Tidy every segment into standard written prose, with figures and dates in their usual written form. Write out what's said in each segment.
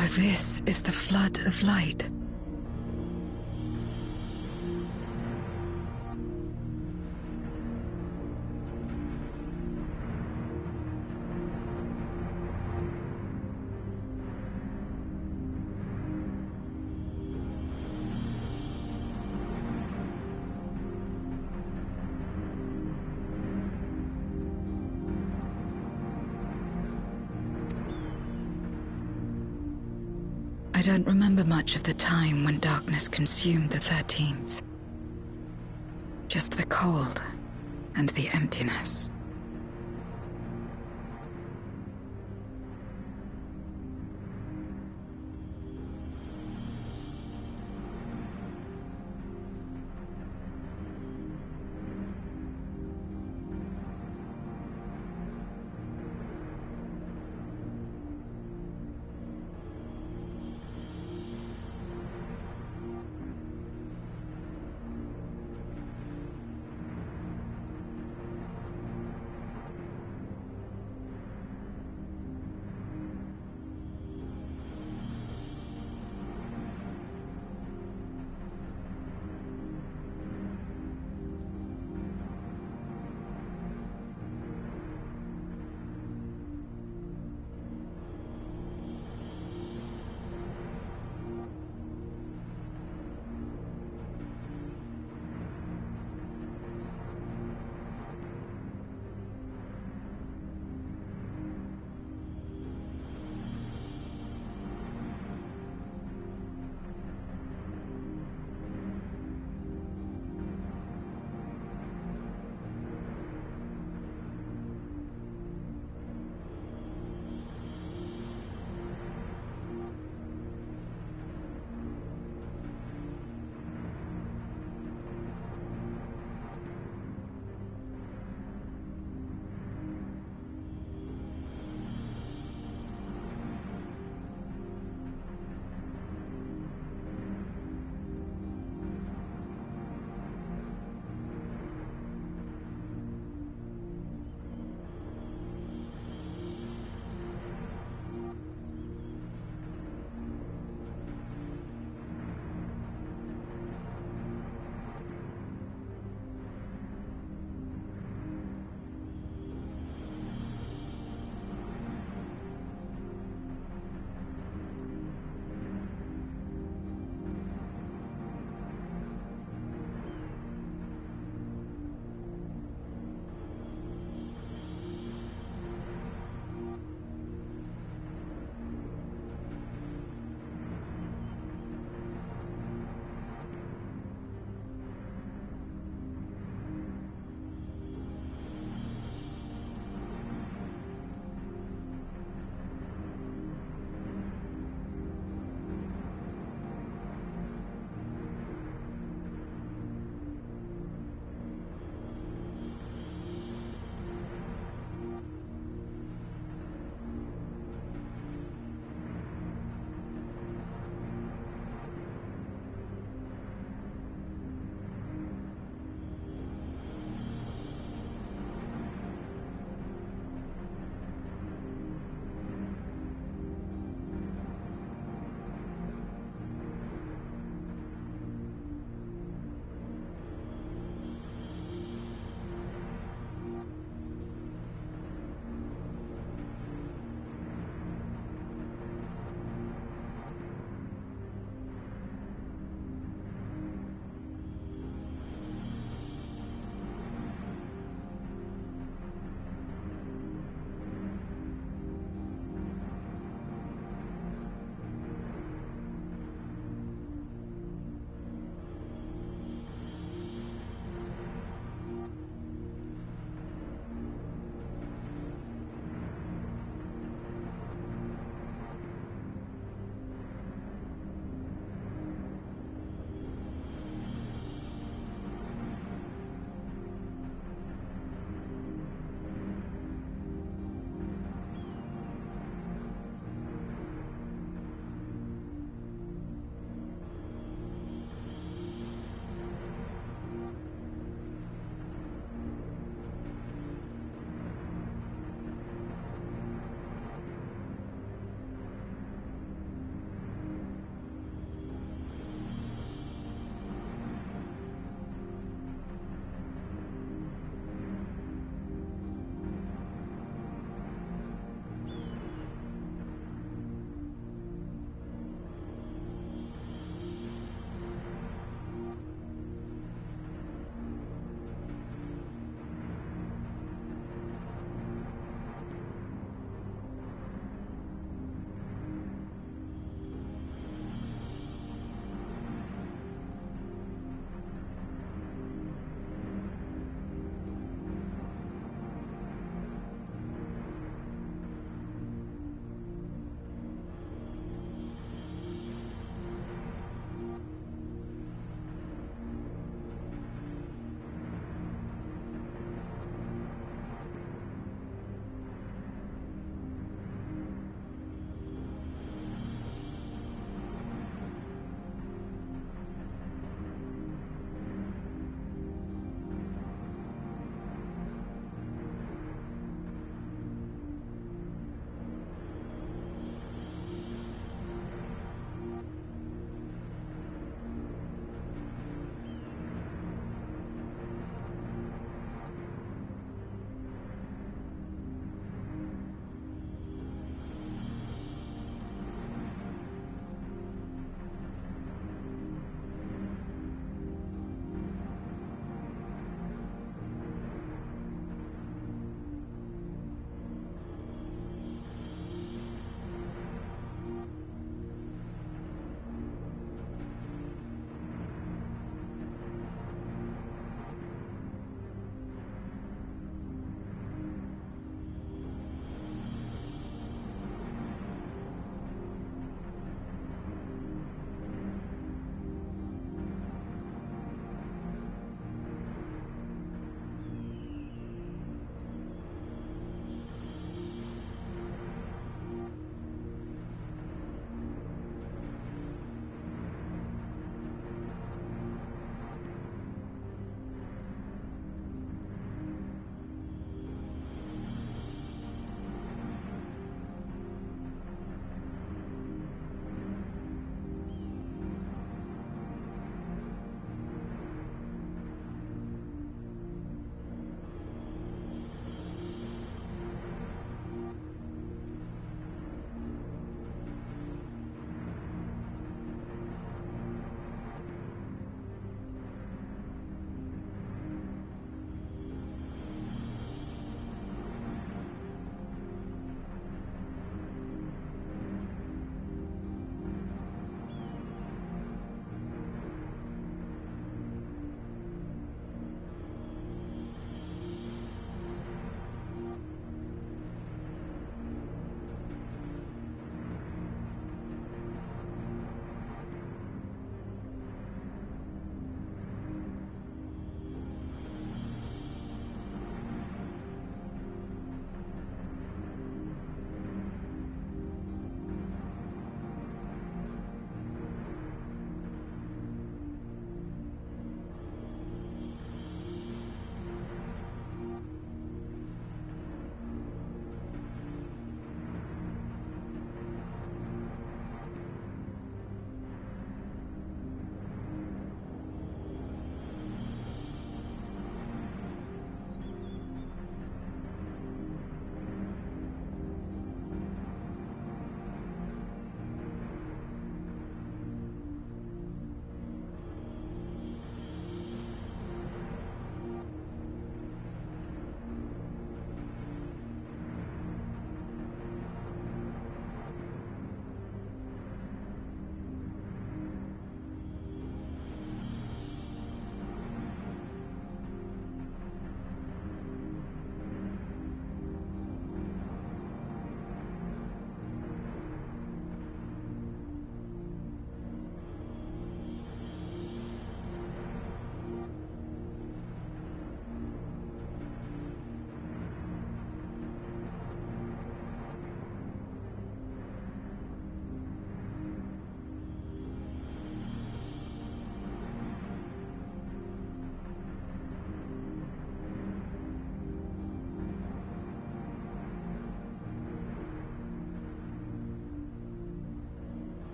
So this is the flood of light. I don't remember much of the time when darkness consumed the 13th. Just the cold and the emptiness.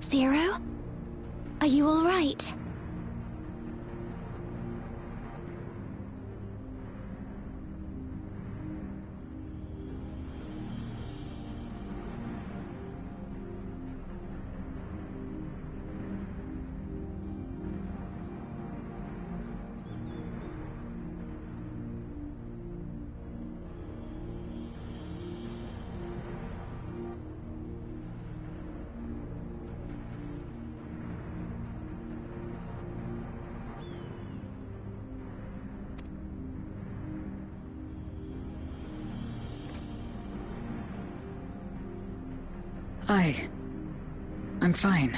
Zero? Are you all right? I'm fine.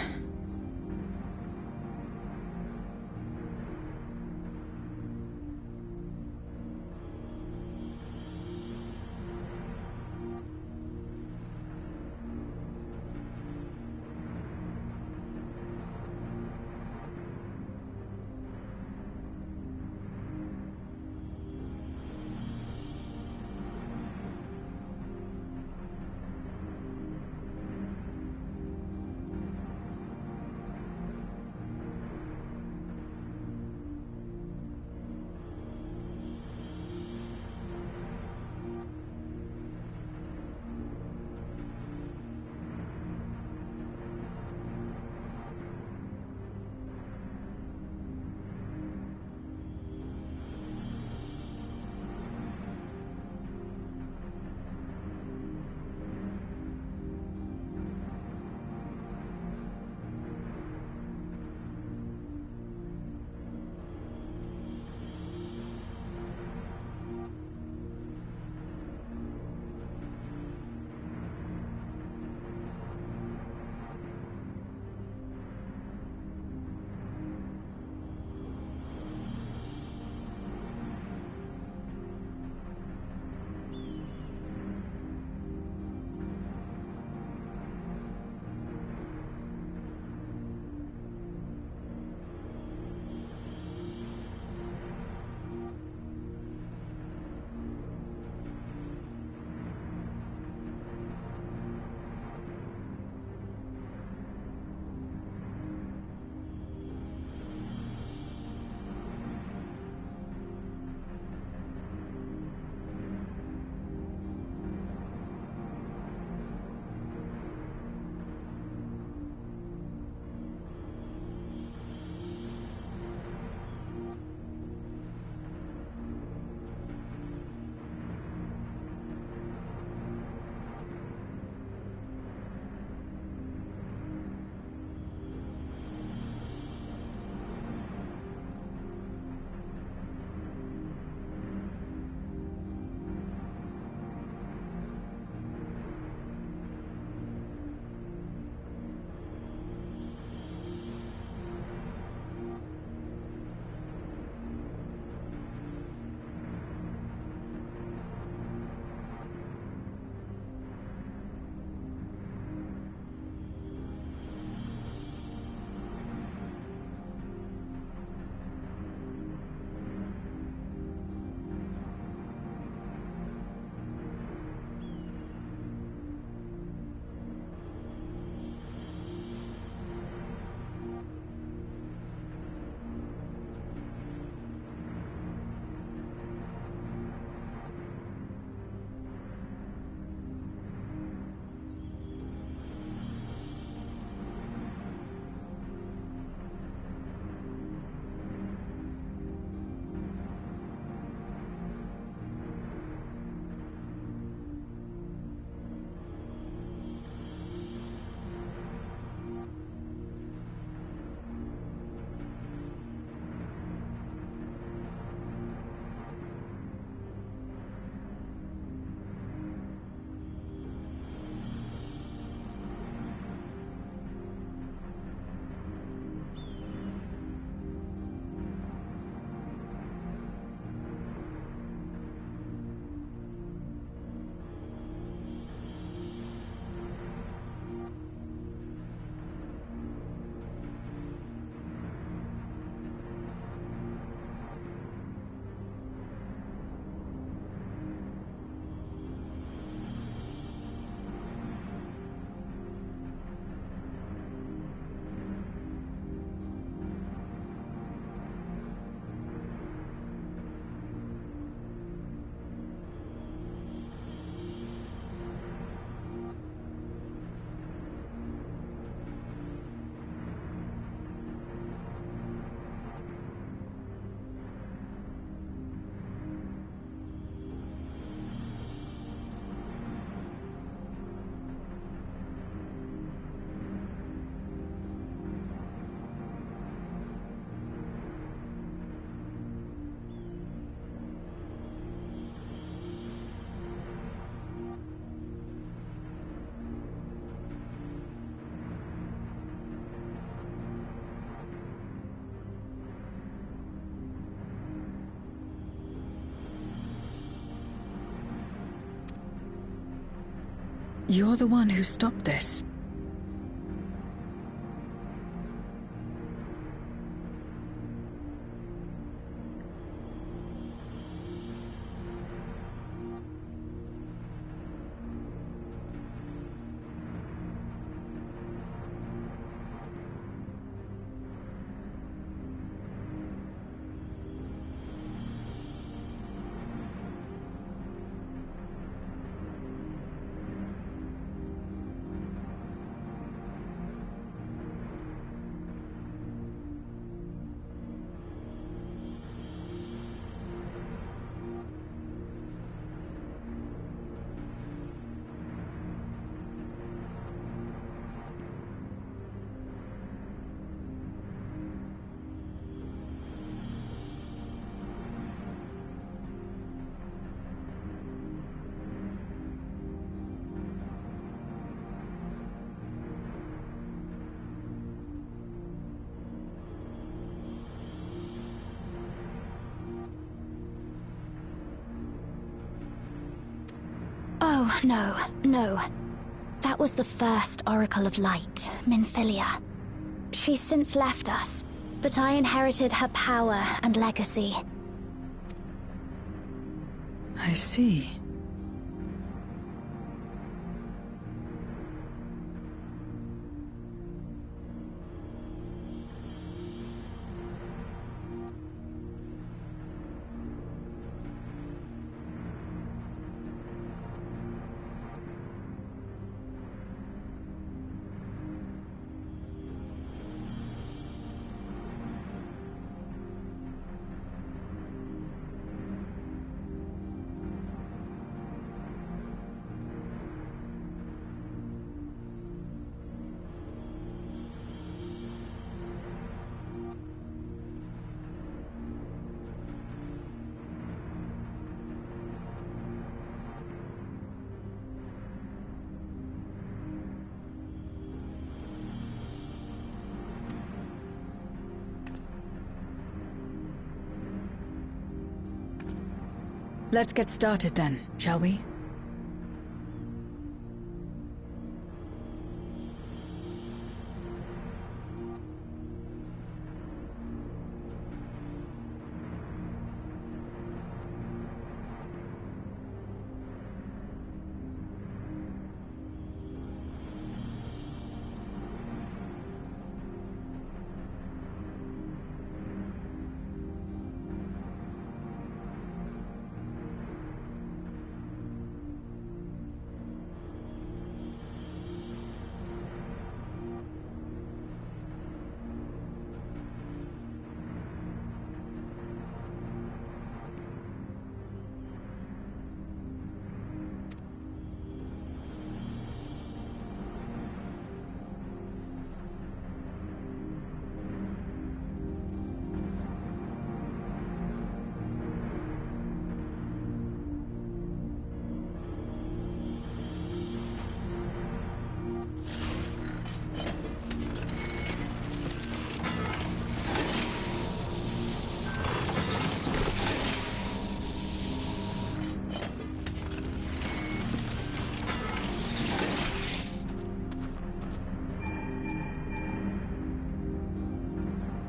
You're the one who stopped this. Oh, no, no. That was the first Oracle of Light, Minfilia. She's since left us, but I inherited her power and legacy. I see. Let's get started then, shall we?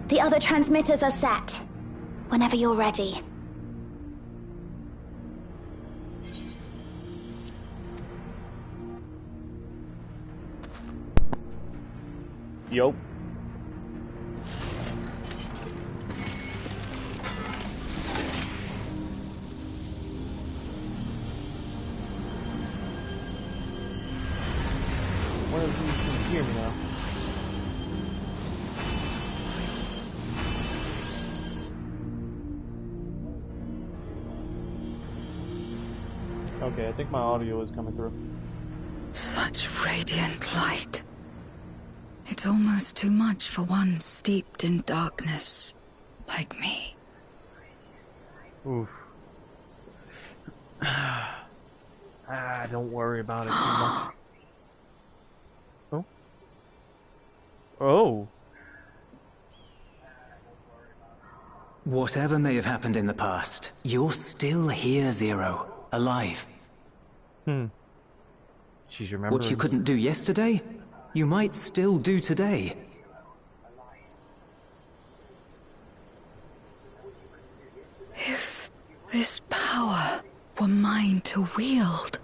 The other transmitters are set. Whenever you're ready. Yo. One of these can hear me now. Okay, I think my audio is coming through. Such radiant light. It's almost too much for one steeped in darkness, like me. Oof. Don't worry about it too much. Oh? Oh! Whatever may have happened in the past, you're still here, Zero. Alive. She's remembering. What you couldn't do yesterday, you might still do today. If this power were mine to wield.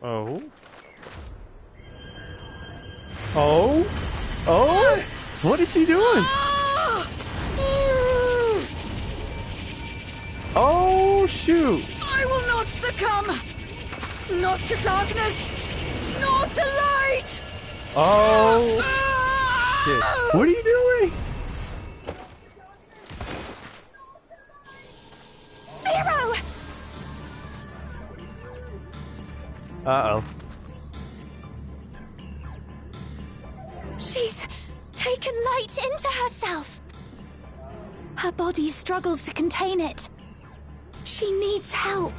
Oh. Oh? Oh? What is she doing? Oh, shoot. I will not succumb! Not to darkness! Not to light! Oh. Shit. What are you doing? Zero! Uh-oh. She's taken light into herself. Her body struggles to contain it. She needs help.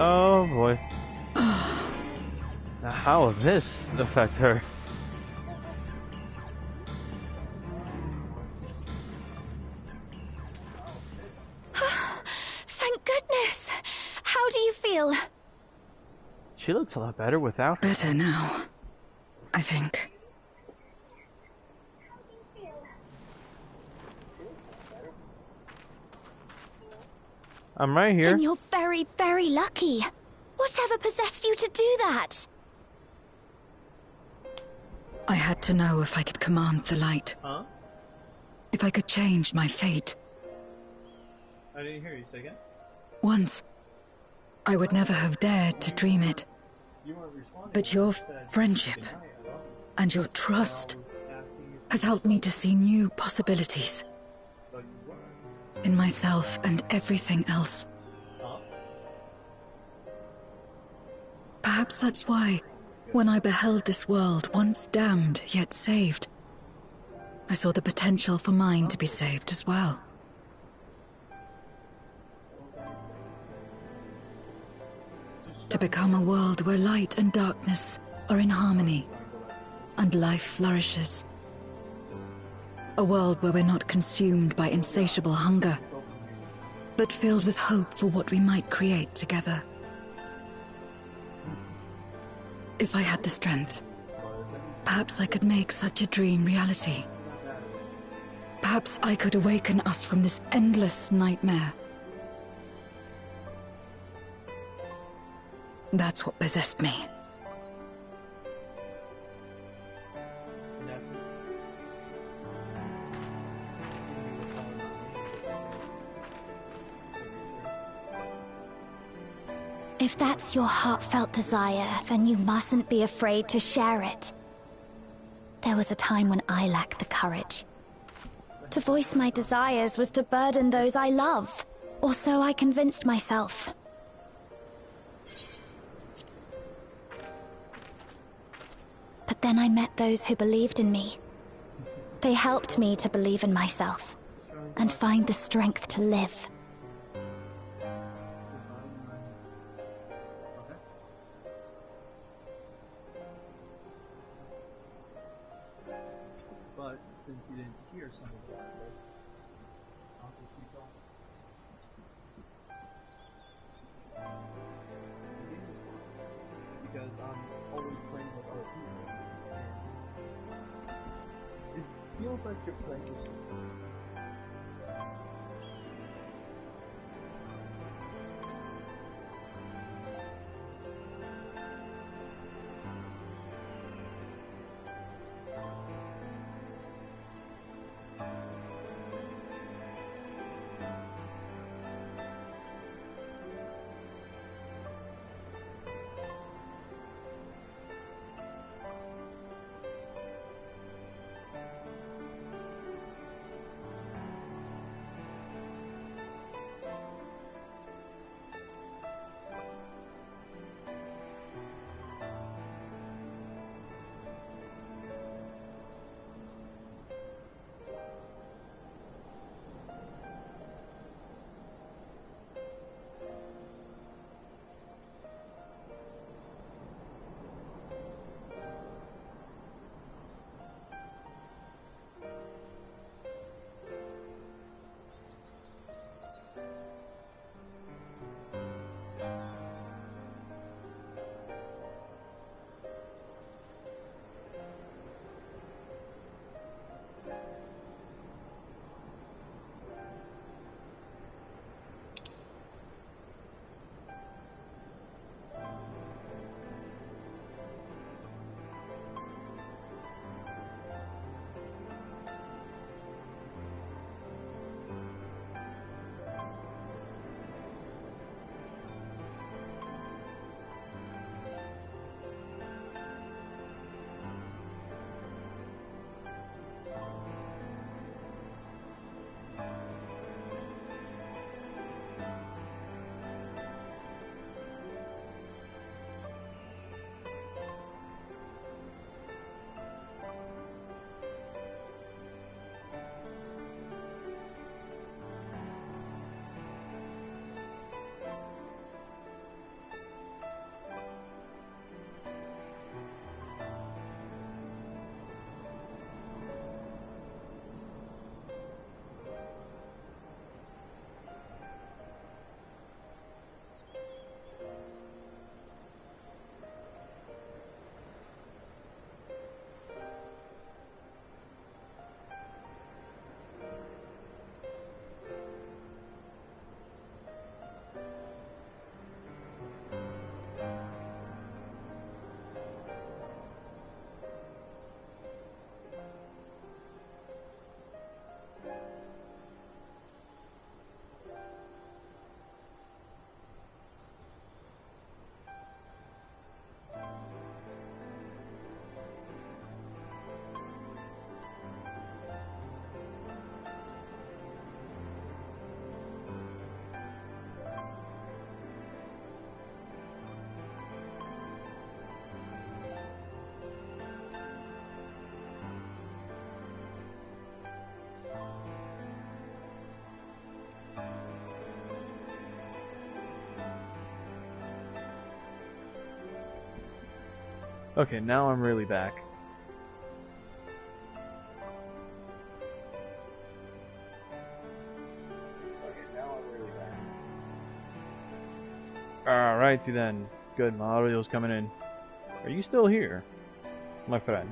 Oh, boy. Now, how will this affect her? Thank goodness. How do you feel? She looks a lot better without her. Better now, I think. I'm right here. Then you're very, very lucky. Whatever possessed you to do that? I had to know if I could command the light. Huh? If I could change my fate. I didn't hear you say again. Once, I would never have dared to dream it. But your friendship and your trust has helped me to see new possibilities in myself and everything else. Perhaps that's why, when I beheld this world once damned yet saved, I saw the potential for mine to be saved as well. To become a world where light and darkness are in harmony, and life flourishes. A world where we're not consumed by insatiable hunger, but filled with hope for what we might create together. If I had the strength, perhaps I could make such a dream reality. Perhaps I could awaken us from this endless nightmare. That's what possessed me. If that's your heartfelt desire, then you mustn't be afraid to share it. There was a time when I lacked the courage. To voice my desires was to burden those I love, or so I convinced myself. But then I met those who believed in me. They helped me to believe in myself, and find the strength to live. But since you didn't hear some of that, I'll just keep going. Because I'm always playing with other people. It feels like you're playing with someone. Okay, now I'm really back. Alrighty then. Good, my audio's coming in. Are you still here, my friend?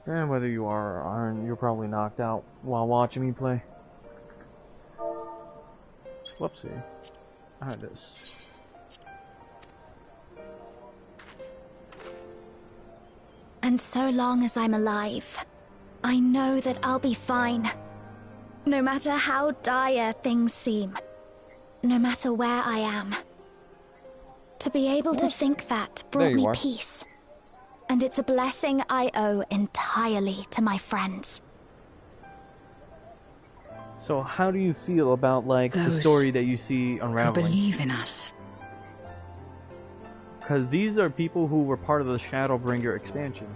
And whether you are or aren't, you're probably knocked out while watching me play. Whoopsie. I had this. And so long as I'm alive, I know that I'll be fine. No matter how dire things seem. No matter where I am. To be able to think that brought me peace. And it's a blessing I owe entirely to my friends. So how do you feel about, like, the story that you see unraveling? Who believe in us. Because these are people who were part of the Shadowbringer expansion.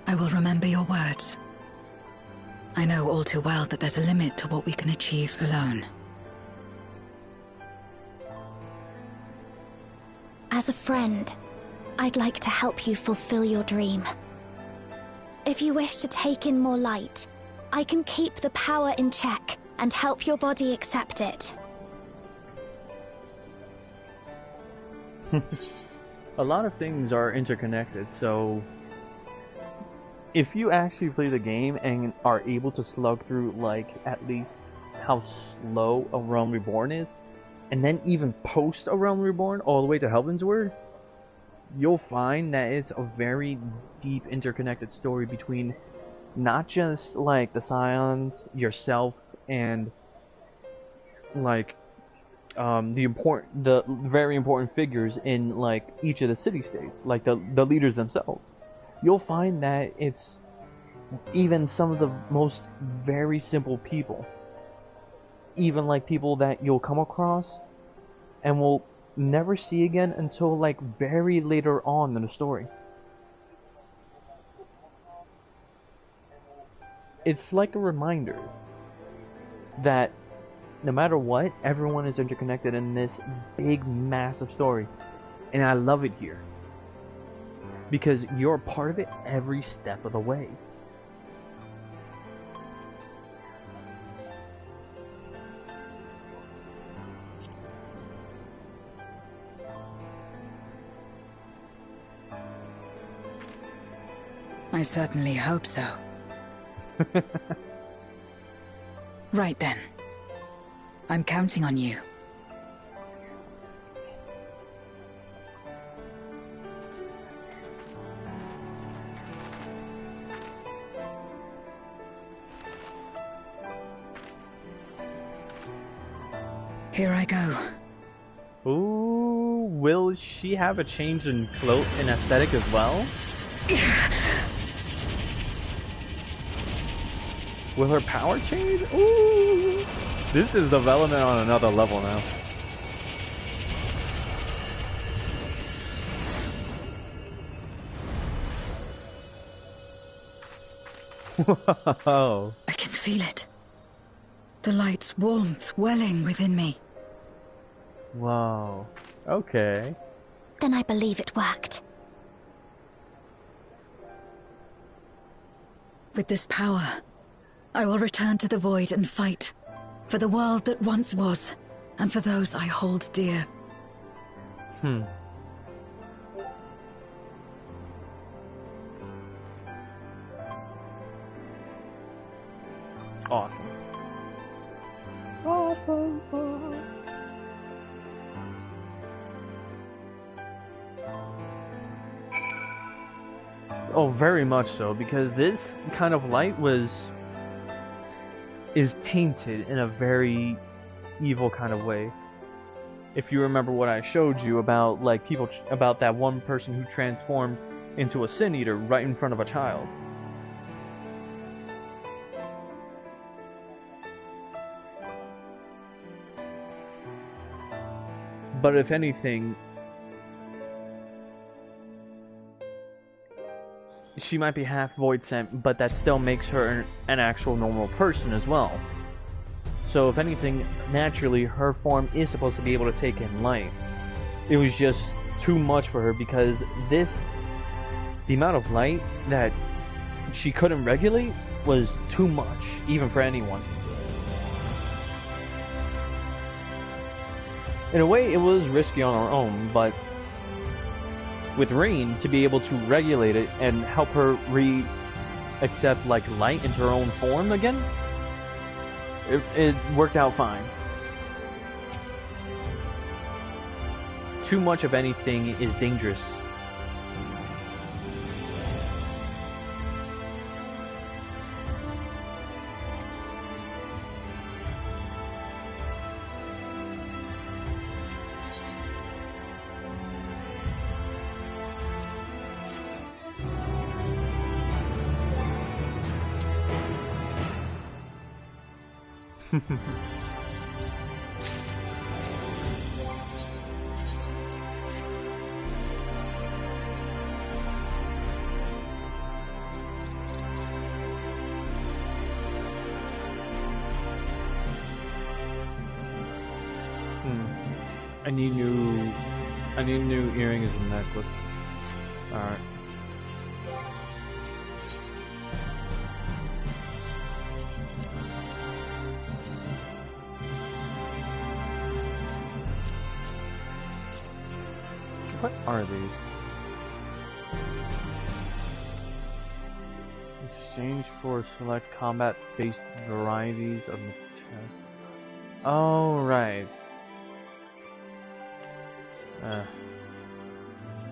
I will remember your words. I know all too well that there's a limit to what we can achieve alone. As a friend, I'd like to help you fulfill your dream. If you wish to take in more light, I can keep the power in check and help your body accept it. A lot of things are interconnected, so if you actually play the game and are able to slug through, like, at least how slow A Realm Reborn is, and then even post A Realm Reborn all the way to Heavensward, you'll find that it's a very deep interconnected story between not just, like, the Scions, yourself, and, like, the very important figures in, like, each of the city-states, like the leaders themselves. You'll find that it's even some of the most very simple people, even, like, people that you'll come across and will never see again until, like, very later on in the story. It's like a reminder that no matter what, everyone is interconnected in this big, massive story. And I love it here. Because you're a part of it every step of the way. I certainly hope so. Right then. I'm counting on you. Here I go. Ooh, will she have a change in cloak and aesthetic as well? Will her power change? Ooh! This is development on another level now. Whoa. I can feel it. The light's warmth welling within me. Wow. Okay. Then I believe it worked. With this power, I will return to the void and fight for the world that once was, and for those I hold dear. Awesome. Awesome sauce. Oh, very much so, because this kind of light is tainted in a very evil kind of way. If you remember what I showed you about, like, people, about that one person who transformed into a Sin Eater right in front of a child. But if anything, she might be half void sent, but that still makes her an actual normal person as well. So if anything, naturally her form is supposed to be able to take in light. It was just too much for her because the amount of light that she couldn't regulate was too much, even for anyone. In a way, it was risky on her own, but with Rain, to be able to regulate it and help her accept like light into her own form again, it worked out fine. Too much of anything is dangerous. I need new earrings and necklace. Alright. What are these? Exchange for select combat-based varieties of material. Oh, right.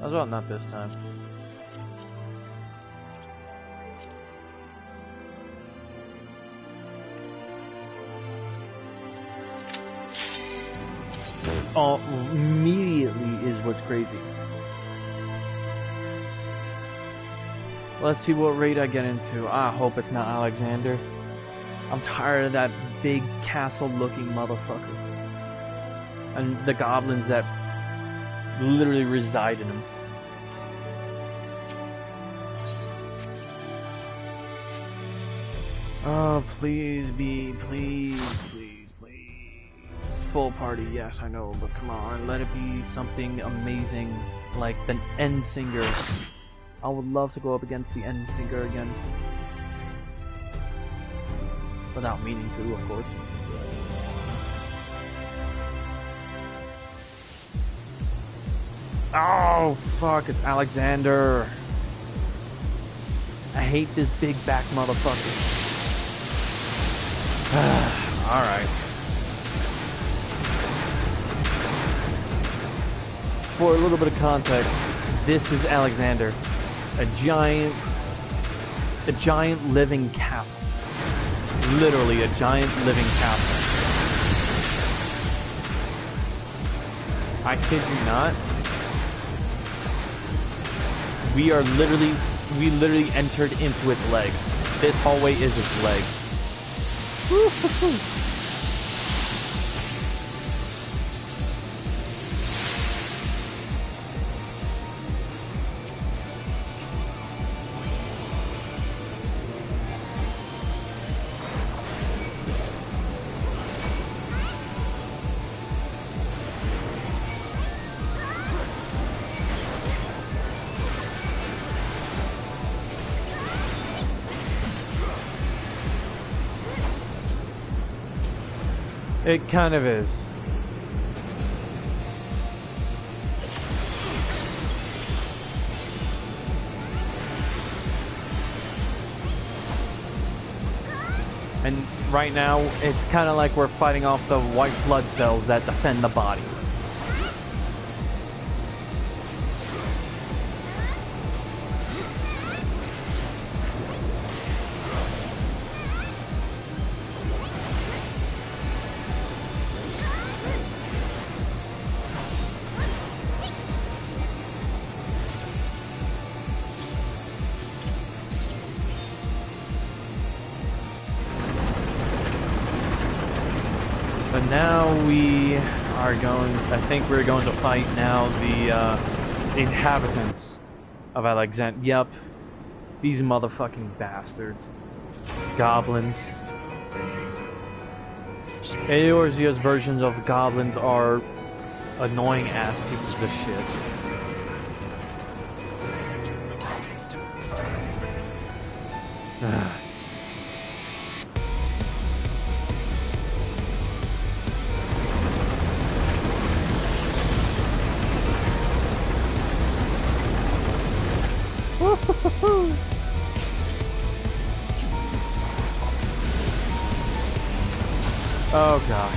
As well, not this time. Oh, immediately is what's crazy. Let's see what raid I get into. I hope it's not Alexander. I'm tired of that big castle-looking motherfucker. And the goblins that literally reside in him. Oh, please be, please. Full party, yes, I know, but come on, let it be something amazing, like the End Singer. I would love to go up against the End Singer again. Without meaning to, of course. Oh, fuck, it's Alexander. I hate this big back motherfucker. Alright. For a little bit of context, this is Alexander. A giant living castle. Literally a giant living castle. I kid you not. We literally entered into its leg. This hallway is its leg. Woo-hoo-hoo. It kind of is. And right now, it's kind of like we're fighting off the white blood cells that defend the body. But now we are going, I think we're going to fight now the inhabitants of Alexandria. Yep. These motherfucking bastards. Goblins. Eorzea's versions of goblins are annoying ass pieces of shit. Oh god.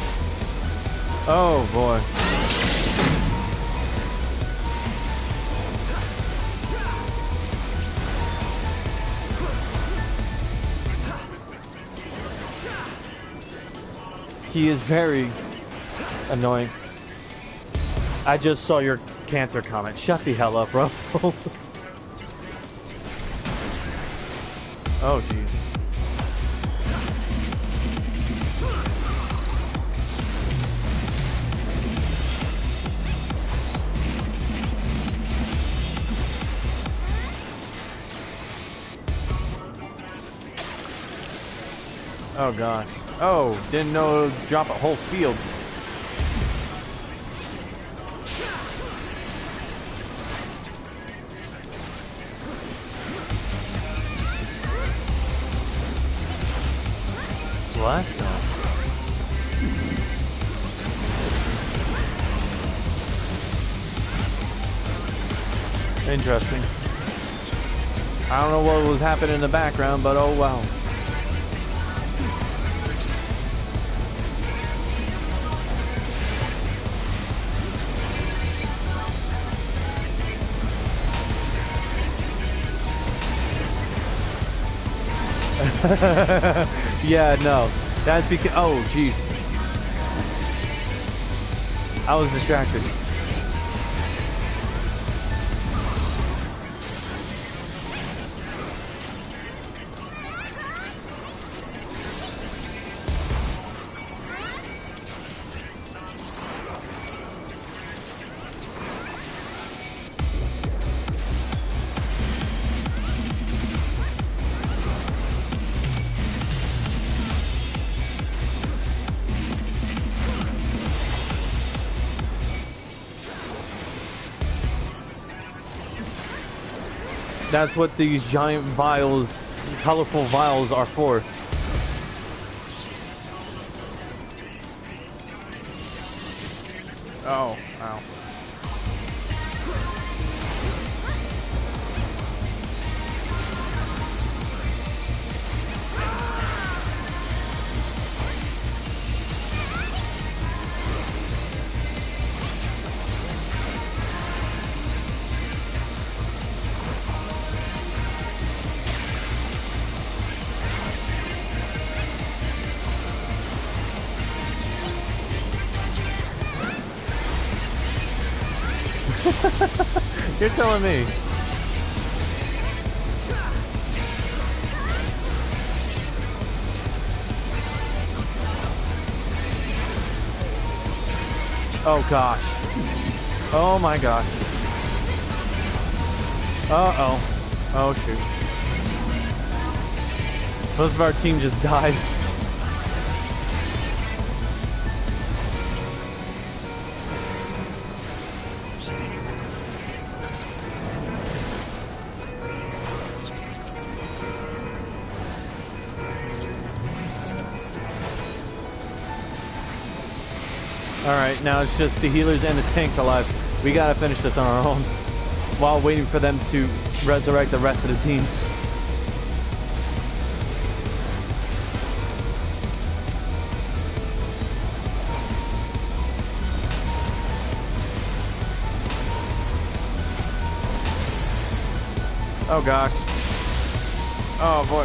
Oh boy. He is very annoying. I just saw your cancer comment. Shut the hell up, bro. Oh jeez. Oh gosh. Oh, didn't know it would drop a whole field. What? Interesting. I don't know what was happening in the background, but oh wow. Yeah, no. That's because... Oh, jeez. I was distracted. That's what these giant vials, colorful vials, are for. Oh, ow. You're telling me. Oh gosh. Oh my gosh. Uh-oh. Oh shoot. Most of our team just died. Alright, now it's just the healers and the tanks alive. We gotta finish this on our own while waiting for them to resurrect the rest of the team. Oh gosh. Oh boy.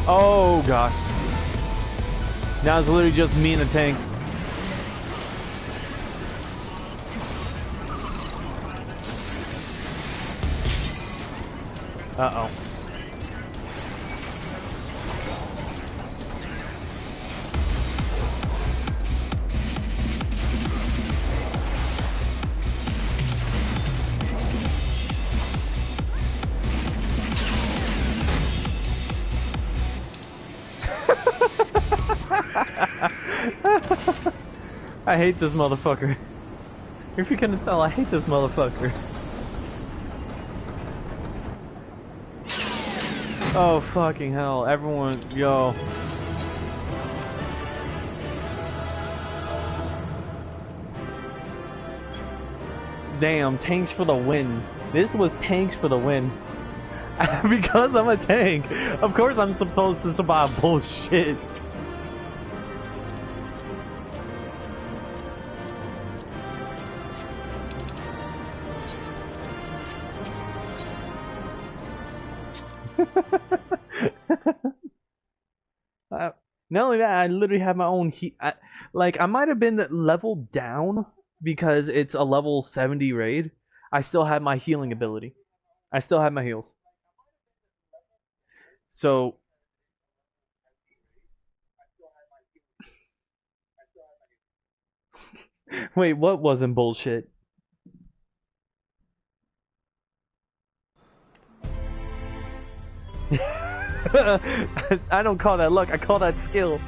Oh gosh. Now it's literally just me and the tanks. Uh-oh. I hate this motherfucker. If you couldn't tell, I hate this motherfucker. Oh, fucking hell. Everyone, yo. Damn, tanks for the win. This was tanks for the win. Because I'm a tank. Of course I'm supposed to survive bullshit. Not only that, I literally have my own heat. Like, I might have been level down because it's a level 70 raid. I still have my healing ability. I still have my heals. So... Wait, what wasn't bullshit? I don't call that luck, I call that skill.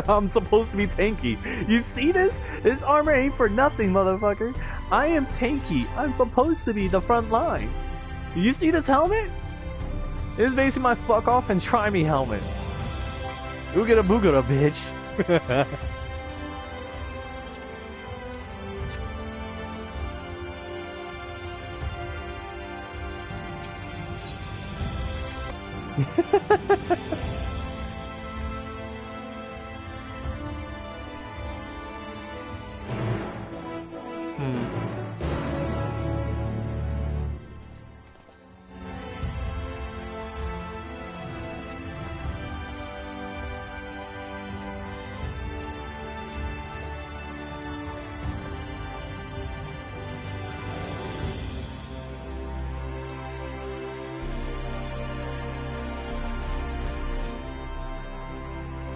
I'm supposed to be tanky. You see this? This armor ain't for nothing, motherfucker. I am tanky. I'm supposed to be the front line. You see this helmet? This is basically my fuck off and try me helmet. Oogada boogada, bitch.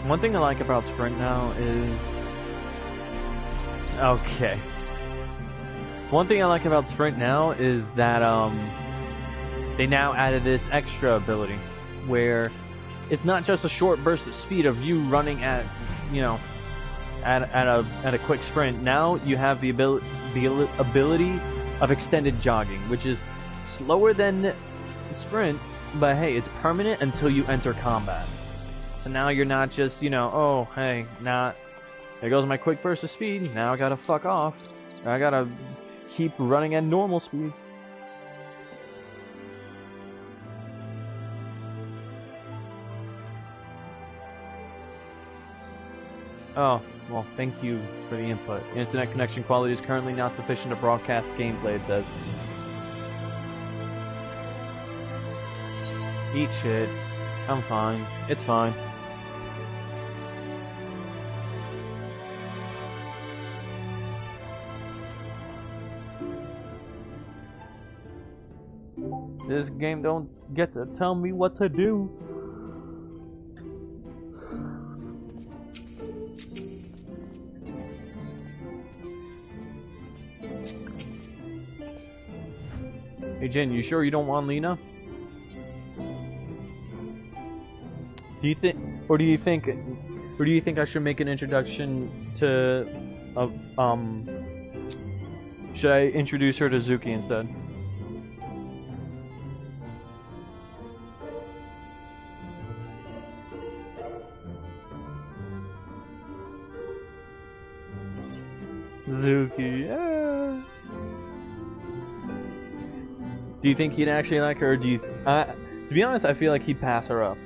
One thing I like about Sprint now is... Okay. One thing I like about Sprint now is that they now added this extra ability where it's not just a short burst of speed of you running at, you know, at a quick sprint. Now you have the ability of extended jogging, which is slower than sprint, but hey, it's permanent until you enter combat. So now you're not just, you know, oh, hey, now there goes my quick burst of speed. Now I gotta fuck off. I gotta keep running at normal speeds. Oh, well, thank you for the input. Internet connection quality is currently not sufficient to broadcast gameplay, it says. Eat shit. I'm fine. It's fine. This game don't get to tell me what to do. Hey Jen, you sure you don't want Lena? Do you think I should make an introduction to should I introduce her to Zuki instead? Zuki, yeah. Do you think he'd actually like her, or do you... to be honest, I feel like he'd pass her up.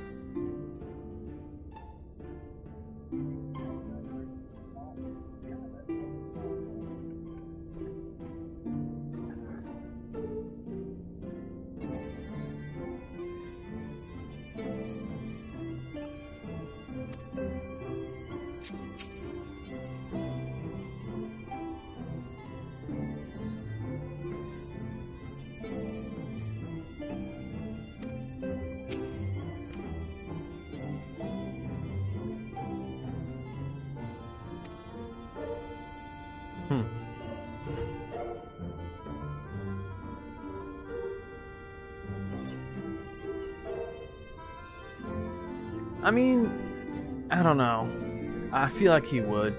I mean, I don't know. I feel like he would.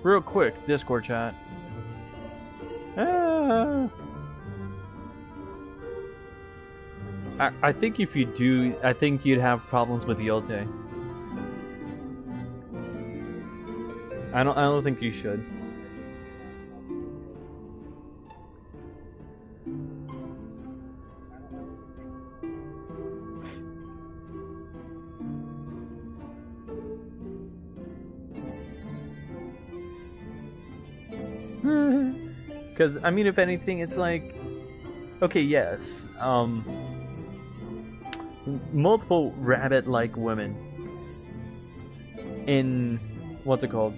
Real quick, Discord chat. I think if you do, I think you'd have problems with Yote. I don't think you should. Because, I mean, if anything, it's like... Okay, yes. Multiple rabbit-like women in... What's it called?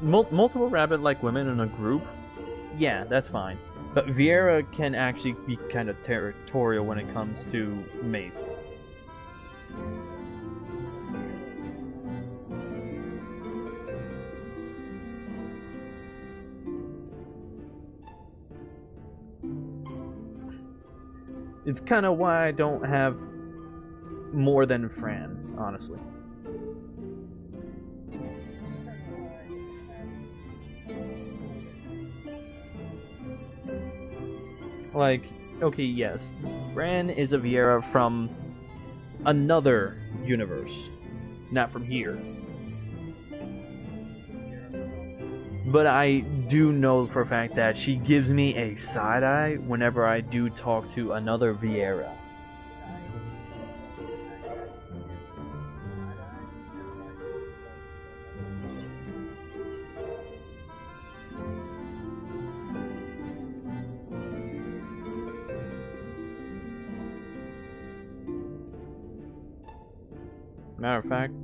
Multiple rabbit-like women in a group? Yeah, that's fine. But Vieira can actually be kind of territorial when it comes to mates. It's kind of why I don't have more than Fran, honestly. Like, okay, yes, Fran is a Vieira from another universe, not from here. But I do know for a fact that she gives me a side-eye whenever I do talk to another Vieira. Matter of fact,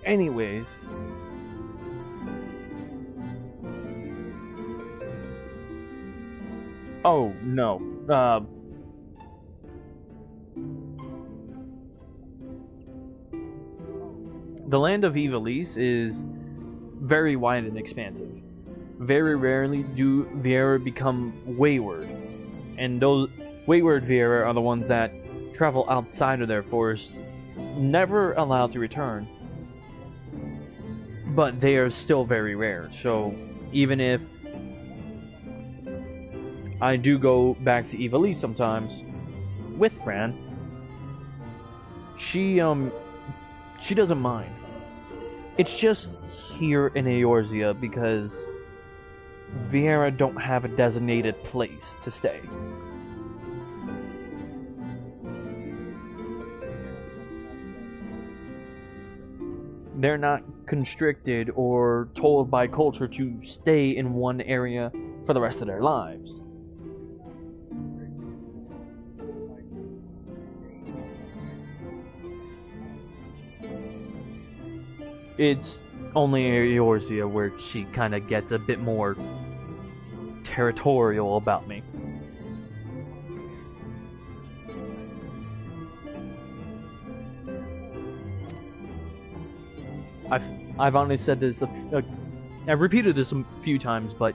anyways, oh no, the land of Ivalice is very wide and expansive. Very rarely do Vieira become wayward, and those wayward Vieira are the ones that travel outside of their forest, never allowed to return. But they are still very rare, so even if I do go back to Ivalice sometimes with Fran, she doesn't mind. It's just here in Eorzea because Viera don't have a designated place to stay. They're not constricted or told by culture to stay in one area for the rest of their lives. It's only Eorzea where she kind of gets a bit more territorial about me. I've only said this, I've repeated this a few times, but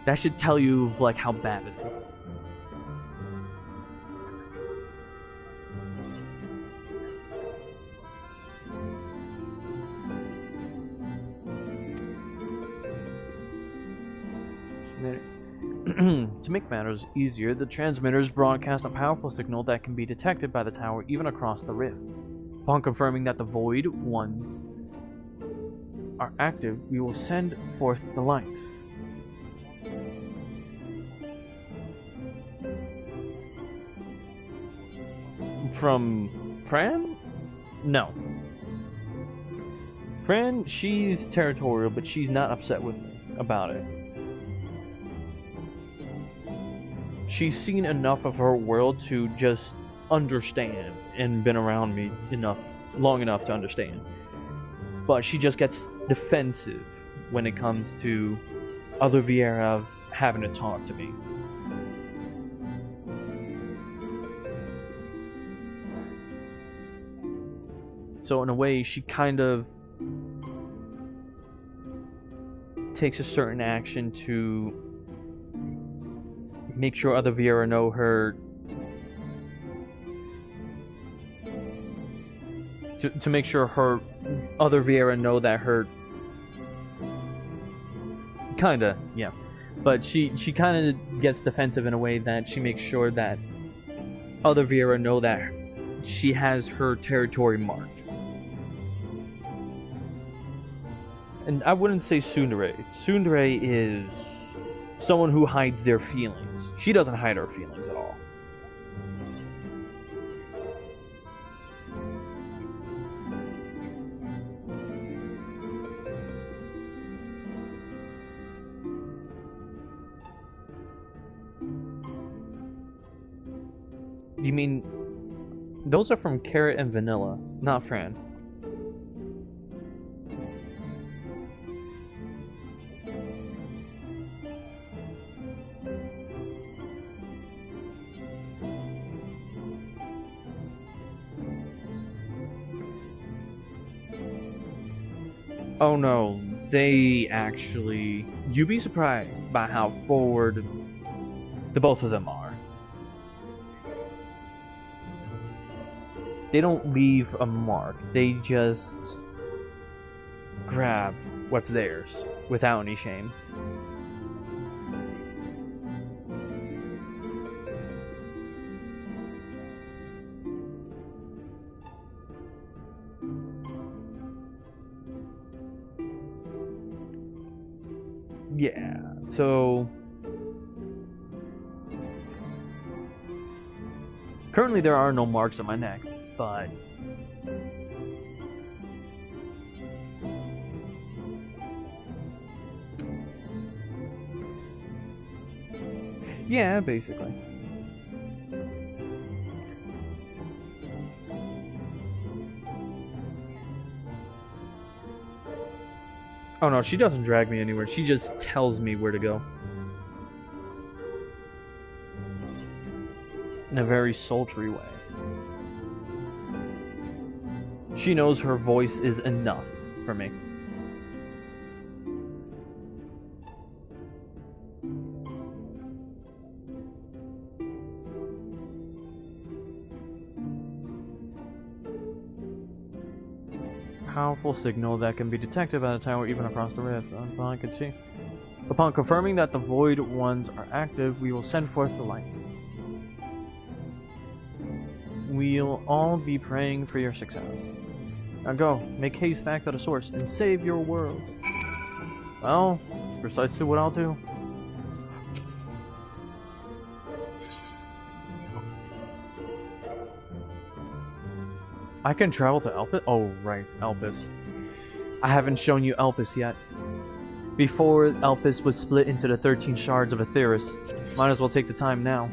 that should tell you like how bad it is. To make matters easier, the transmitters broadcast a powerful signal that can be detected by the tower even across the rift. Upon confirming that the Void Ones are active, we will send forth the lights. From Fran? No. Fran, she's territorial, but she's not upset with me about it. She's seen enough of her world to just understand and been around me long enough to understand. But she just gets defensive when it comes to other Viera having to talk to me. So in a way, she kind of takes a certain action to make sure other Viera know her, to make sure her other Viera know that her, kinda, yeah, but she kinda gets defensive in a way that she makes sure that other Viera know that she has her territory marked. And I wouldn't say Tsundere. Tsundere is someone who hides their feelings. She doesn't hide her feelings at all. You mean, those are from Carrot and Vanilla, not Fran. Oh no, they actually... You'd be surprised by how forward the both of them are. They don't leave a mark, they just grab what's theirs without any shame. Yeah, so currently there are no marks on my neck, but yeah, basically. Oh no, she doesn't drag me anywhere. She just tells me where to go. In a very sultry way. She knows her voice is enough for me. Powerful signal that can be detected by the tower even across the rift. I can see. Upon confirming that the Void Ones are active, we will send forth the light. We'll all be praying for your success. Now go, make haste back to the source and save your world. Well, precisely what I'll do. I can travel to Elpis? Oh, right, Elpis. I haven't shown you Elpis yet. Before Elpis was split into the 13 shards of Aetheris. Might as well take the time now.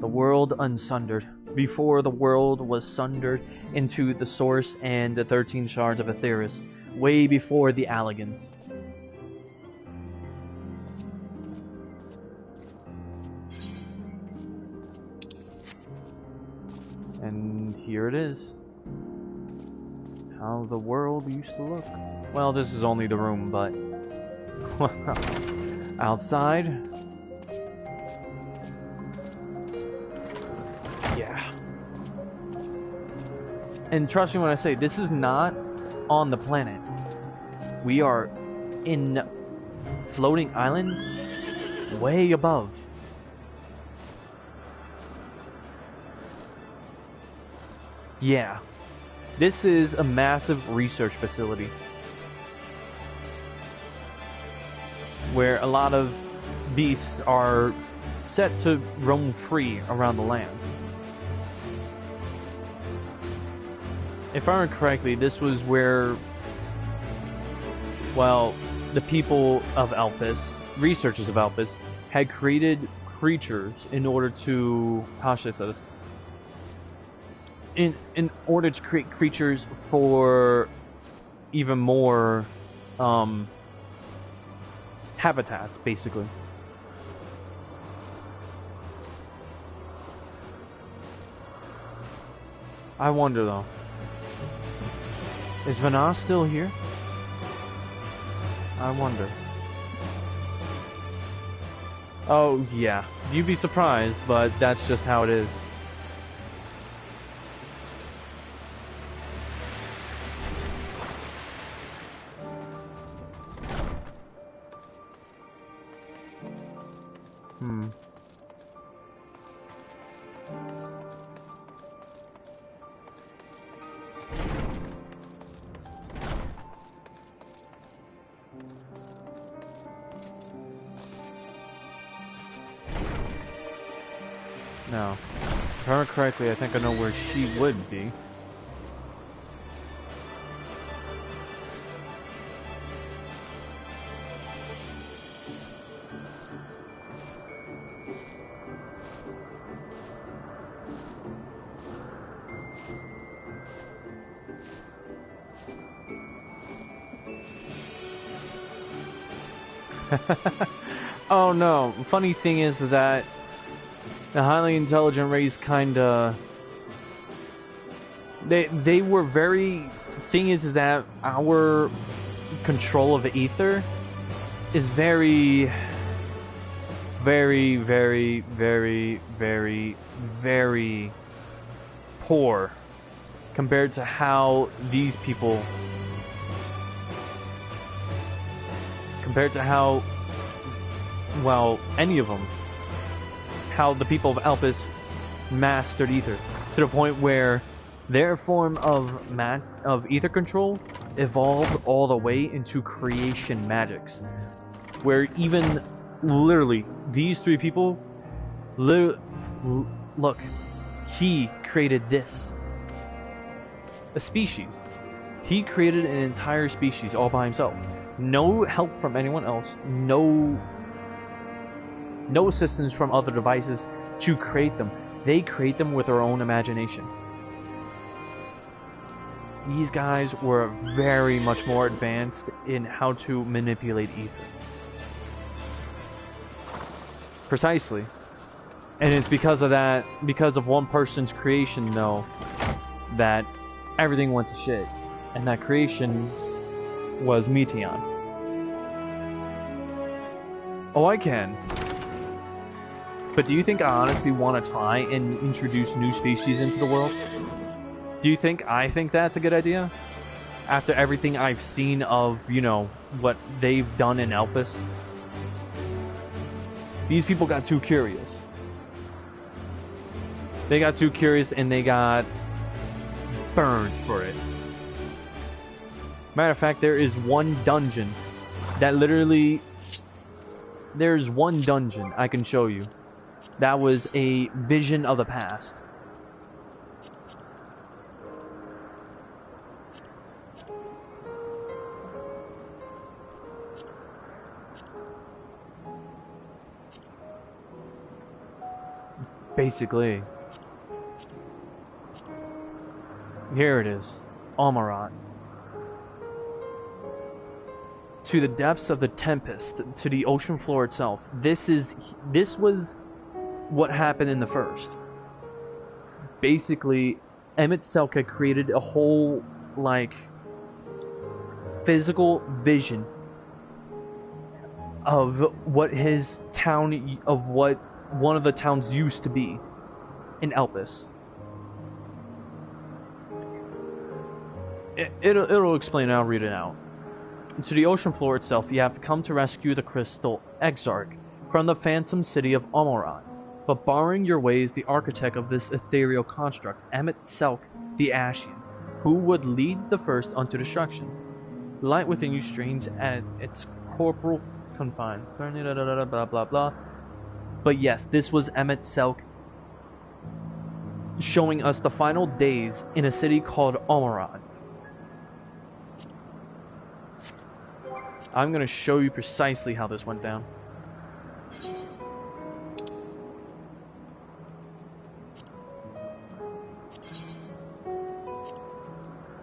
The world unsundered. Before the world was sundered into the source and the 13 shards of Aetheris. Way before the Alligans. And here it is. How the world used to look. Well, this is only the room, but... outside... yeah. And trust me when I say, this is not on the planet. We are in floating islands way above. Yeah, this is a massive research facility where a lot of beasts are set to roam free around the land. If I remember correctly, this was where, well, the people of Elpis, researchers of Elpis, had created creatures in order to, how should I say this? In order to create creatures for even more habitats, basically. I wonder though, is Vana still here? I wonder. Oh yeah, you'd be surprised, but that's just how it is. Now, if I remember correctly, I think I know where she would be. Oh no, funny thing is that the highly intelligent race kinda... They were very... Thing is that our control of the ether is very... Very, very, very, very, very poor compared to how these people... Compared to how... Well, any of them. How the people of Elpis mastered ether to the point where their form of ether control evolved all the way into creation magics, where even literally these three people look, he created this, a species. He created an entire species all by himself, no help from anyone else, no assistance from other devices to create them. They create them with their own imagination. These guys were very much more advanced in how to manipulate ether. Precisely. And it's because of that, because of one person's creation, though, that everything went to shit. And that creation was Meteon. Oh, I can. But do you think I honestly want to try and introduce new species into the world? Do you think I think that's a good idea? After everything I've seen of, you know, what they've done in Elpis? These people got too curious. They got too curious and they got burned for it. Matter of fact, there is one dungeon that literally... There's one dungeon I can show you that was a vision of the past. Basically. Here it is. Amarat. To the depths of the tempest, to the ocean floor itself. This was what happened in the first. Basically, Emmett Selk had created a whole, like, physical vision of what his town, of what one of the towns used to be in Elpis. It'll explain it, I'll read it out. To the ocean floor itself, you have come to rescue the Crystal Exarch from the phantom city of Amarat. But barring your way is the architect of this ethereal construct, Emmett Selk the Ashian, who would lead the first unto destruction. Light within you strains at its corporal confines. Blah blah blah. But yes, this was Emmett Selk showing us the final days in a city called Amarat. I'm going to show you precisely how this went down.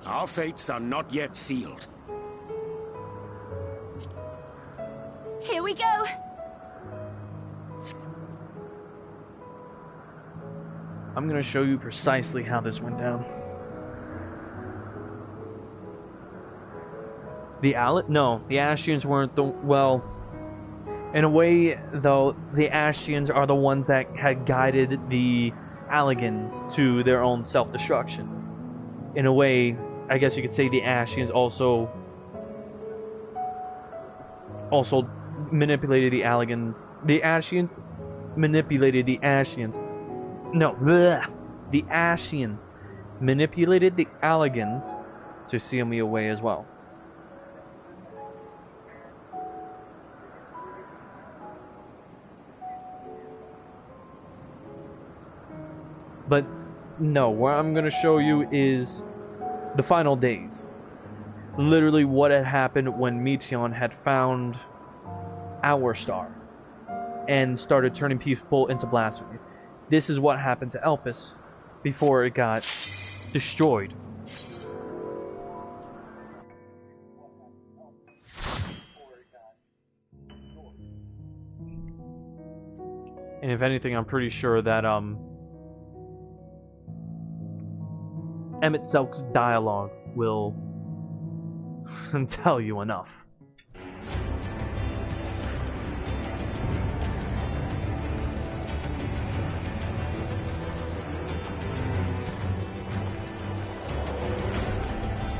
Our fates are not yet sealed. Here we go! I'm going to show you precisely how this went down. The Ashians weren't the... Well, in a way, though, the Ashians are the ones that had guided the Alligans to their own self-destruction. In a way, I guess you could say the Ashians also manipulated the Alligans. The Ashians manipulated the Ashians. No, bleh. The Ashians manipulated the Alligans to seal me away as well. But no, what I'm going to show you is the final days. Literally what had happened when Meteion had found our star and started turning people into blasphemies. This is what happened to Elpis before it got destroyed. And if anything, I'm pretty sure that Emmett Selk's dialogue will tell you enough.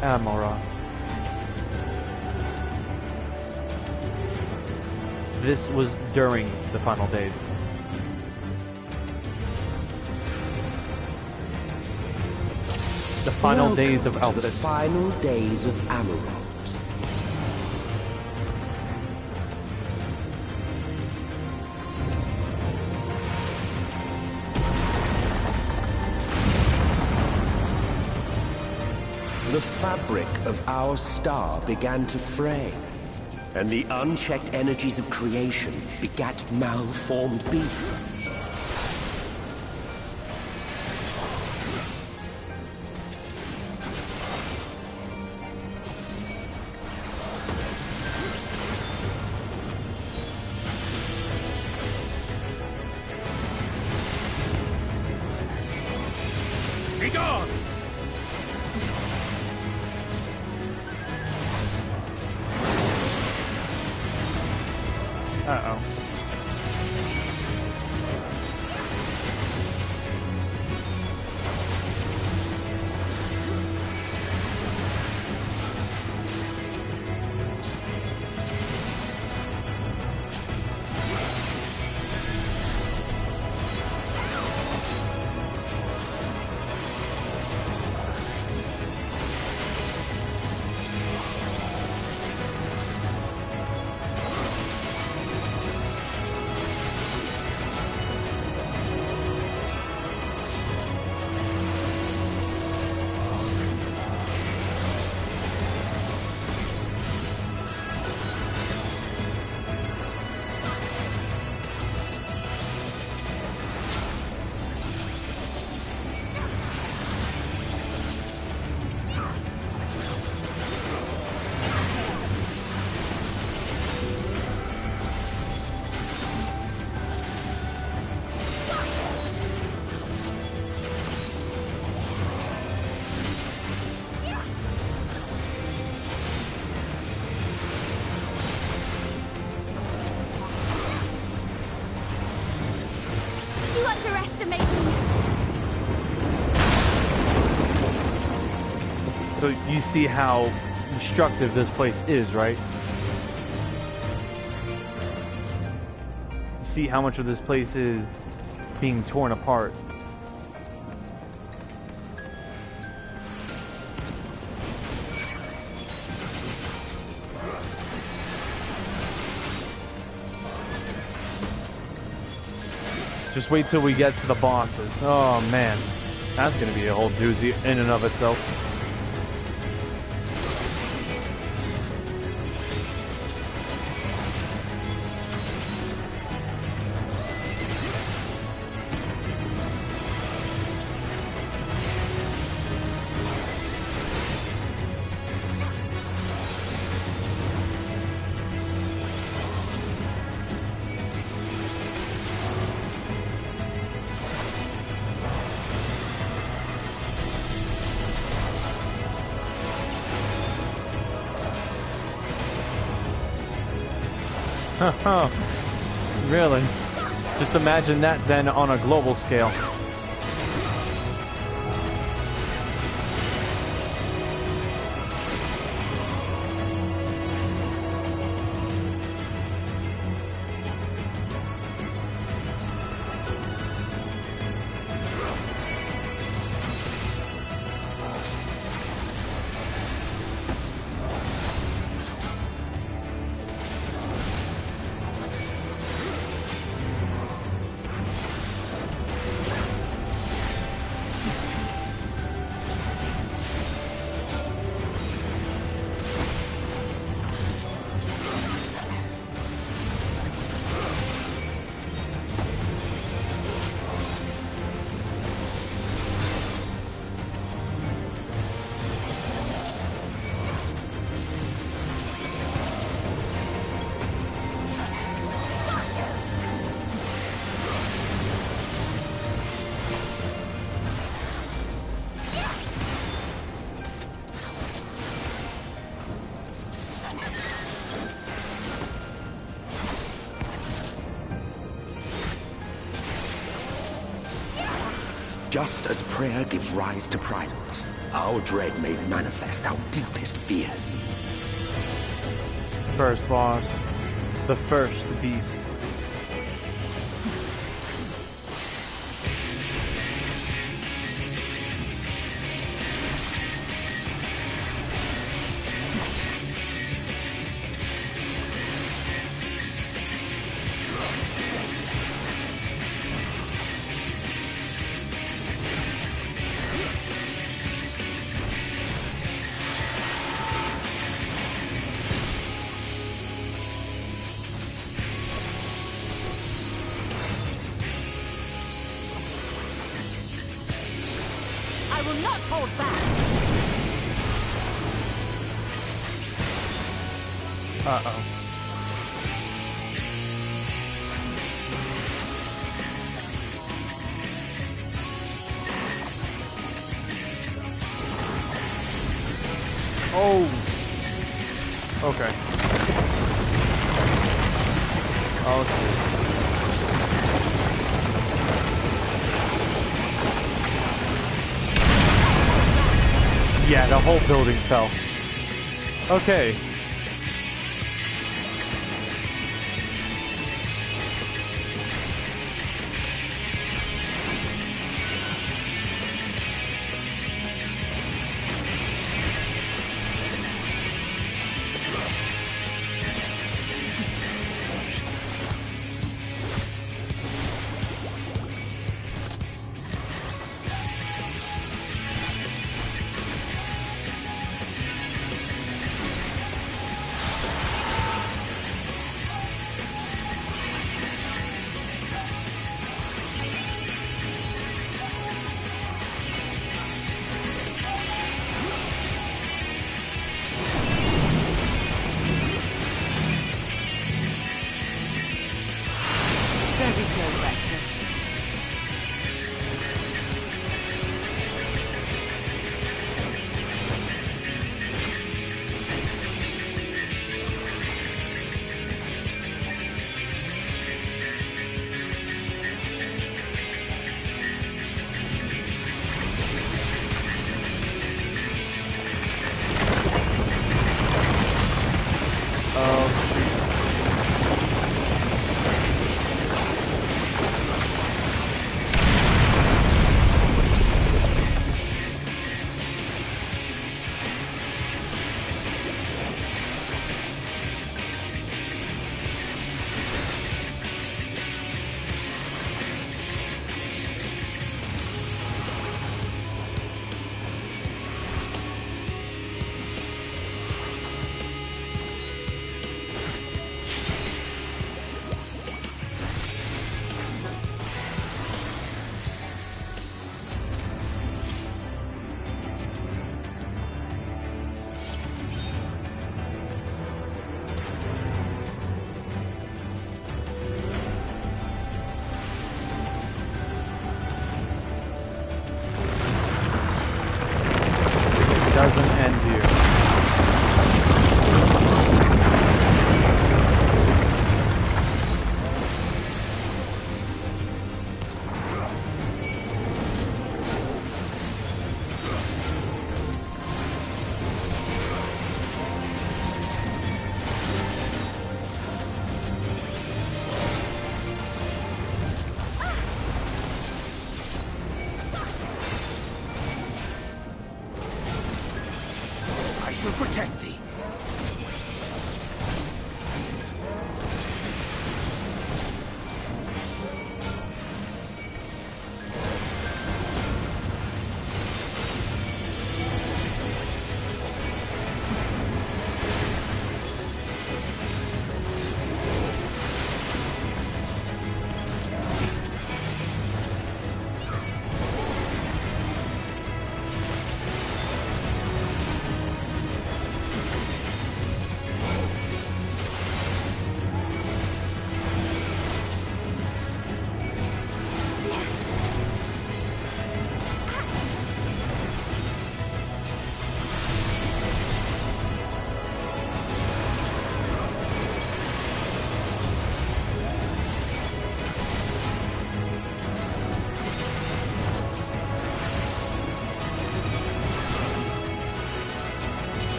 Amarat. This was during the final days. The final days of Elpis. The final days of Amarat. The fabric of our star began to fray, and the unchecked energies of creation begat malformed beasts. Be gone! Uh-oh. So you see how destructive this place is, right? See how much of this place is being torn apart. Just wait till we get to the bosses. Oh man, that's gonna be a whole doozy in and of itself. Really? Just imagine that then on a global scale. Just as prayer gives rise to pride, our dread made manifest our deepest fears. First boss. The first beast. I will not hold back. Uh-oh. Oh. Okay. Oh, shit. Yeah, the whole building fell. Okay. Don't be so reckless.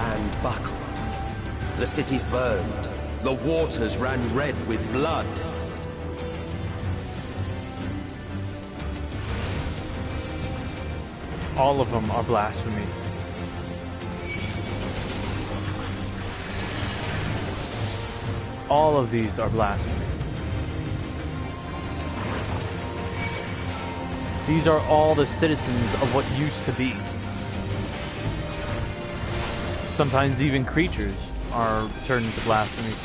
band buckle. The cities burned. The waters ran red with blood. All of them are blasphemies. All of these are blasphemies. These are all the citizens of what used to be. Sometimes even creatures are turned into blasphemies.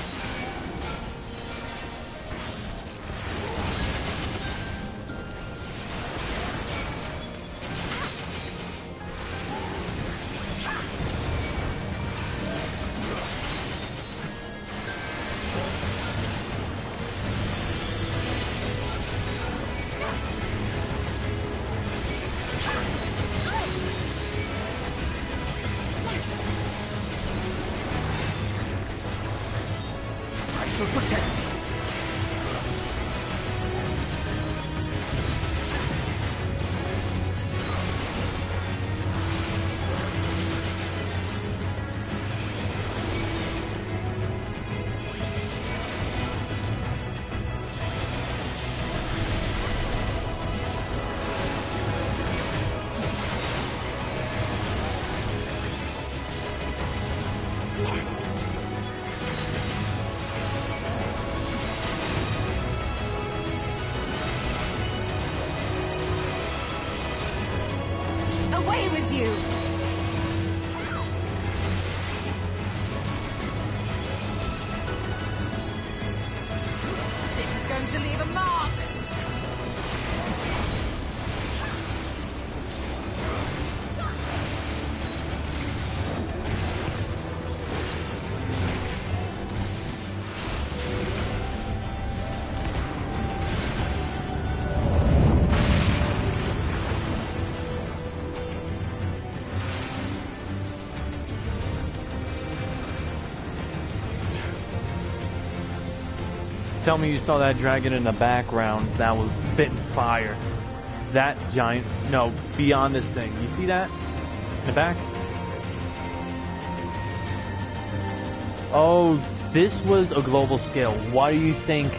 Away with you! This is going to leave a mark! Tell me you saw that dragon in the background that was spitting fire. That giant, no, beyond this thing. You see that? In the back? Oh, this was a global scale. Why do you think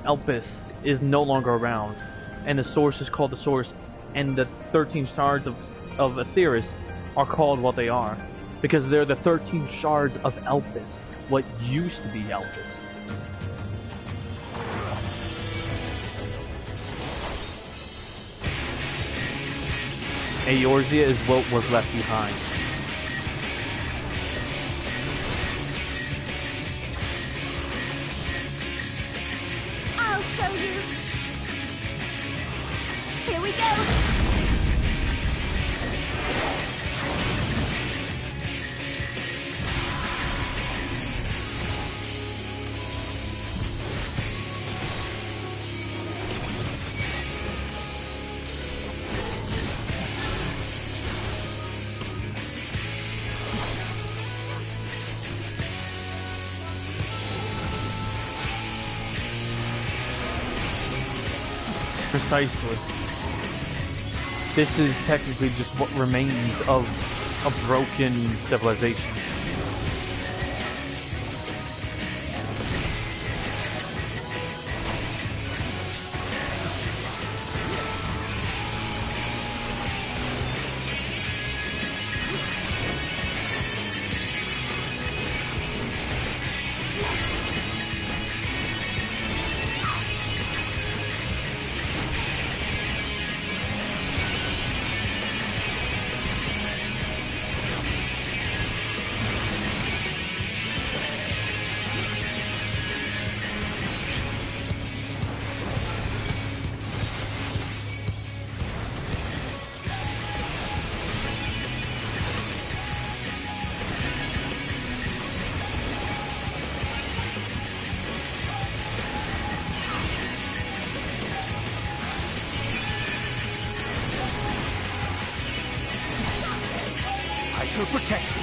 Elpis is no longer around? And the source is called the source, and the 13 shards of Aetheris are called what they are. Because they're the 13 shards of Elpis, what used to be Elpis. Eorzea is what was left behind. I'll show you. Here we go. Precisely. This is technically just what remains of a broken civilization. I shall protect thee.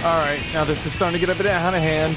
Alright, now this is starting to get a bit out of hand.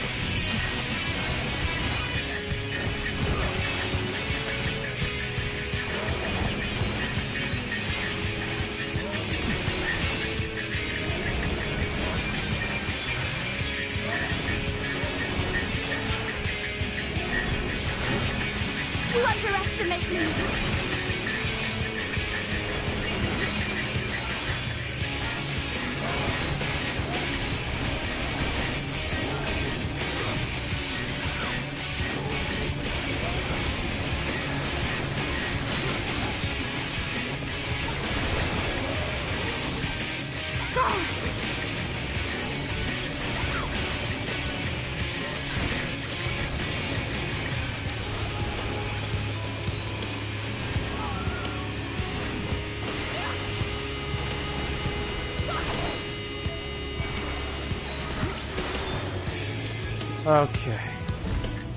Okay.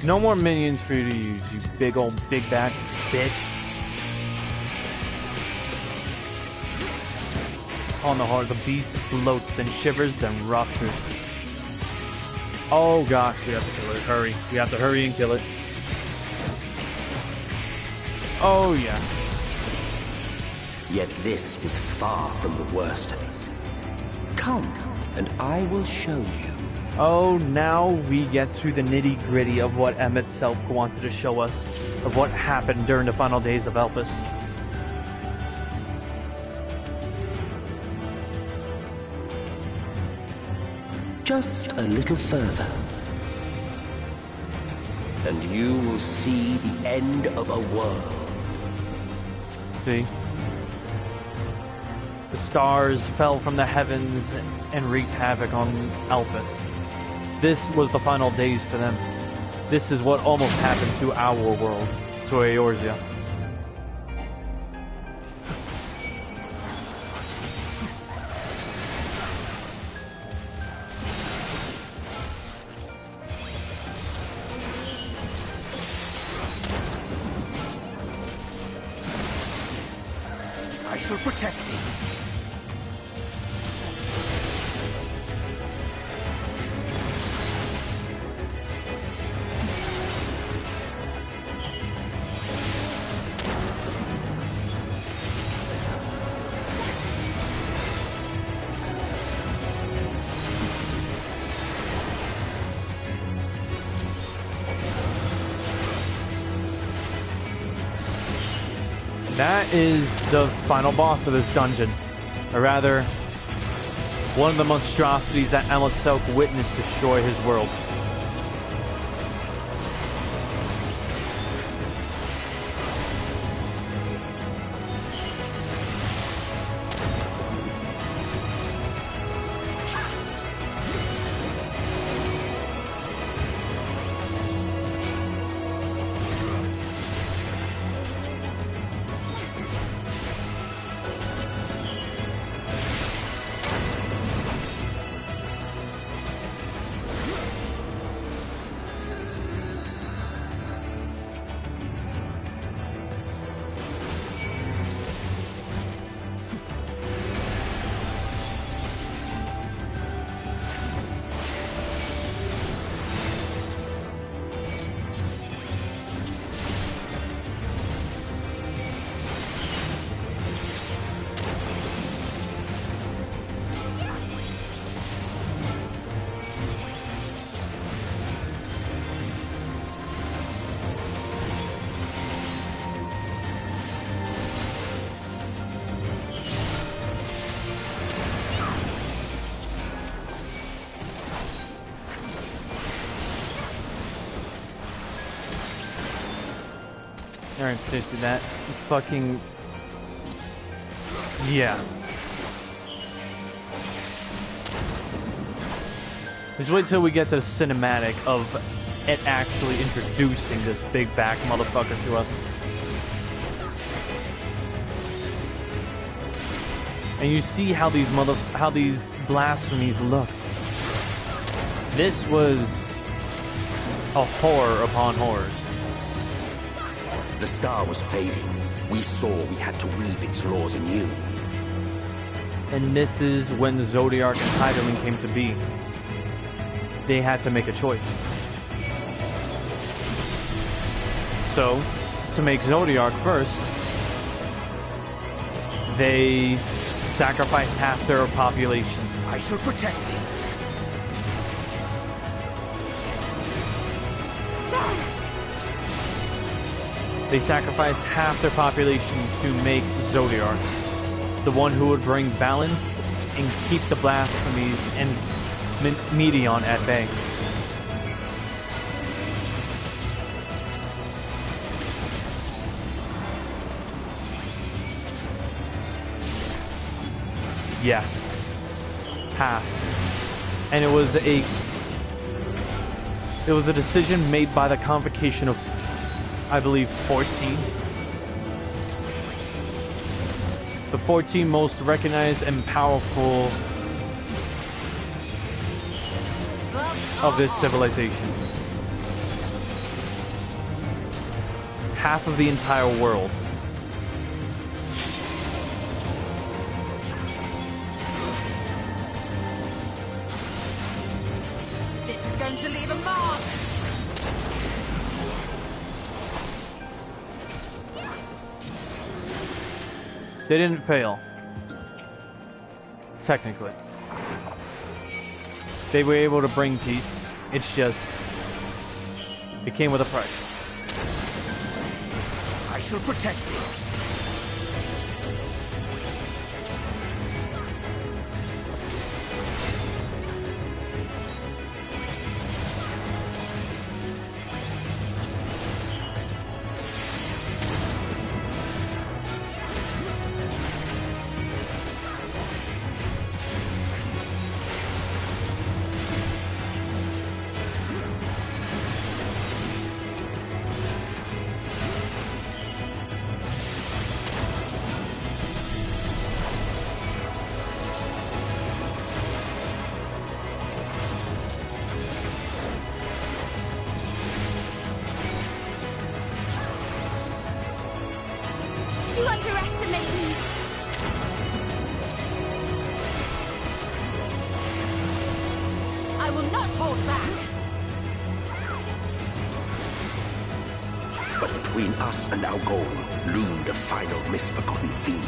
No more minions for you to use, you big old big back bitch. On the heart, the beast floats, then shivers, then ruptures. Oh gosh, we have to kill it. Hurry. We have to hurry and kill it. Oh yeah. Yet this is far from the worst of it. Come, and I will show you. Oh, now we get to the nitty-gritty of what Emmett Selk wanted to show us, of what happened during the final days of Elpis. Just a little further, and you will see the end of a world. See? The stars fell from the heavens and wreaked havoc on Elpis. This was the final days for them. This is what almost happened to our world, to Eorzea. I shall protect thee. That is the final boss of this dungeon. Or rather, one of the monstrosities that Emmett Selk witnessed destroy his world. Alright, seriously, that fucking... Yeah. Just wait till we get to the cinematic of it actually introducing this big back motherfucker to us. And you see how these blasphemies look. This was a horror upon horrors. The star was fading. We saw we had to weave its laws anew. And this is when the Zodiark and Hydaelyn came to be. They had to make a choice. So, to make Zodiark first, they sacrificed half their population. I shall protect thee. They sacrificed half their population to make Zodiark, the one who would bring balance and keep the blasphemies and Medion at bay. Yes. half. And it was a decision made by the convocation of, I believe, 14. The 14 most recognized and powerful of this civilization. Half of the entire world. This is going to leave a mark. They didn't fail. Technically. They were able to bring peace. It's just, it came with a price. I shall protect thee. You underestimate me. I will not hold back. But between us and our goal loomed a final misbegotten fiend.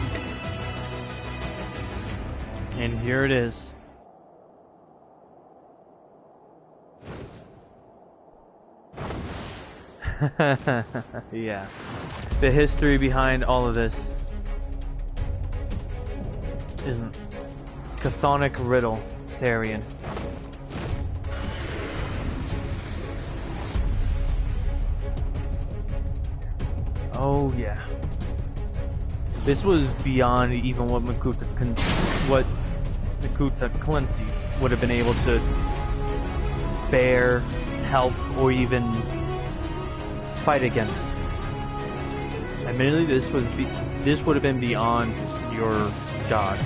And here it is. Yeah. The history behind all of this isn't chthonic riddle, Therian. Oh yeah. This was beyond even what Makuta Clinty would have been able to bear, help, or even fight against. Admittedly, this would have been beyond your god.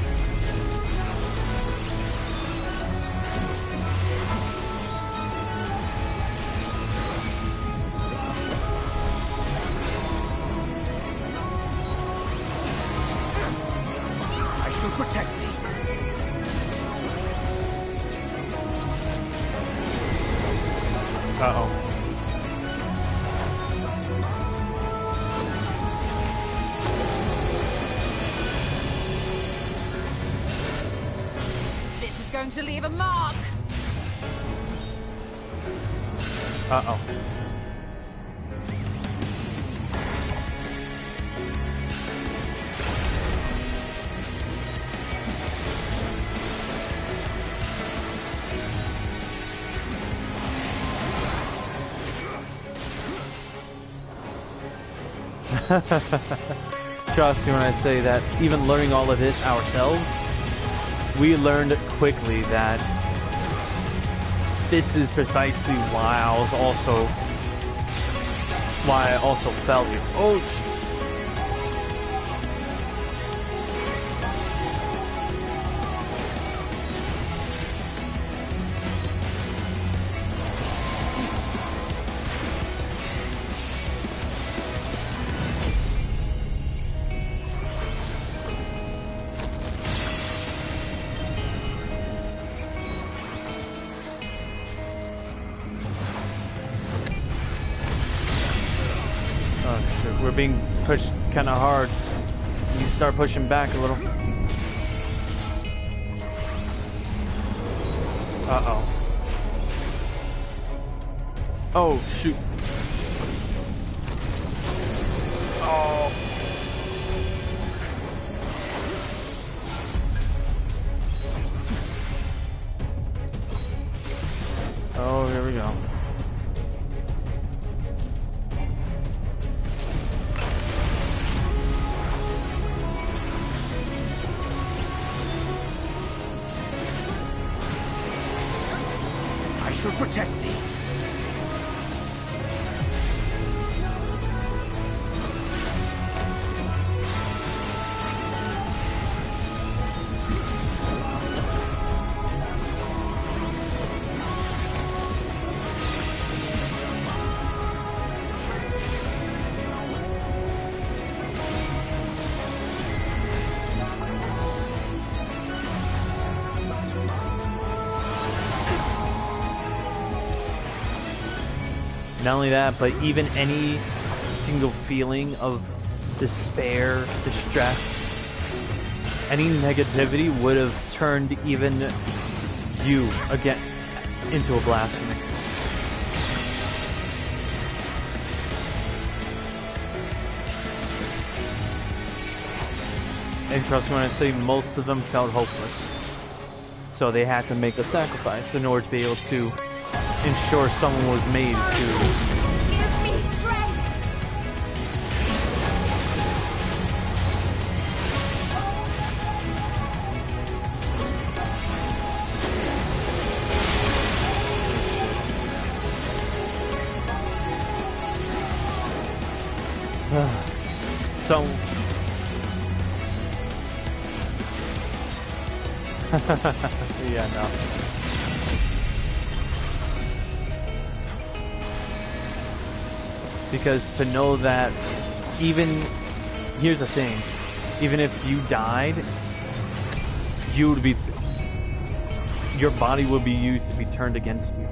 I shall protect thee. Uh-oh. This is going to leave a mark. Uh-oh. Trust me when I say that even learning all of this ourselves, we learned quickly that this is precisely why I also felt it. Oh, we're being pushed kind of hard. You start pushing back a little. Uh-oh. Oh, shoot. Oh. Oh, here we go. shall protect thee. Not only that, but even any single feeling of despair, distress, any negativity would have turned even you again into a blasphemy. And trust me when I say most of them felt hopeless. So they had to make a sacrifice in order to be able to ensure someone was made to. Give me strength! So yeah, no. Because to know that even, here's the thing, even if you died, you would be, your body would be used to be turned against you.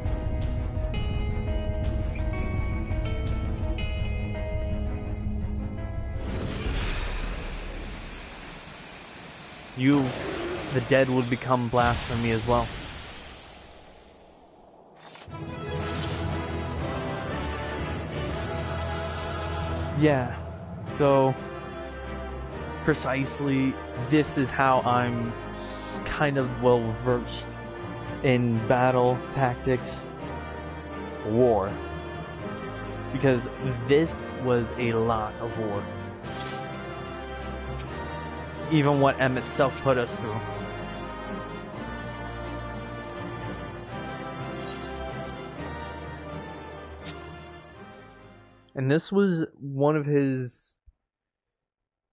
You, the dead, would become blasphemy as well. Yeah, so precisely this is how I'm kind of well versed in battle tactics, war, because this was a lot of war. Even what M itself put us through. And this was one of his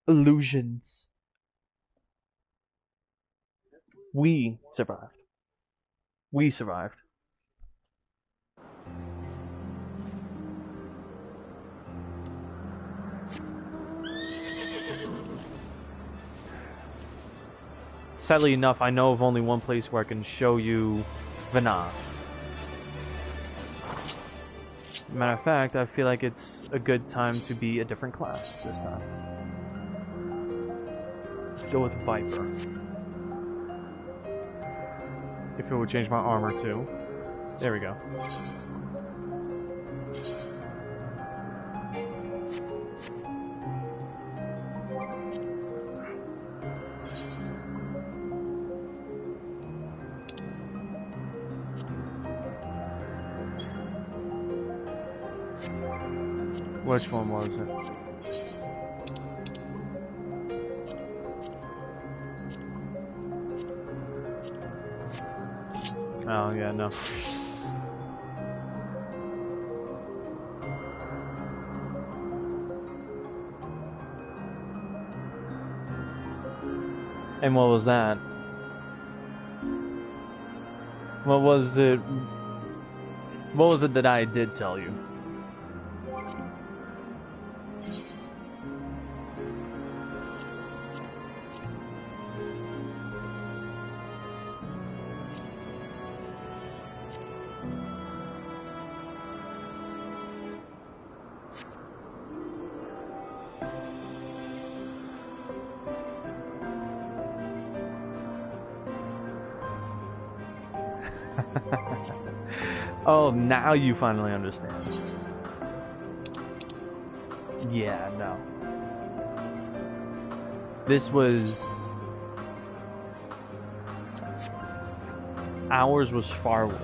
illusions. We survived. We survived. Sadly enough, I know of only one place where I can show you Vana. Matter of fact, I feel like it's a good time to be a different class this time. Let's go with Viper. If it would change my armor too. There we go. Which one was it? Oh, yeah, no. And what was that? What was it? What was it that I did tell you? Oh, now you finally understand. Yeah, no. This was... Ours was far worse.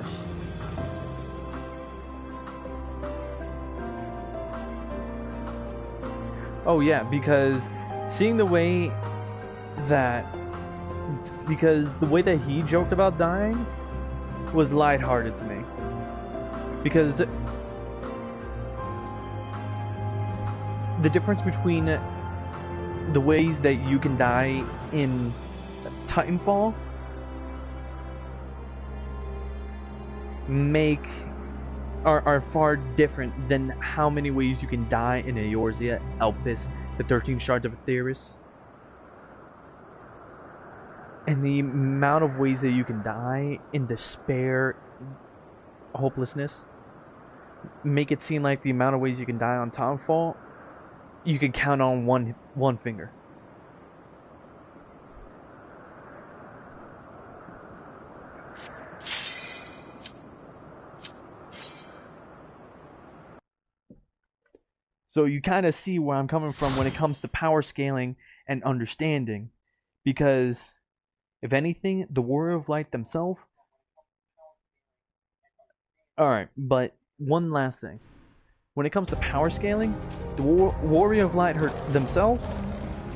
Oh yeah, because seeing the way that... Because the way that he joked about dying was lighthearted to me. Because the difference between the ways that you can die in Titanfall are far different than how many ways you can die in Eorzea, Elpis, the 13 Shards of Aetheris. And the amount of ways that you can die in despair, hopelessness, make it seem like the amount of ways you can die on Titanfall, you can count on one finger. So you kind of see where I'm coming from when it comes to power scaling and understanding, because if anything, the Warrior of Light themselves. Alright, but one last thing. When it comes to power scaling, the Warrior of Light themselves,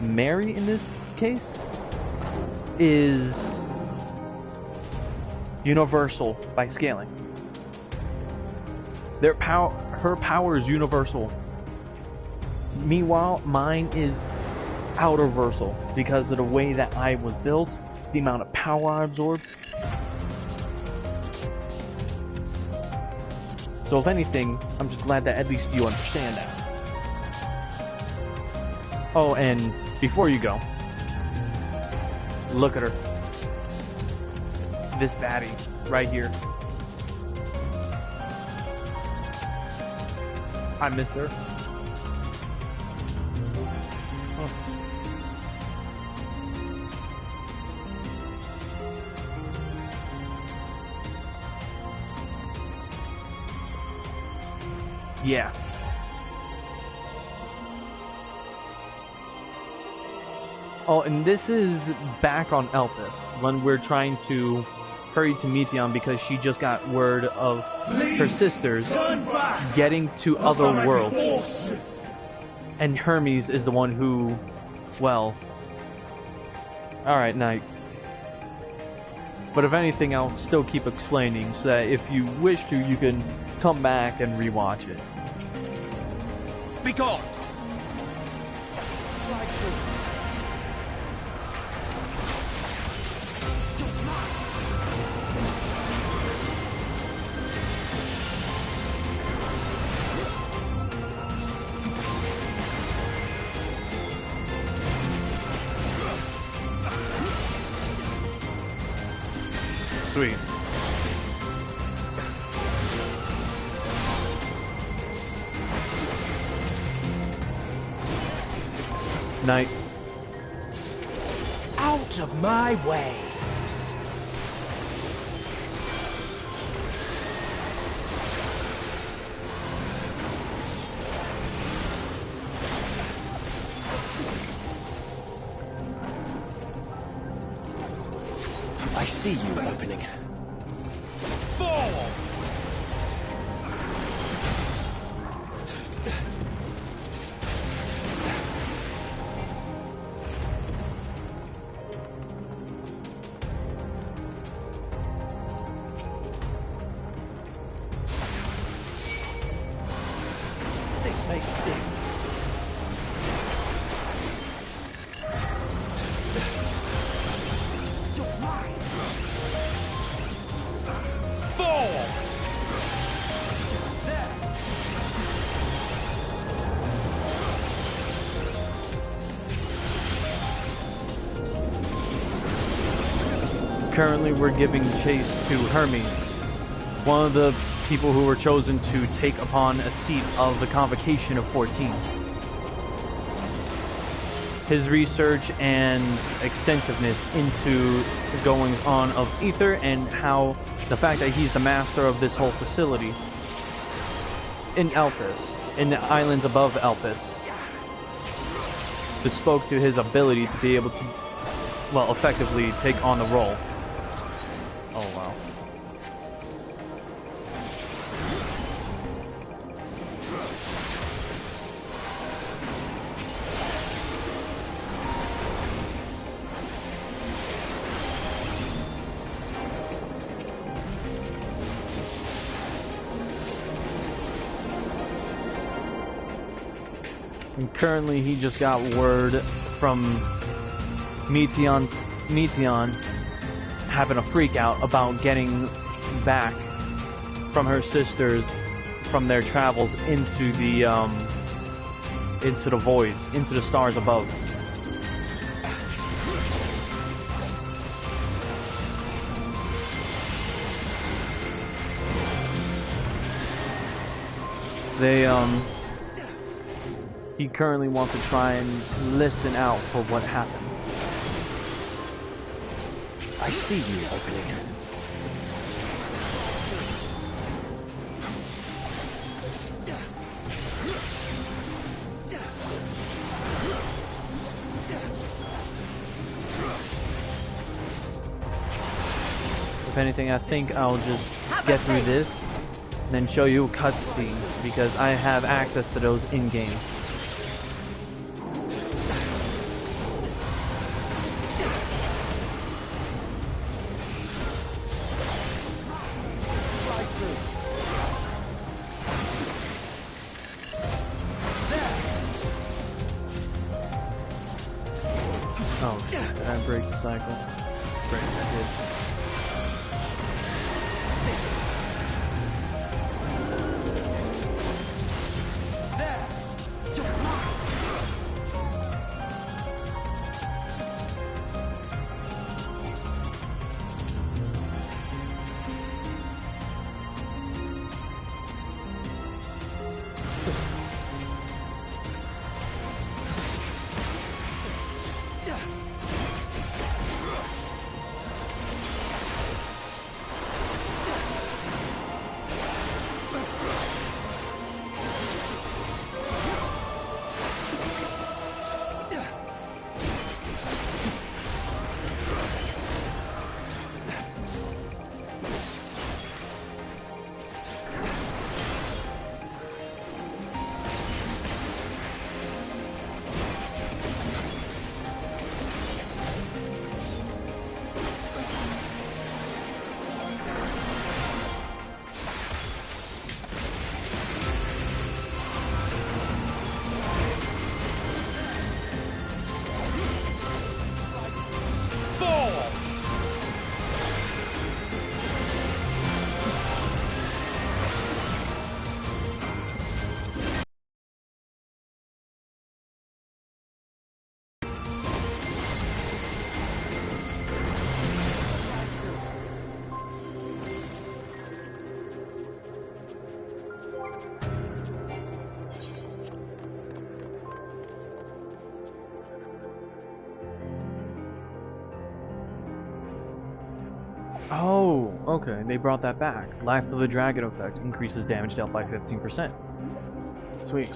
Mary in this case, is universal by scaling. Her power is universal. Meanwhile, mine is outerversal because of the way that I was built, the amount of power I absorb. So if anything, I'm just glad that at least you understand that. Oh, and before you go, look at her. This baddie, right here. I miss her. Huh. Yeah. Oh, and this is back on Elpis, when we're trying to hurry to Meteion because she just got word of her sisters getting to other worlds. And Hermes is the one who, well... Alright, Knight. But if anything, I'll still keep explaining, so that if you wish to, you can come back and rewatch it. Be gone! Sweet. Knight. Out of my way! I see you opening. Fall! This may sting. You're mine! Fall! Currently, we're giving chase to Hermes, one of the people who were chosen to take upon a seat of the Convocation of 14. His research and extensiveness into the goings-on of Ether and how the fact that he's the master of this whole facility in Elpis, in the islands above Elpis, bespoke to his ability to be able to, well, effectively take on the role. Oh, wow. And currently he just got word from Meteon having a freak out about getting back from her sisters from their travels into the void, into the stars above. He currently wants to try and listen out for what happened. I see you opening. If anything, I think I'll just get through this and then show you cutscenes because I have access to those in-game. Oh, did I break the cycle? Break, I did. Oh, okay, they brought that back. Life of the Dragon effect increases damage dealt by 15%. Sweet.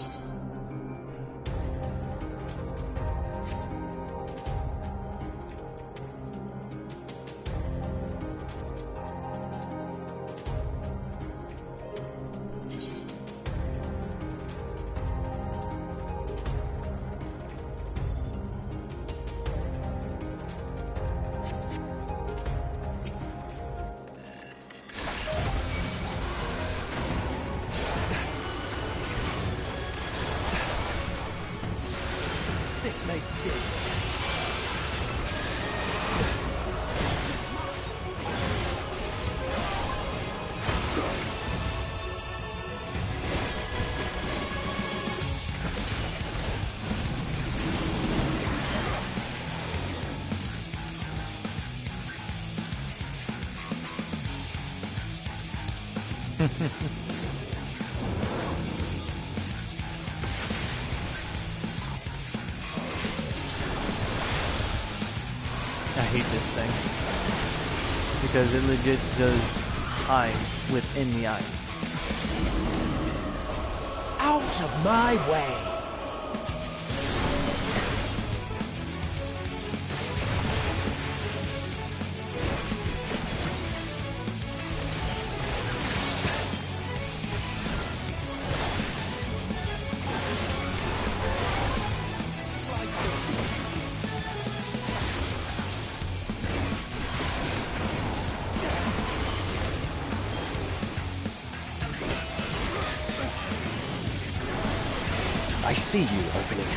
This may sting. I hate this thing. Because it legit does eyes within the eyes. Out of my way! I see you opening.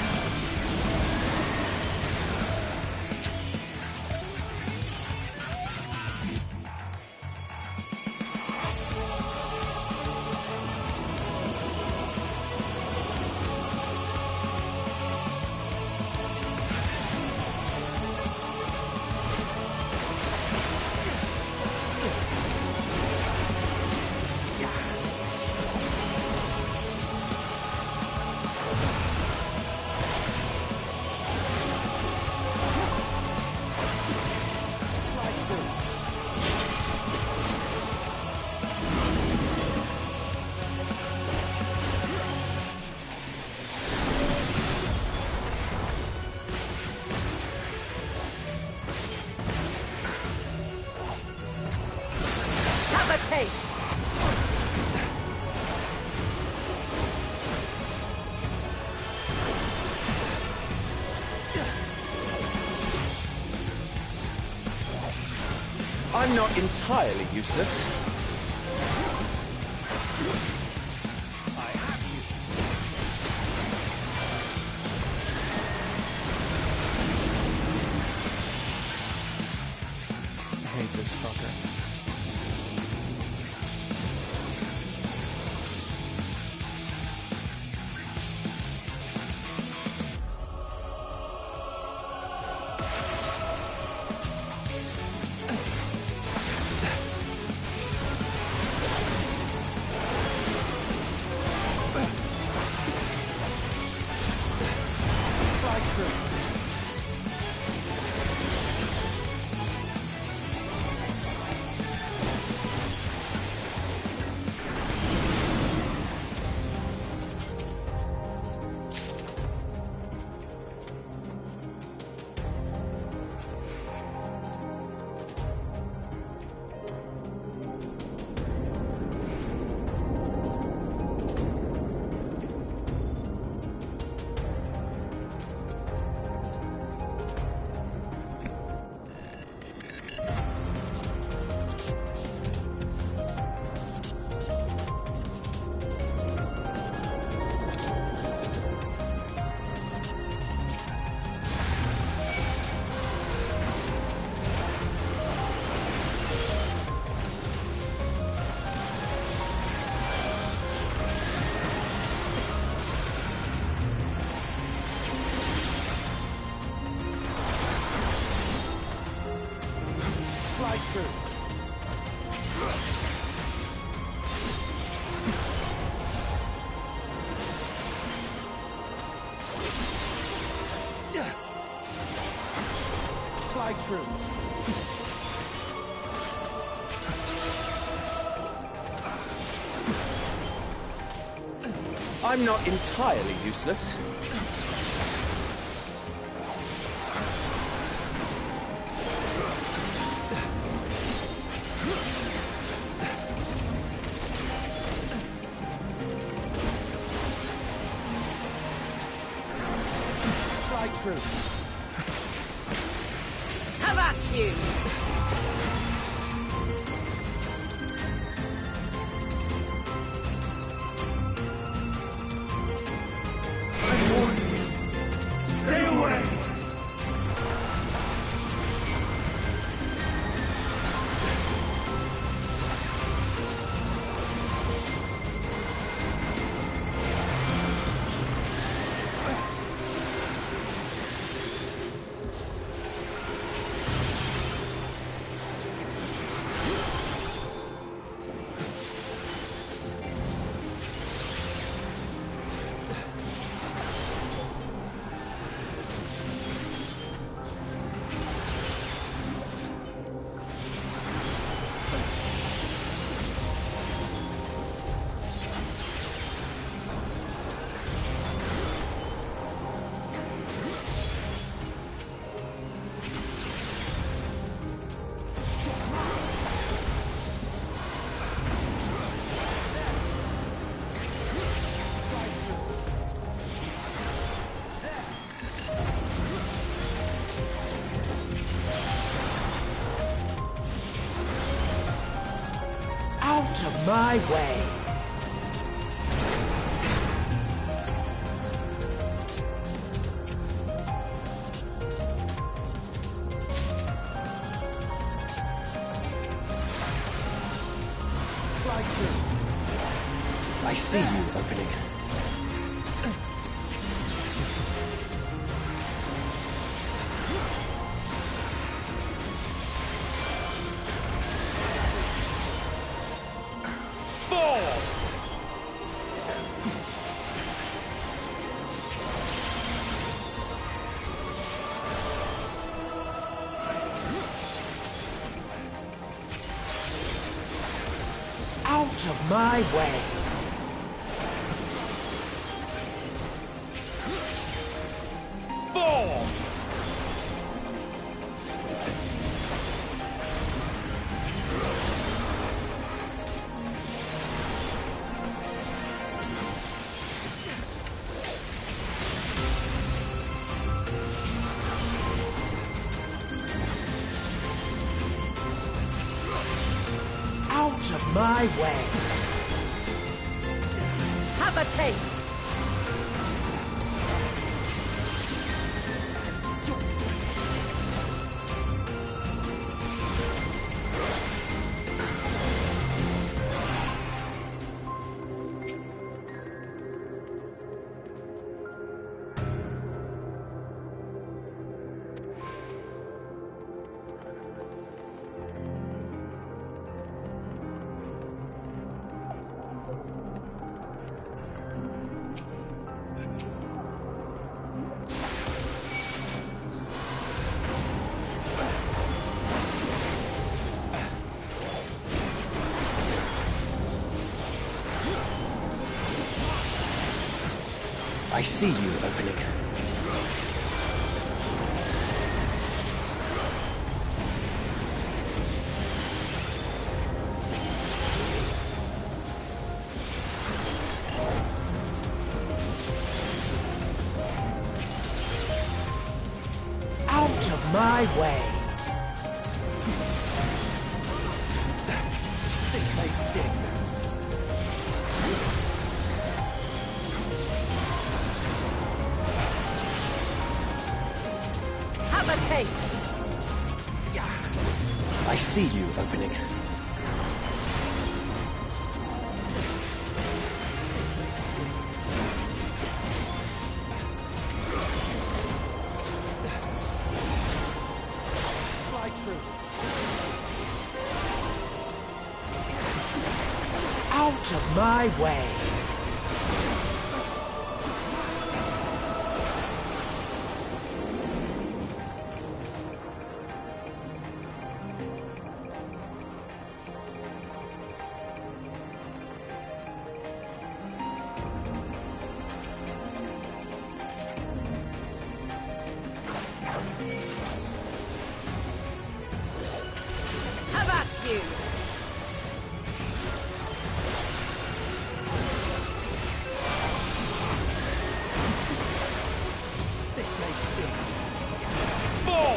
Taste! I'm not entirely useless. I hate this fucker. Slide through. I'm not entirely useless. Slide through. Have at you! Stay away! Out of my way! I see you opening. Out of my way! Four! Out of my way! Have a taste. I see you opening. Out of my way! This may sting. Have a taste. I see you opening. Fly true. Out of my way! Have at you. This may sting. Four!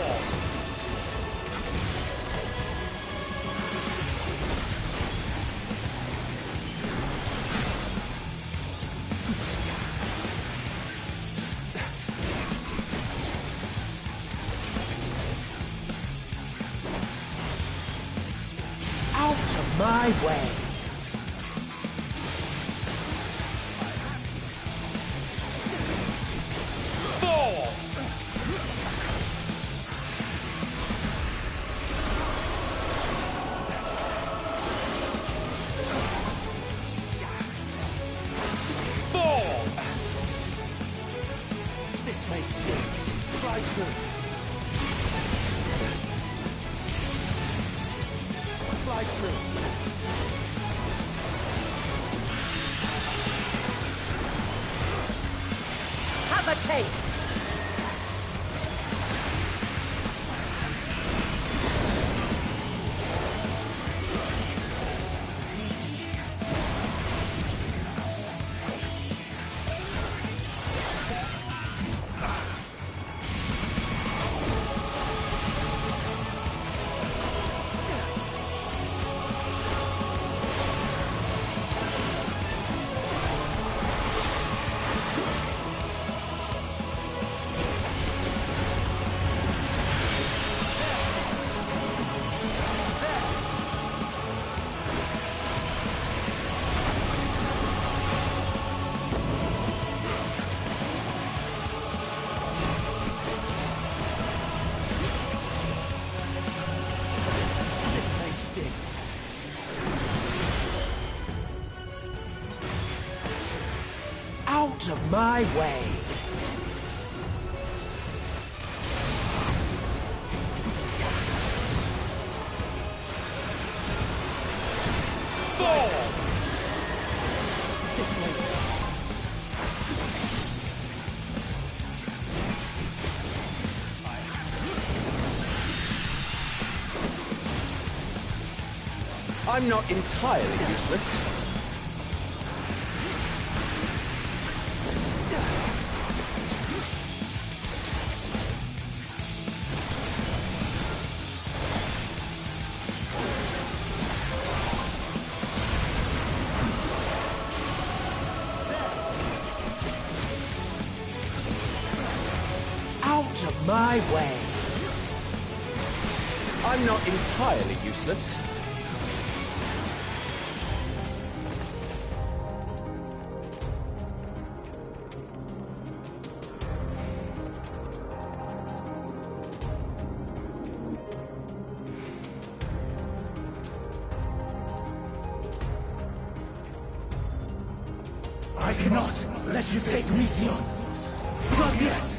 Out of my way! Four! Four! This may sting. Fly true. Fly true. Have a taste. Out of my way! Fall! This may sting. I'm not entirely useless. Out of my way! I'm not entirely useless. I cannot let you take Meteor. Not yet.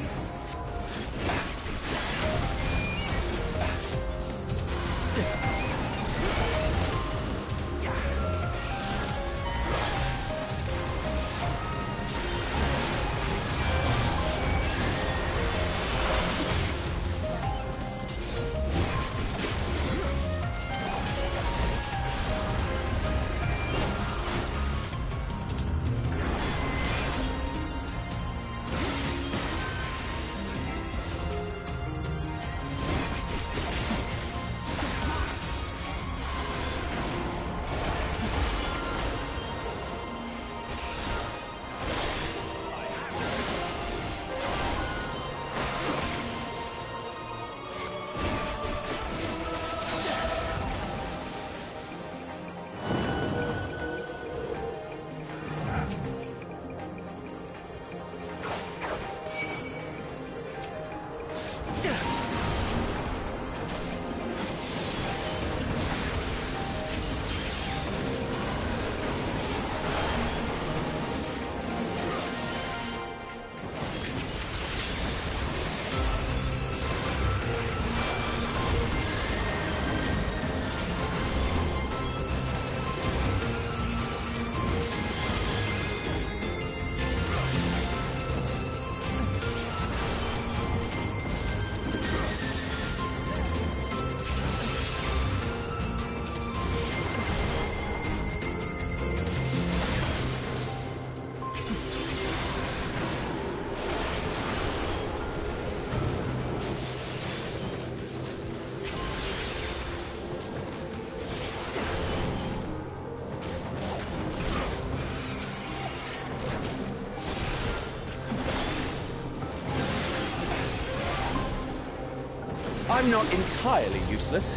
I'm not entirely useless.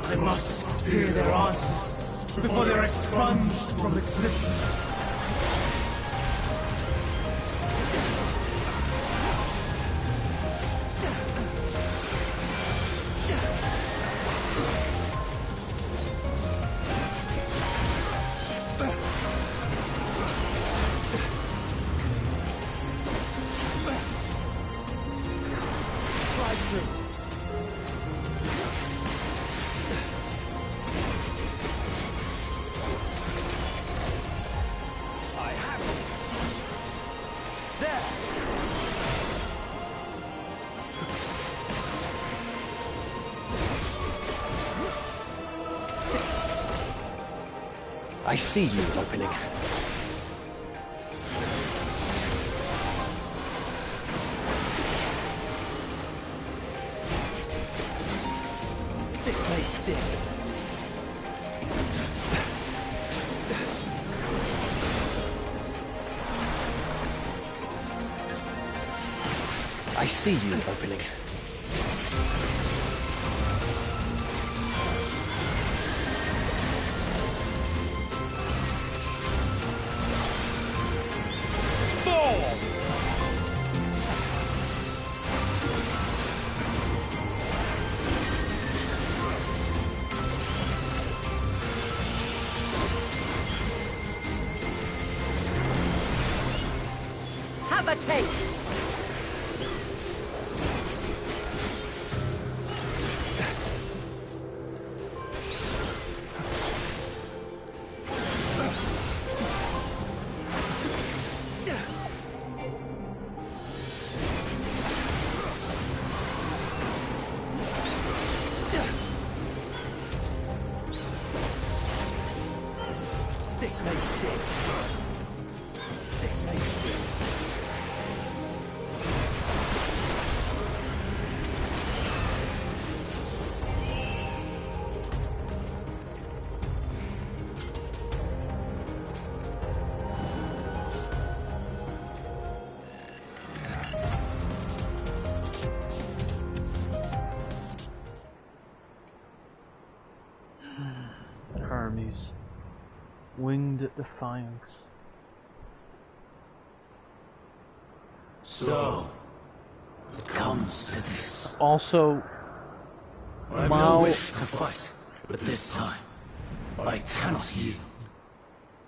I must hear their answers before they're expunged from existence. Try to. I see you opening. This may sting. I see you opening. Have a taste! This may stick. This may stick. Hermes. Winged Defiance. So, it comes to this. Also, I have no wish to fight, but this time, I cannot yield.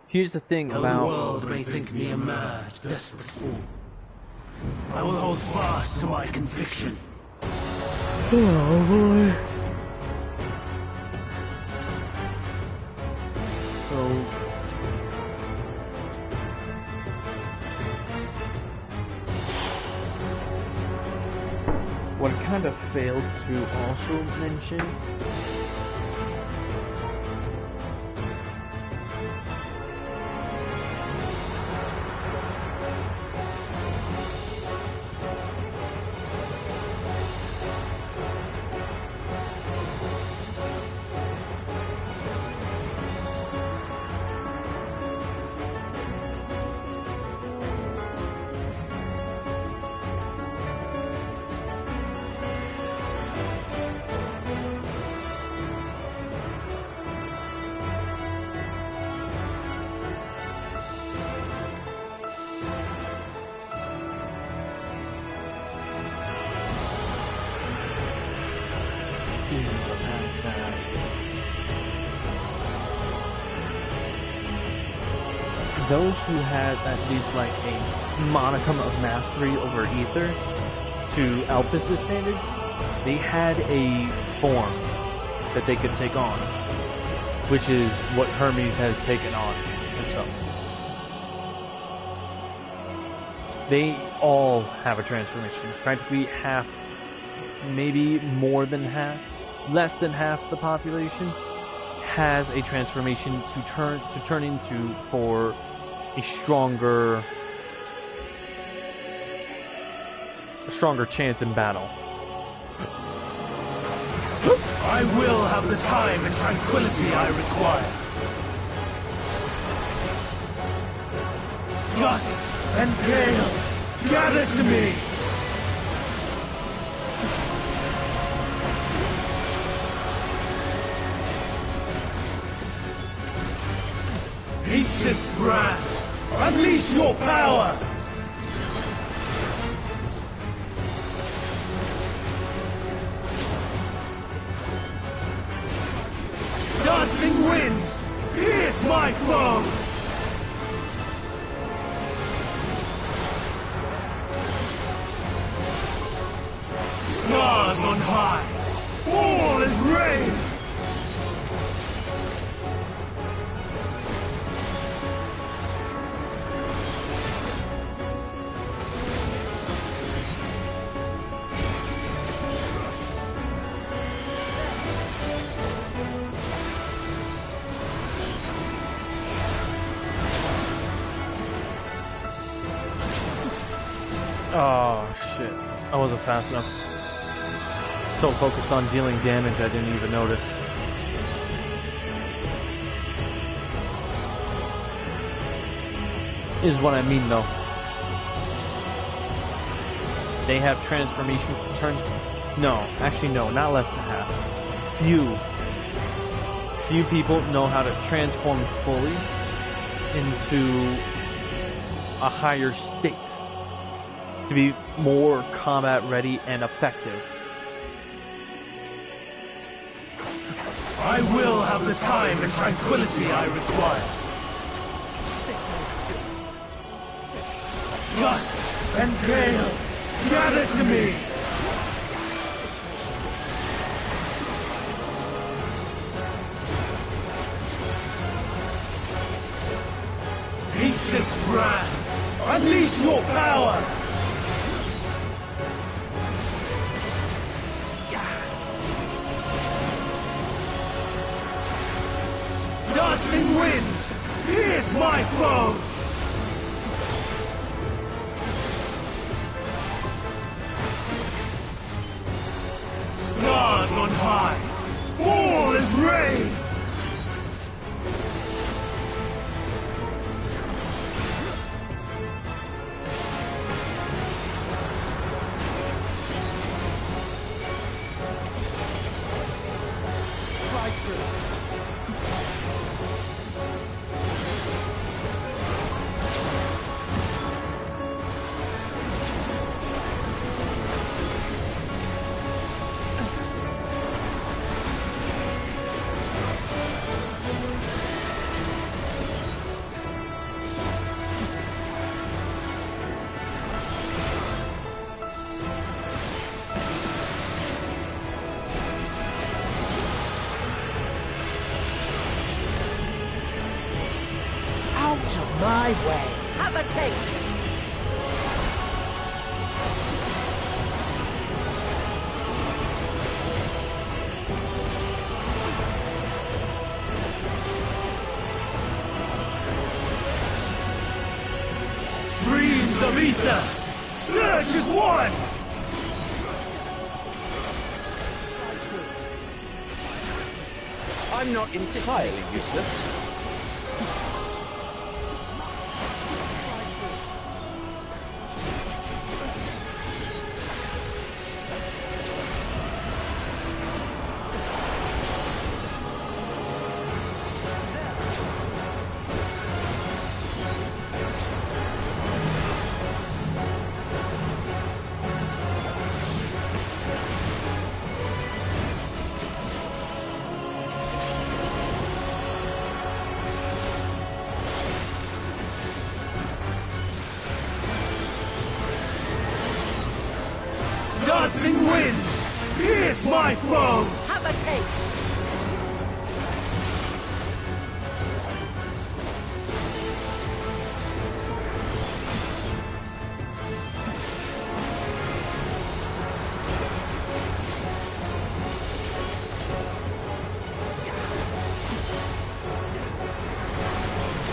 here's the thing Though the about world may think me a mad, desperate fool, I will hold fast to my conviction. oh boy. So what I kind of failed to also mention those who had at least like a modicum of mastery over ether to Alphys' standards, they had a form that they could take on, which is what Hermes has taken on himself. They all have a transformation. Practically half, maybe more than half, less than half the population has a transformation to turn into for a stronger chance in battle. I will have the time and tranquility I require. Gust and gale, gather to me! Ancient brand, unleash your power! Dancing winds, pierce my foe! Stars on high, fall as rain! Oh shit, I wasn't fast enough. So focused on dealing damage I didn't even notice. Is what I mean though. They have transformations to turn. No, actually no, not less than half. Few people know how to transform fully into a higher state to be more combat ready and effective. I will have the time and tranquility I require. Gust and gale, gather to me! Ancient brand, unleash your power! Dancing winds, pierce my foe! Stars on high, fall as rain! Try true. Out of my way! Have a taste! Streams of ether! Surge as one! I'm not entirely useless. Dancing winds, pierce my foe! Have a taste!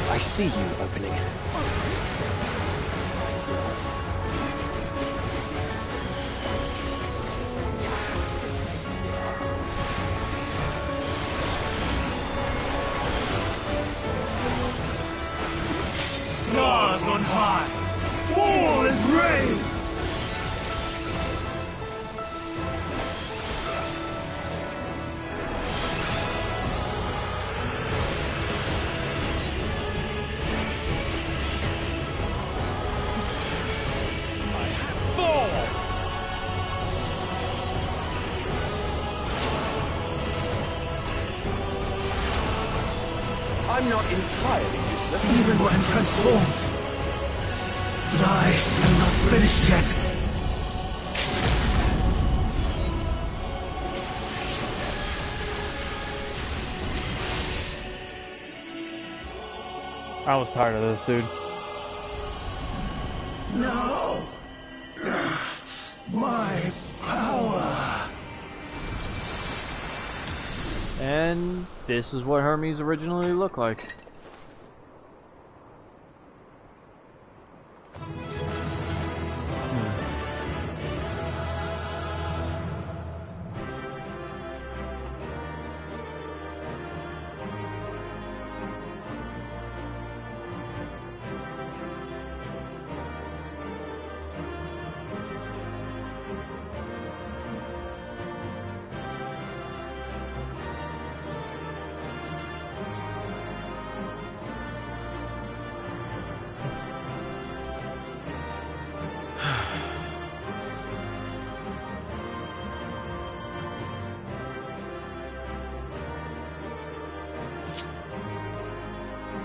I see you opening. Stars on high, fall as rain! I'm not entirely useless. Even when transformed. But I am not finished yet. I was tired of this, dude. No! My power! And this is what Hermes originally looked like.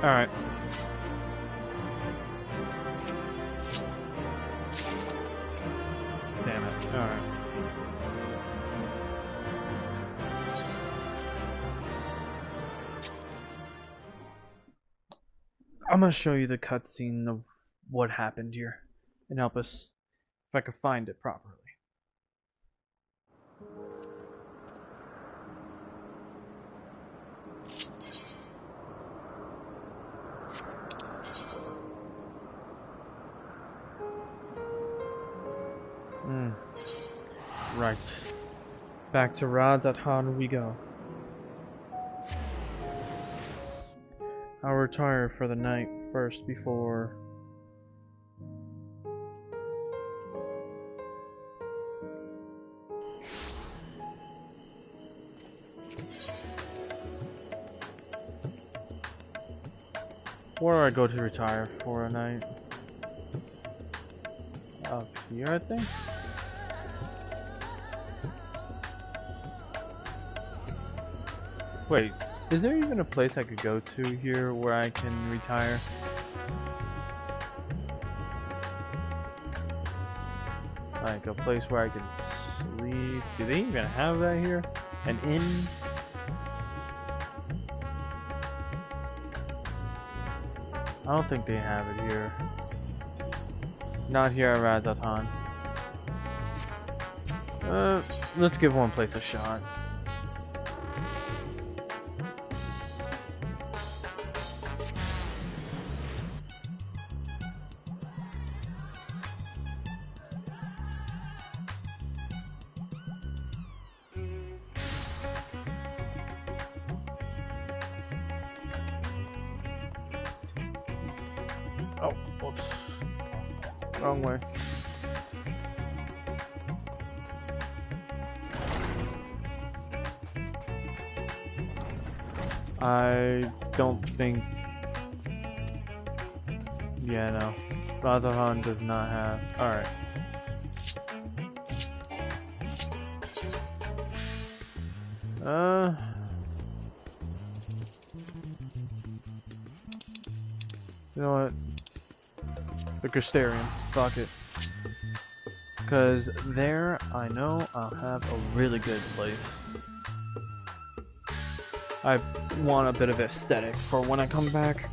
Alright. Alright. I'm gonna show you the cutscene of what happened here and help us if I can find it properly. Right. Back to Radzatan we go. I'll retire for the night first before... Where do I go to retire for a night? Up here, I think? Wait, is there even a place I could go to here where I can retire? Like a place where I can sleep? Do they even have that here? An inn? I don't think they have it here. Not here at Radzatan. Let's give one place a shot. Oh, whoops. Wrong way. I don't think... Yeah, no. Radzatan does not have... Alright. You know what? The Crystarium. Fuck it. Because there, I know I'll have a really good place. I want a bit of aesthetic for when I come back.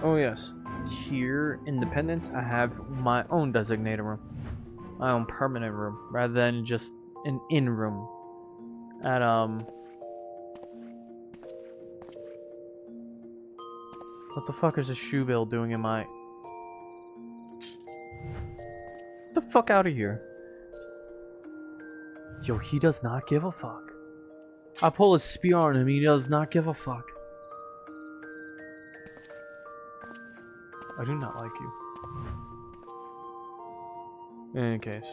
Oh yes, here, independent, I have my own designated room. My own permanent room, rather than just an in room. At, what the fuck is a shoebill doing in my... Get the fuck out of here. Yo, he does not give a fuck. I pull a spear on him, he does not give a fuck. I do not like you. In any case.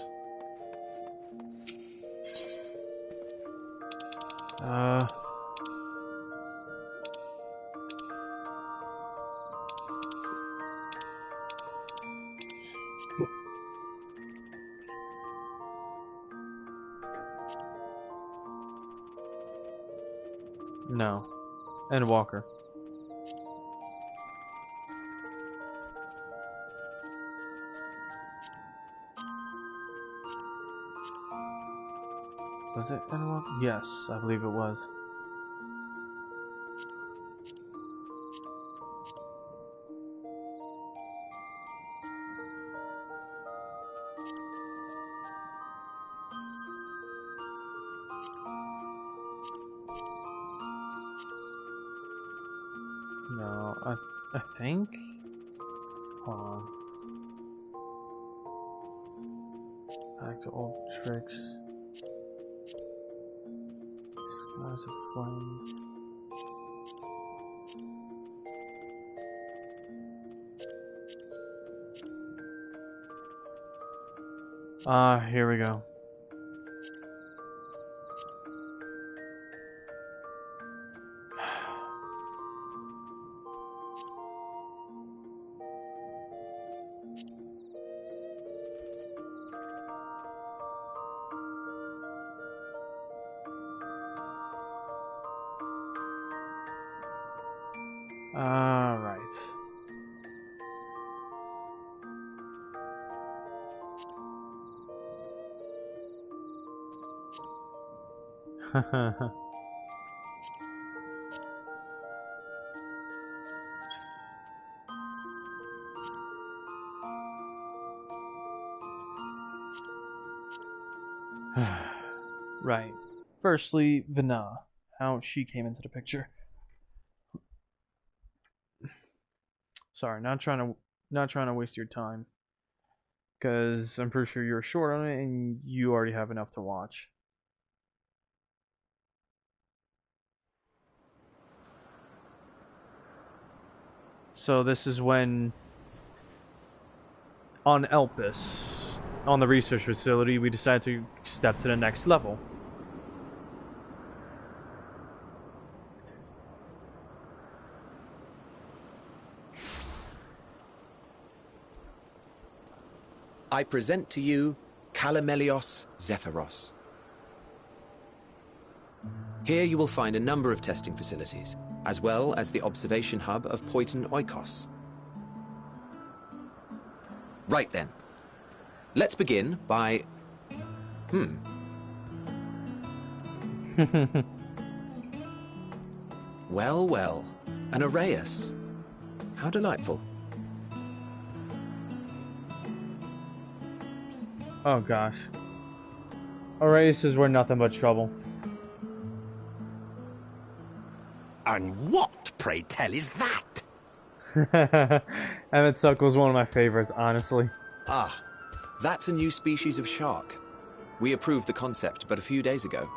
No. Endwalker. Was it Endwalker? Yes, I believe it was. No, I think. Hold on. Back to old tricks. Skies of flame. Here we go. Right. Right. Firstly, Vana, how she came into the picture. Sorry, not trying to waste your time, because I'm pretty sure you're short on it and you already have enough to watch. So this is when, on Elpis, on the research facility, we decided to step to the next level. I present to you Calamelios Zephyros. Here you will find a number of testing facilities, as well as the observation hub of Poiton Oikos. Right then. Let's begin by... Well, well. An Arraius. How delightful. Oh gosh. Oasis were nothing but trouble. And what, pray tell, is that? Emmett Suckle was one of my favorites, honestly. Ah, that's a new species of shark. We approved the concept but a few days ago.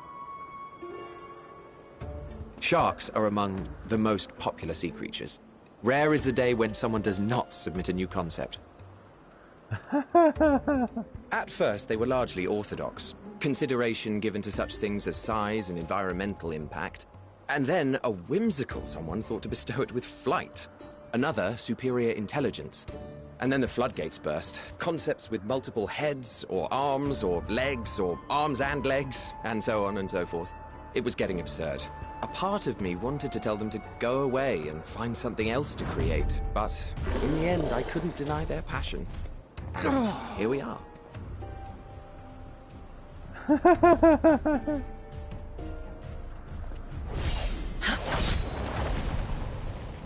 Sharks are among the most popular sea creatures. Rare is the day when someone does not submit a new concept. At first, they were largely orthodox, consideration given to such things as size and environmental impact, and then a whimsical someone thought to bestow it with flight, another superior intelligence. And then the floodgates burst, concepts with multiple heads, or arms and legs, and so on and so forth. It was getting absurd. A part of me wanted to tell them to go away and find something else to create, but in the end, I couldn't deny their passion. And here we are.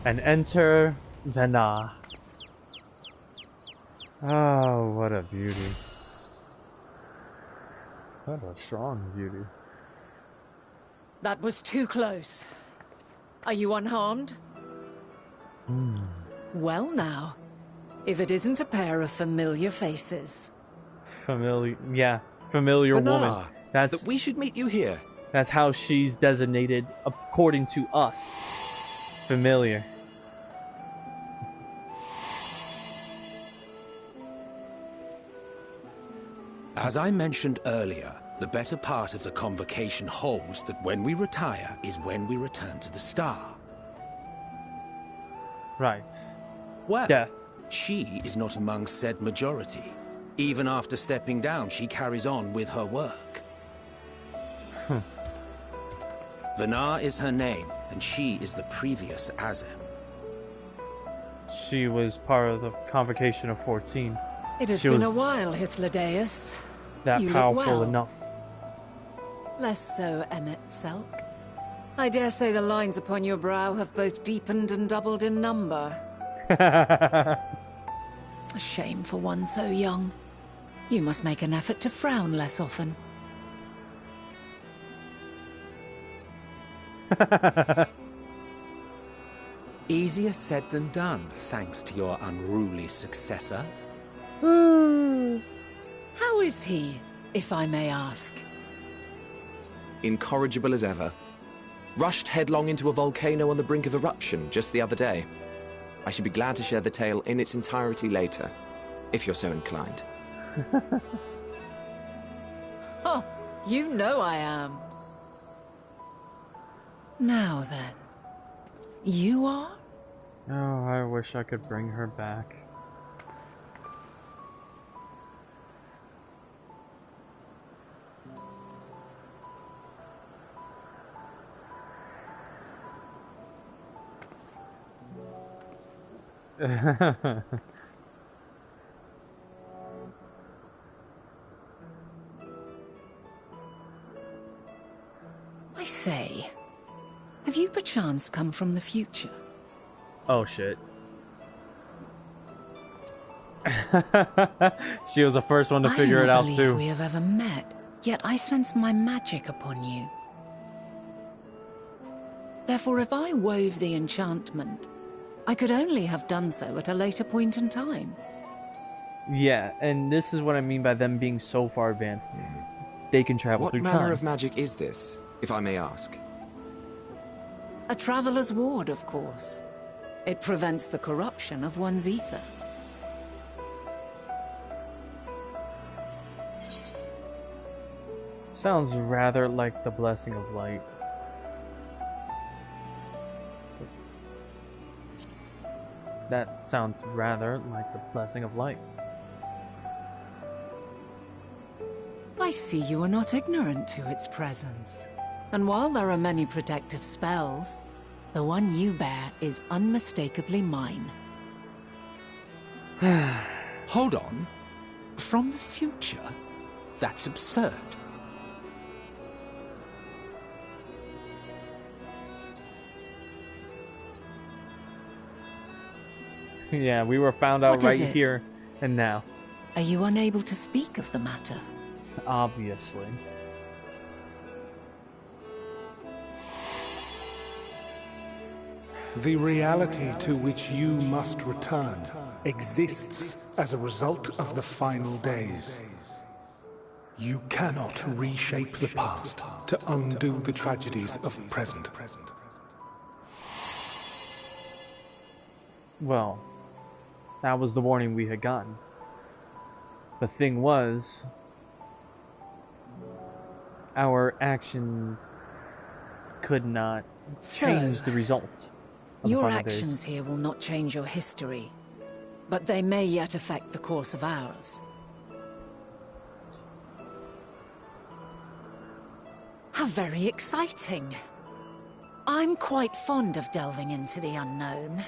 And enter Vana. Oh, what a beauty. What a strong beauty. That was too close. Are you unharmed? Well now, if it isn't a pair of familiar faces. Familiar Vana, woman. that we should meet you here. That's how she's designated according to us. Familiar. As I mentioned earlier, the better part of the convocation holds that when we retire is when we return to the star. Right. Well, Death. she is not among said majority. Even after stepping down, she carries on with her work. Vana is her name, and she is the previous Azem. She was part of the convocation of 14. It has She been was a while, Hythlodaeus. That You look powerful well. enough. Less so, Emmett Selk. I dare say the lines upon your brow have both deepened and doubled in number. A shame for one so young. You must make an effort to frown less often. Easier said than done, thanks to your unruly successor. How is he, if I may ask? Incorrigible as ever. Rushed headlong into a volcano on the brink of eruption just the other day. I should be glad to share the tale in its entirety later, if you're so inclined. Oh, you know I am. Now then, you are? Oh, I wish I could bring her back. I say, have you perchance come from the future? Oh shit. She was the first one to figure it out too. I don't believe we have ever met, yet I sense my magic upon you. Therefore, if I wove the enchantment, I could only have done so at a later point in time. Yeah, and this is what I mean by them being so far advanced. They can travel through time. What manner of magic is this, if I may ask? A traveler's ward, of course. It prevents the corruption of one's ether. Sounds rather like the blessing of light. That sounds rather like the blessing of light. I see you are not ignorant to its presence. And while there are many protective spells, the one you bear is unmistakably mine. Hold on. From the future? That's absurd. Yeah, we were found out What is right it? here and now. Are you unable to speak of the matter? Obviously. The reality to which you must return exists as a result of the final days. You cannot reshape the past to undo the tragedies of the present. Well, that was the warning we had gotten. The thing was, our actions could not change the results. Your actions here will not change your history, but they may yet affect the course of ours. How very exciting. I'm quite fond of delving into the unknown,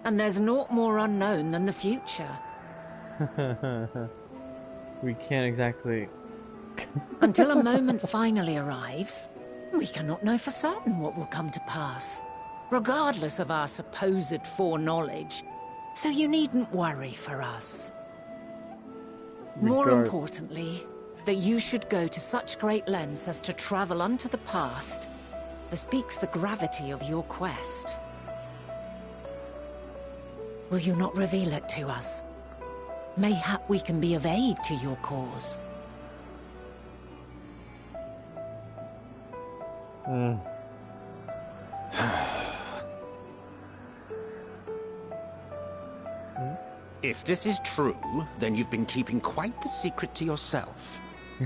and there's naught more unknown than the future. We can't exactly... Until a moment finally arrives, we cannot know for certain what will come to pass, regardless of our supposed foreknowledge, so you needn't worry for us. More importantly, that you should go to such great lengths as to travel unto the past bespeaks the gravity of your quest. Will you not reveal it to us? Mayhap we can be of aid to your cause. If this is true, then you've been keeping quite the secret to yourself.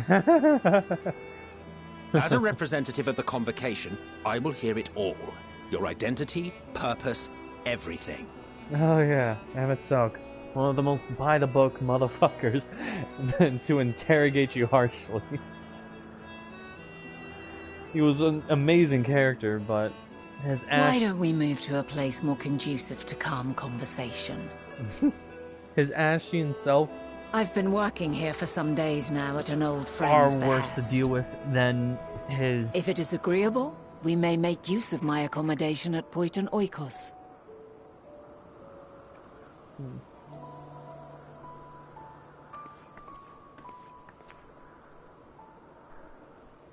As a representative of the Convocation, I will hear it all. Your identity, purpose, everything. Oh yeah, Emmett Selk. One of the most by-the-book motherfuckers to interrogate you harshly. He was an amazing character, but his Why don't we move to a place more conducive to calm conversation? His ashy self I've been working here for some days now at an old far friend's worse behest. to deal with than his... If it is agreeable, we may make use of my accommodation at Poiton Oikos.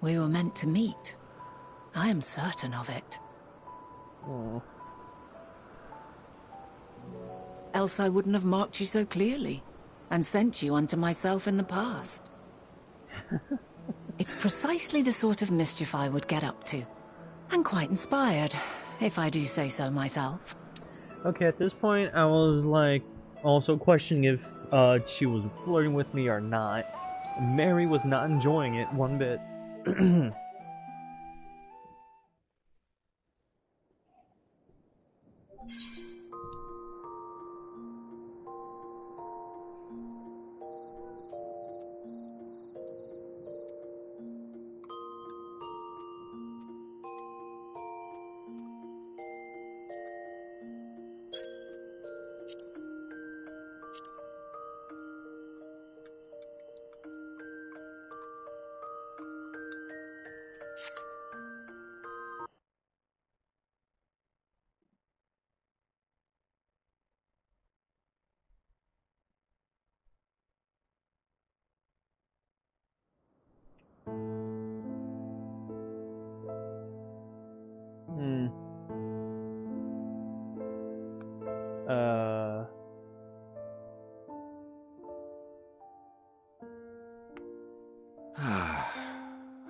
We were meant to meet. I am certain of it. Oh. Else I wouldn't have marked you so clearly, and sent you unto myself in the past. It's precisely the sort of mischief I would get up to. And quite inspired, if I do say so myself. Okay, at this point, I was like, also questioning if she was flirting with me or not. Mary was not enjoying it one bit.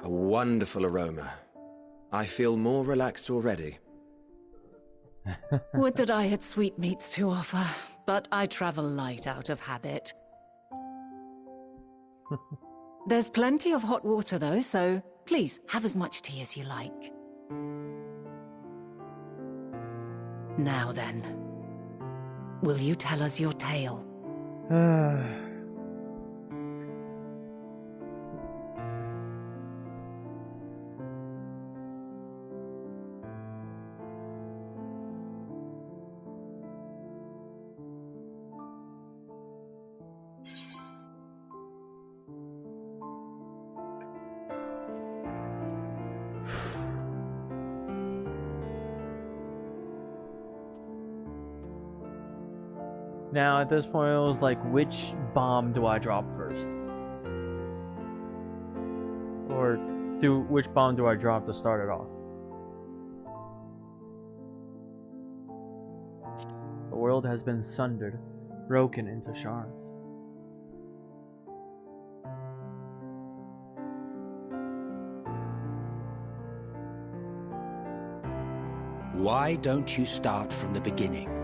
A wonderful aroma. I feel more relaxed already. Would that I had sweetmeats to offer, but I travel light out of habit. There's plenty of hot water though, so please have as much tea as you like. Now then, will you tell us your tale? Now, at this point, it was like, which bomb do I drop first? Or which bomb do I drop to start it off? The world has been sundered, broken into shards. Why don't you start from the beginning?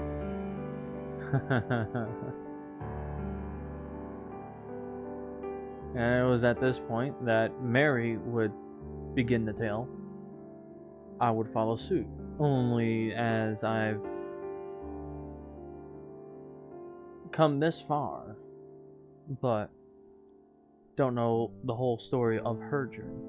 And it was at this point that Mary would begin the tale. I would follow suit, only as I've come this far, but don't know the whole story of her journey.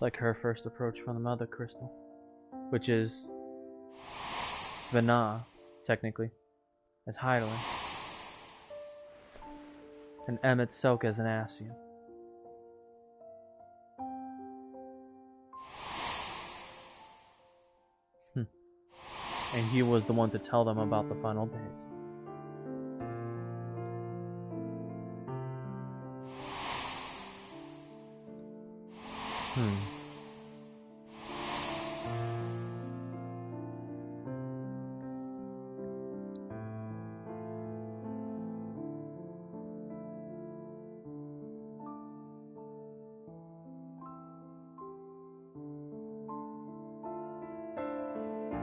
Like her first approach from the Mother Crystal, which is Vana, technically, as Hydaelyn, and Emmett Silk as an Ascian. And he was the one to tell them about the final days.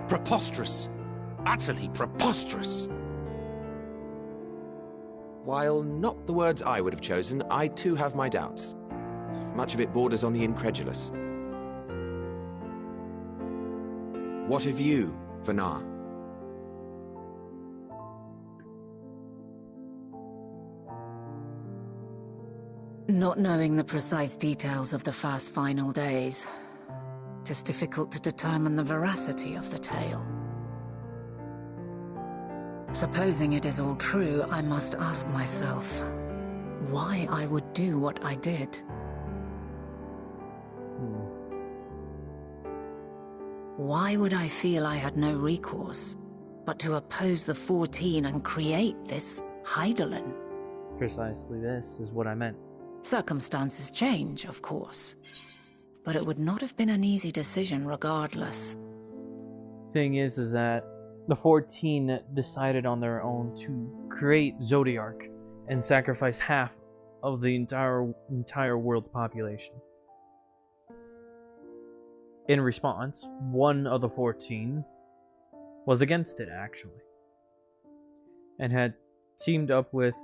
Preposterous. Utterly preposterous. While not the words I would have chosen, I too have my doubts. Much of it borders on the incredulous. What of you, Vana? Not knowing the precise details of the first final days, it is difficult to determine the veracity of the tale. Supposing it is all true, I must ask myself why I would do what I did. Why would I feel I had no recourse but to oppose the 14 and create this Hydaelyn? Precisely this is what I meant. Circumstances change, of course, but it would not have been an easy decision regardless. Thing is that the 14 decided on their own to create Zodiark and sacrifice half of the entire world's population. In response, one of the 14 was against it, actually, and had teamed up with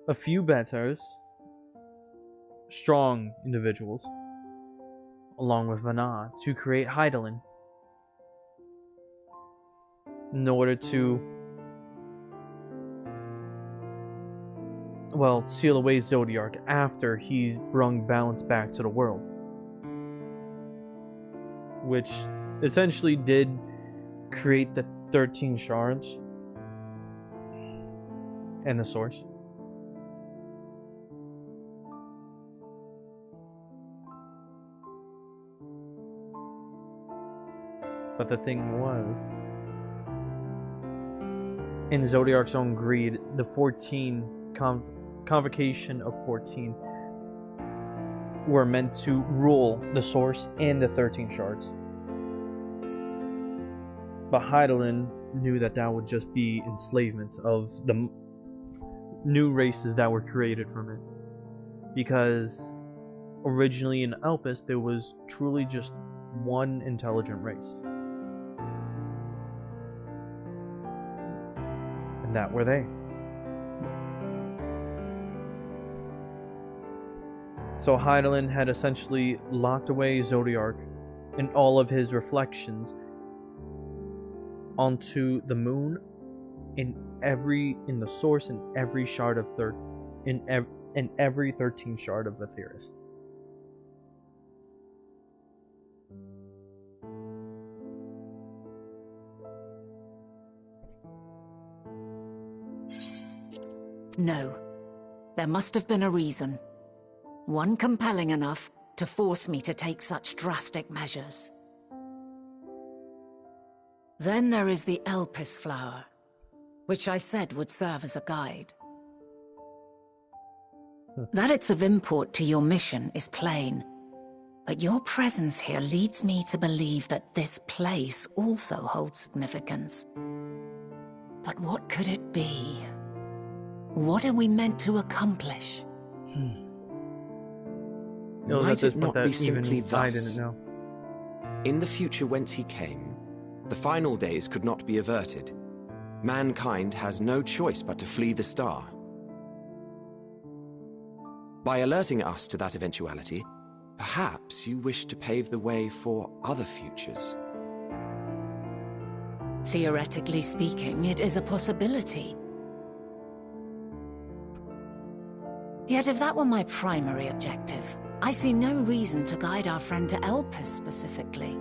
a few betters, strong individuals, along with Vana, to create Hydaelyn in order to, well, seal away Zodiark after he's brung balance back to the world. Which essentially did create the 13 shards and the source. But the thing was, in Zodiark's own greed, the 14 convocation of 14 were meant to rule the source and the 13 shards. But Hydaelyn knew that that would just be enslavement of the new races that were created from it. Because originally in Elpis, there was truly just one intelligent race. And that were they. So Hydaelyn had essentially locked away Zodiark and all of his reflections onto the moon in the source in every shard of in every 13 shard of Aetheris. No. There must have been a reason. One compelling enough to force me to take such drastic measures. Then there is the Elpis flower, which I said would serve as a guide. That it's of import to your mission is plain, but your presence here leads me to believe that this place also holds significance. But what could it be? What are we meant to accomplish? Might it not be simply I thus? didn't know. In the future whence he came, the final days could not be averted. Mankind has no choice but to flee the star. By alerting us to that eventuality, perhaps you wish to pave the way for other futures. Theoretically speaking, it is a possibility. Yet if that were my primary objective, I see no reason to guide our friend to Elpis specifically.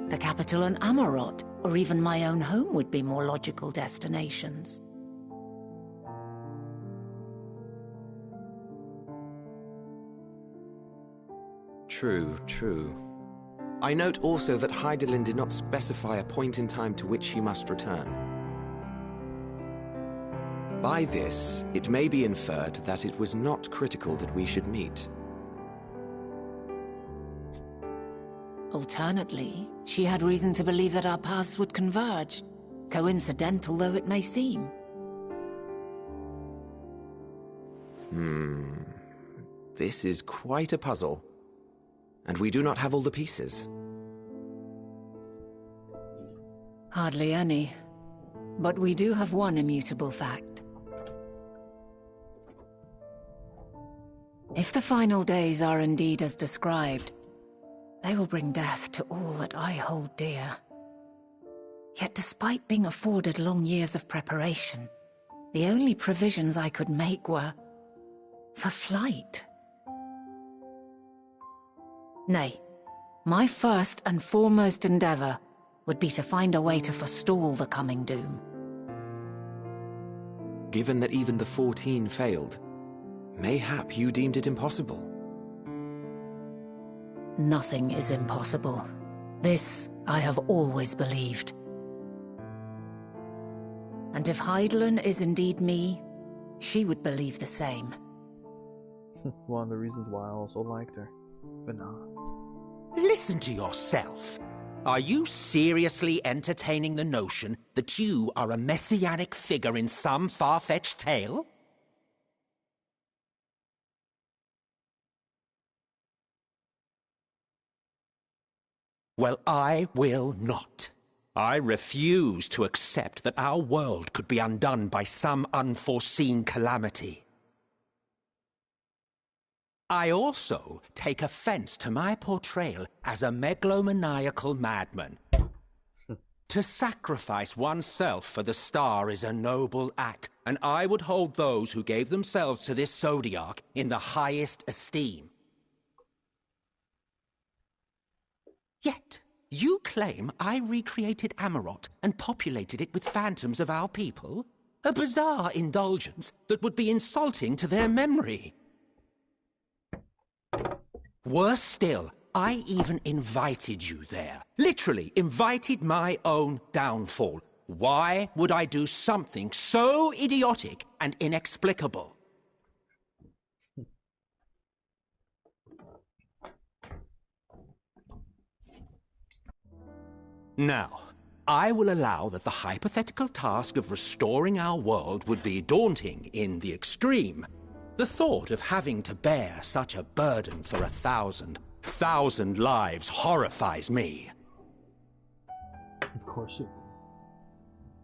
The capital and Amarot, or even my own home would be more logical destinations. True, true. I note also that Hydaelyn did not specify a point in time to which he must return. By this, it may be inferred that it was not critical that we should meet. Alternately, she had reason to believe that our paths would converge, coincidental though it may seem. This is quite a puzzle, and we do not have all the pieces. Hardly any, but we do have one immutable fact. If the final days are indeed as described, they will bring death to all that I hold dear. Yet despite being afforded long years of preparation, the only provisions I could make were For flight? Nay, my first and foremost endeavor would be to find a way to forestall the coming doom. Given that even the 14 failed, mayhap you deemed it impossible. Nothing is impossible. This I have always believed. And if Hydaelyn is indeed me, she would believe the same. One of the reasons why I also liked her. But nah. Listen to yourself. Are you seriously entertaining the notion that you are a messianic figure in some far-fetched tale? Well, I will not. I refuse to accept that our world could be undone by some unforeseen calamity. I also take offense to my portrayal as a megalomaniacal madman. To sacrifice oneself for the star is a noble act, and I would hold those who gave themselves to this zodiac in the highest esteem. Yet, you claim I recreated Amarot and populated it with phantoms of our people? A bizarre indulgence that would be insulting to their memory. Worse still, I even invited you there. Literally invited my own downfall. Why would I do something so idiotic and inexplicable? Now, I will allow that the hypothetical task of restoring our world would be daunting in the extreme. The thought of having to bear such a burden for 1,000 lives horrifies me. Of course it.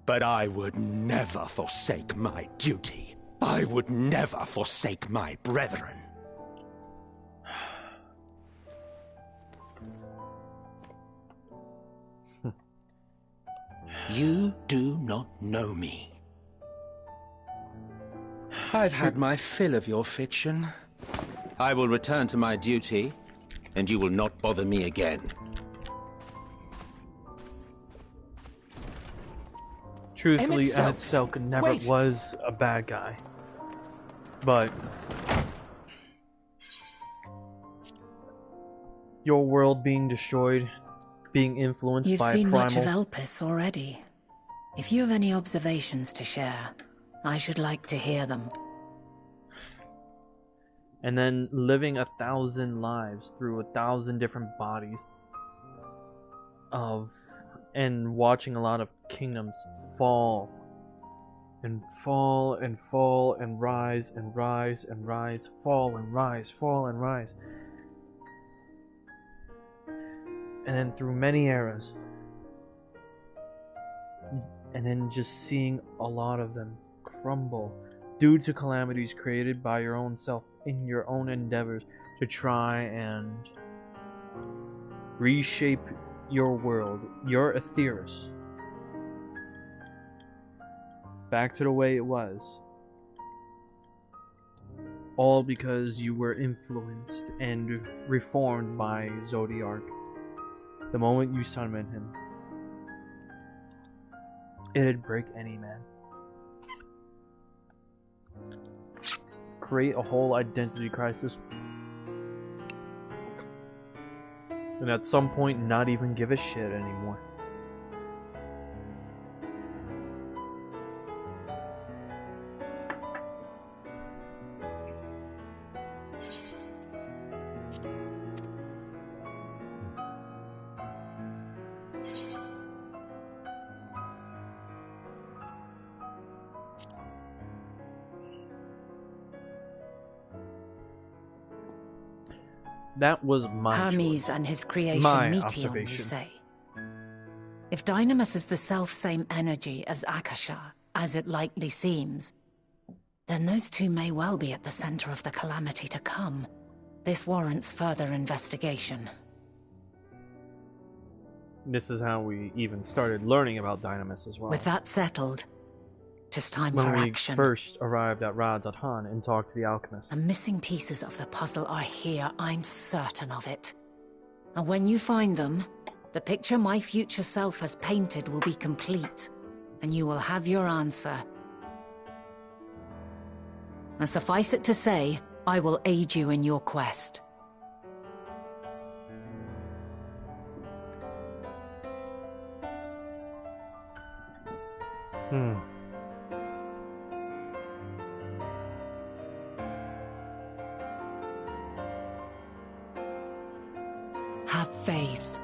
But I would never forsake my duty. I would never forsake my brethren. You do not know me. I've had my fill of your fiction. I will return to my duty, and you will not bother me again. Truthfully, Emet-Selch never was a bad guy. But your world being destroyed, being influenced You've by a seen primal... much of Elpis already. If you have any observations to share, I should like to hear them. And then living 1,000 lives through 1,000 different bodies and watching a lot of kingdoms fall and fall and fall and rise and rise and rise, fall and rise, fall and rise. And then through many eras. And then just seeing a lot of them crumble due to calamities created by your own self in your own endeavors to try and reshape your world, your Aetheris, back to the way it was. All because you were influenced and reformed by Zodiark. The moment you summoned him, it'd break any man. Create a whole identity crisis. And at some point, not even give a shit anymore. That was my Hermes choice. and his creation My Meteon, observation. you say? If Dynamis is the self-same energy as Akasha, as it likely seems, then those two may well be at the center of the calamity to come. This warrants further investigation. This is how we even started learning about Dynamis as well. With that settled, 'Tis time when for we action. first arrived at Radzatan and talked to the alchemist. The missing pieces of the puzzle are here, I'm certain of it. And when you find them, the picture my future self has painted will be complete, and you will have your answer. And suffice it to say, I will aid you in your quest. Have faith.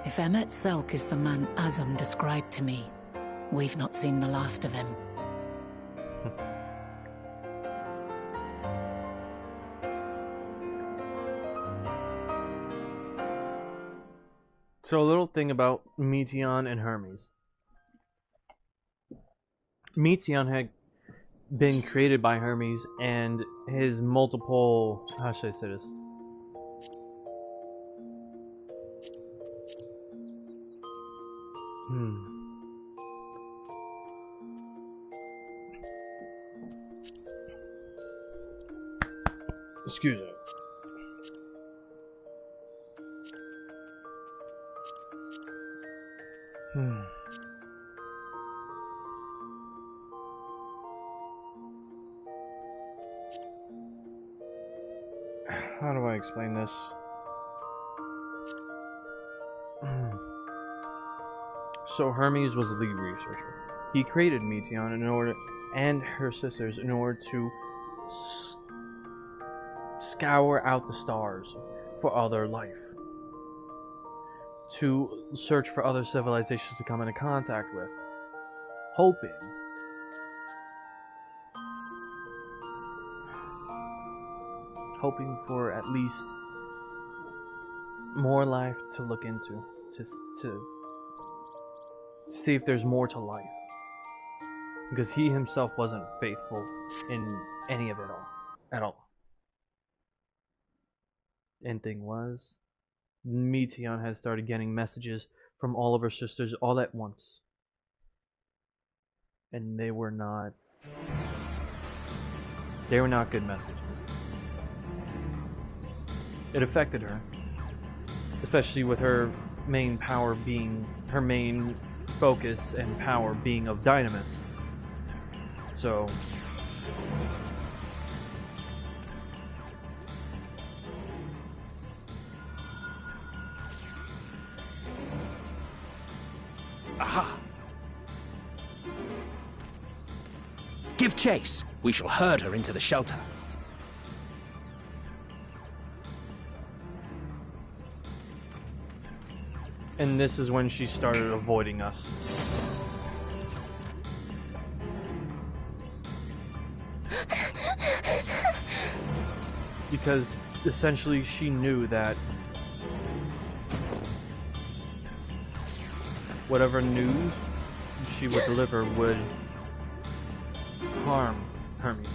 If Emmet Selk is the man Azum described to me, we've not seen the last of him. So a little thing about Meteon and Hermes. Meteon had been created by Hermes, and his multiple... how should I say this? Excuse me. How do I explain this? So Hermes was the lead researcher. He created Meteon in order, and her sisters, in order to scour out the stars for other life, to search for other civilizations to come into contact with, hoping for at least more life to look into, to see if there's more to life, because he himself wasn't faithful in any of it all at all. And thing was, Meteon had started getting messages from all of her sisters all at once, and they were not good messages. It affected her, especially with her main power being, her main focus and power being of Dynamis. So aha! Give chase. We shall herd her into the shelter. and this is when she started avoiding us. Because essentially she knew that whatever news she would deliver would harm Hermes.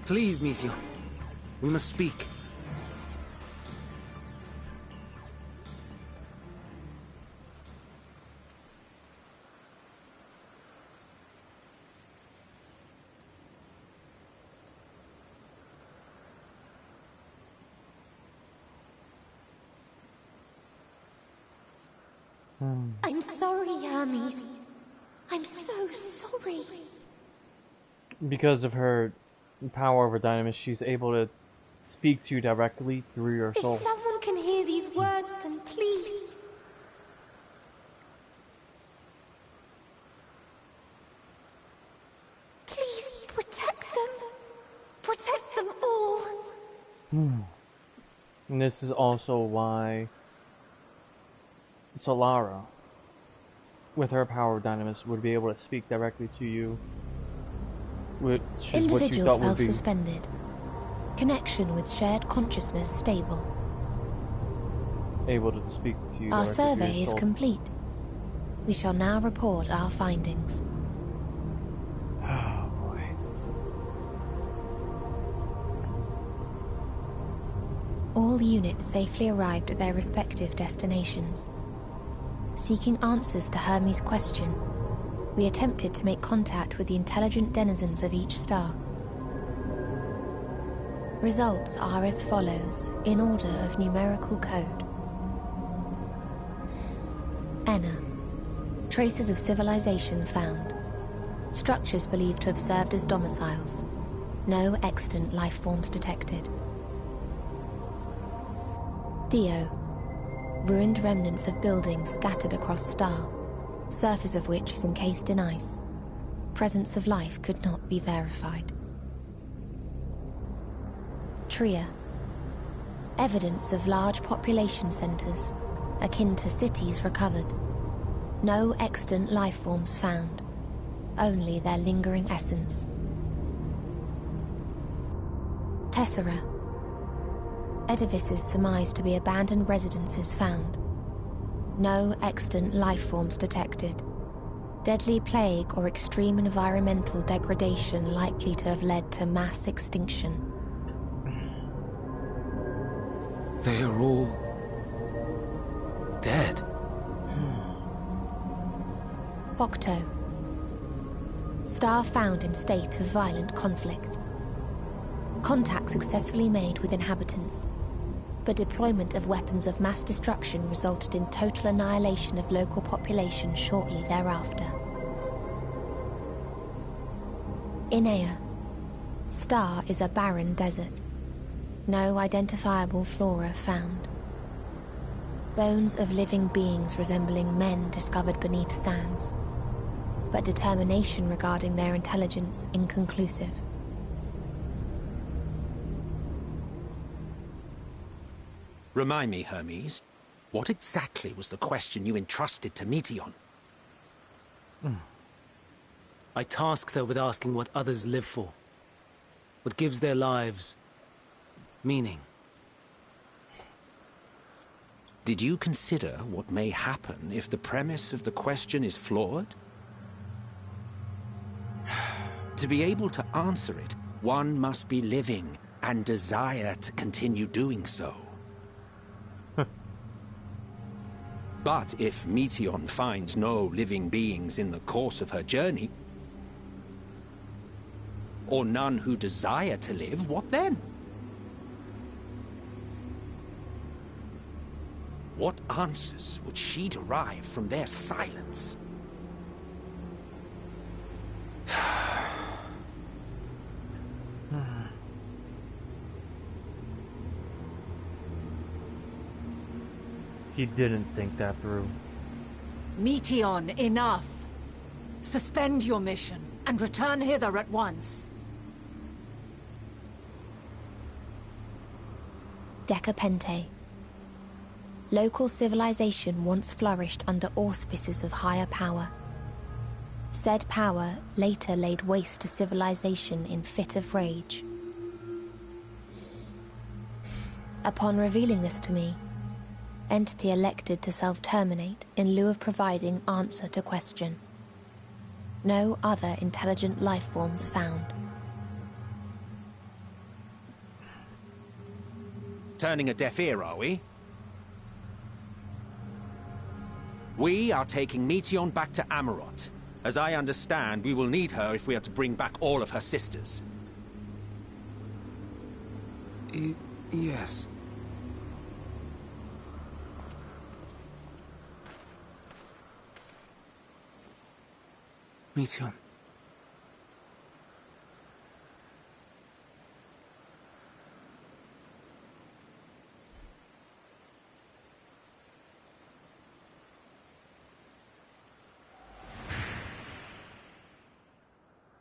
Please, Meteon. We must speak. I'm sorry, Hermes. I'm so sorry. Because of her power over Dynamis, she's able to speak to you directly through your soul. If someone can hear these words, then please. Please protect them. Protect them all. And this is also why Solara with her power of Dynamis, would be able to speak directly to you, which is what you Individual thought would be... self-suspended. Connection with shared consciousness stable. able to speak to you. Our directly survey through your is soul. complete. We shall now report our findings. Oh boy. All units safely arrived at their respective destinations. Seeking answers to Hermes' question, we attempted to make contact with the intelligent denizens of each star. Results are as follows, in order of numerical code. Enna. Traces of civilization found. Structures believed to have served as domiciles. No extant life forms detected. Dio. Ruined remnants of buildings scattered across star, surface of which is encased in ice. Presence of life could not be verified. Tria. Evidence of large population centers, akin to cities recovered. No extant life forms found, only their lingering essence. Tessera. Edifices surmised to be abandoned residences found. No extant life forms detected. Deadly plague or extreme environmental degradation likely to have led to mass extinction. They are all dead. Octo. Star found in state of violent conflict. Contact successfully made with inhabitants, but deployment of weapons of mass destruction resulted in total annihilation of local population shortly thereafter. Inea. Star is a barren desert. No identifiable flora found. Bones of living beings resembling men discovered beneath sands, but determination regarding their intelligence inconclusive. Remind me, Hermes, what exactly was the question you entrusted to Meteion? I tasked her with asking what others live for. What gives their lives meaning. Did you consider what may happen if the premise of the question is flawed? To be able to answer it, one must be living and desire to continue doing so. But if Meteion finds no living beings in the course of her journey, or none who desire to live, what then? What answers would she derive from their silence? He didn't think that through. Meteion, enough! Suspend your mission, and return hither at once. Decapente. Local civilization once flourished under auspices of higher power. Said power later laid waste to civilization in fit of rage. Upon revealing this to me, entity elected to self-terminate in lieu of providing answer to question. No other intelligent life forms found. Turning a deaf ear, are we? We are taking Meteion back to Amarot. As I understand, we will need her if we are to bring back all of her sisters. Yes. Meteion.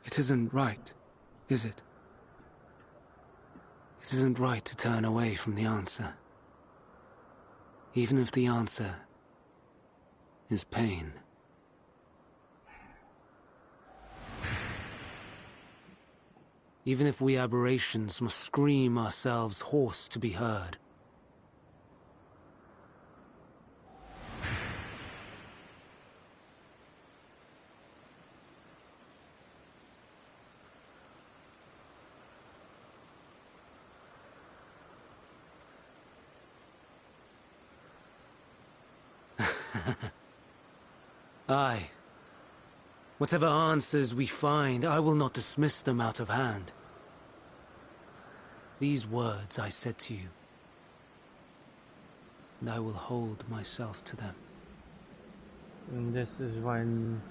It isn't right, is it? It isn't right to turn away from the answer. Even if the answer is pain. even if we aberrations must scream ourselves hoarse to be heard. Aye. Whatever answers we find, I will not dismiss them out of hand. These words I said to you, and I will hold myself to them. And this is when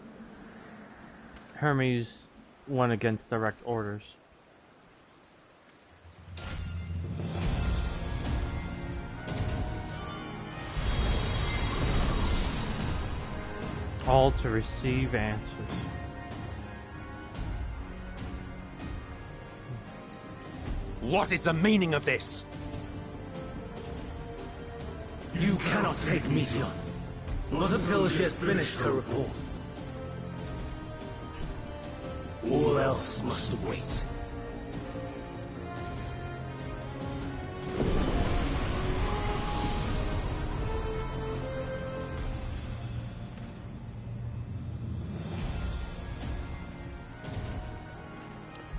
Hermes went against direct orders. All to receive answers. What is the meaning of this? You cannot take Meteon. Not until she has finished her report. All else must wait.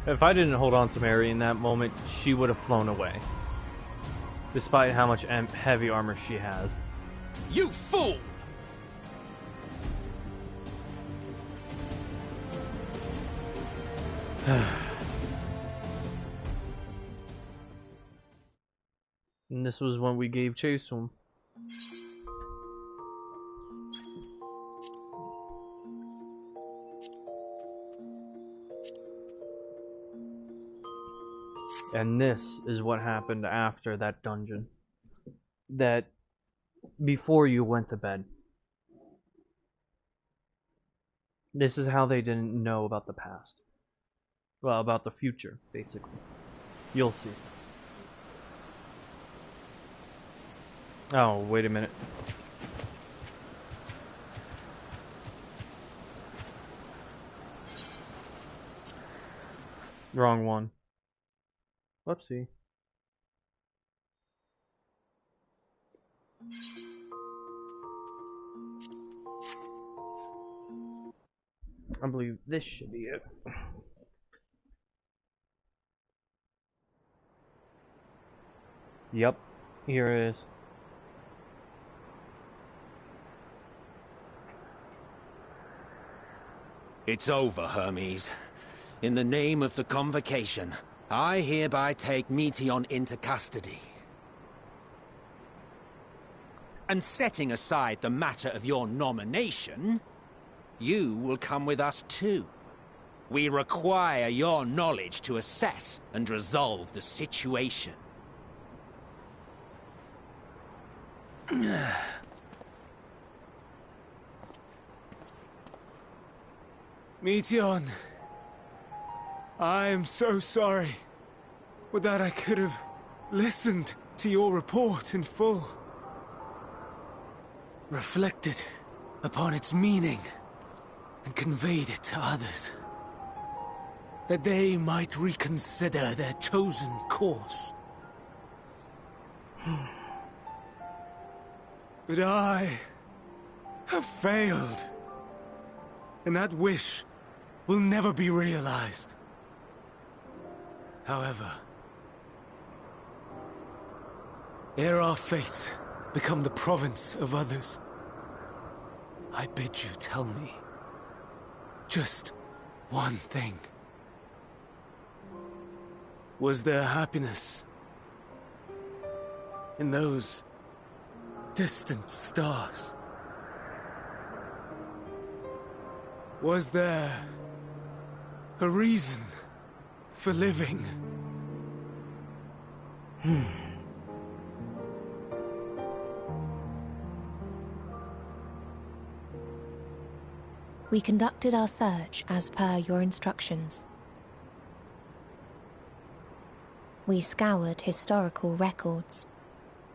If I didn't hold on to Mary in that moment, she would have flown away. Despite how much heavy armor she has. You fool! And this was when we gave chase to him. And this is what happened after that dungeon. That before you went to bed. This is how they didn't know about the past. Well, about the future, basically. You'll see. Oh, wait a minute. Wrong one. Whoopsie. I believe this should be it. Yep, here it is. It's over, Hermes. In the name of the Convocation, I hereby take Meteon into custody. And setting aside the matter of your nomination, you will come with us too. We require your knowledge to assess and resolve the situation. Meteon, I am so sorry. Would that I could have listened to your report in full. Reflected upon its meaning and conveyed it to others. That they might reconsider their chosen course. But I have failed. And that wish will never be realized. However, ere our fates become the province of others, I bid you tell me just one thing. Was there happiness in those distant stars? Was there a reason for living? We conducted our search as per your instructions. We scoured historical records,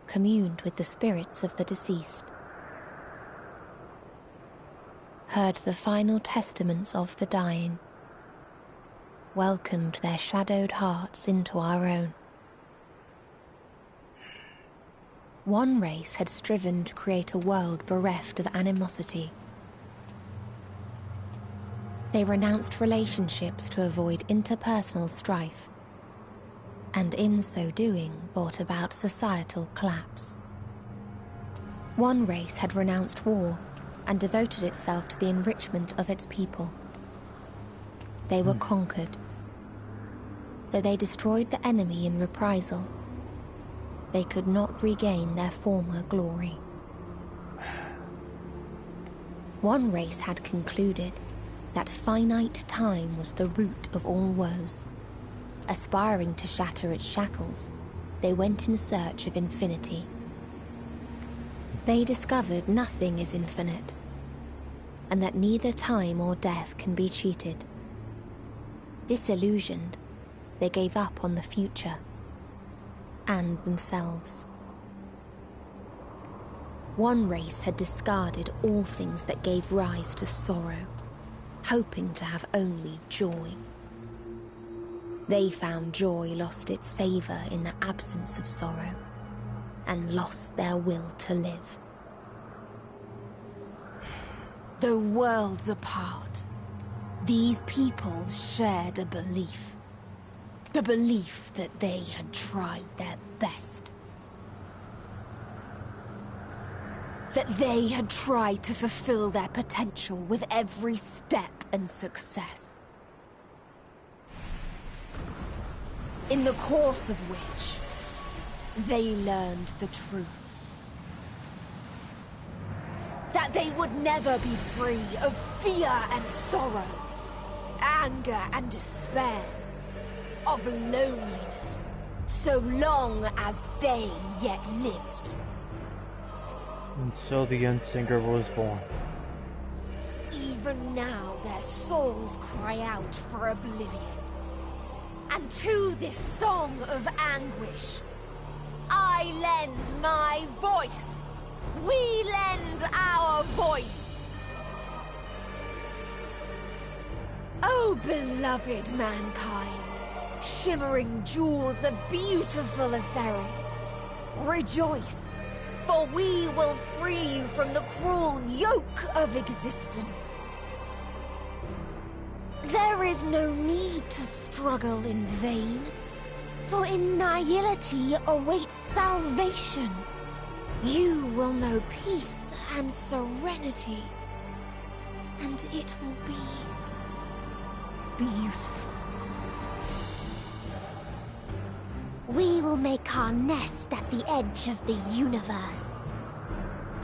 communed with the spirits of the deceased, heard the final testaments of the dying, welcomed their shadowed hearts into our own. One race had striven to create a world bereft of animosity. They renounced relationships to avoid interpersonal strife, and in so doing brought about societal collapse. One race had renounced war and devoted itself to the enrichment of its people. They were conquered. Though they destroyed the enemy in reprisal, they could not regain their former glory. One race had concluded that finite time was the root of all woes. Aspiring to shatter its shackles, they went in search of infinity. They discovered nothing is infinite, and that neither time or death can be cheated. Disillusioned, they gave up on the future and themselves. One race had discarded all things that gave rise to sorrow, hoping to have only joy. They found joy lost its savor in the absence of sorrow, and lost their will to live. Though worlds apart, these peoples shared a belief. The belief that they had tried their best. That they had tried to fulfill their potential with every step and success. In the course of which, they learned the truth. That they would never be free of fear and sorrow, anger and despair, of loneliness, so long as they yet lived. And so the Unsinger was born. Even now their souls cry out for oblivion. And to this song of anguish, I lend my voice. We lend our voice. Oh, beloved mankind, shimmering jewels of beautiful Etheris, rejoice, for we will free you from the cruel yoke of existence. There is no need to struggle in vain, for in nihility awaits salvation. You will know peace and serenity, and it will be beautiful. We will make our nest at the edge of the universe,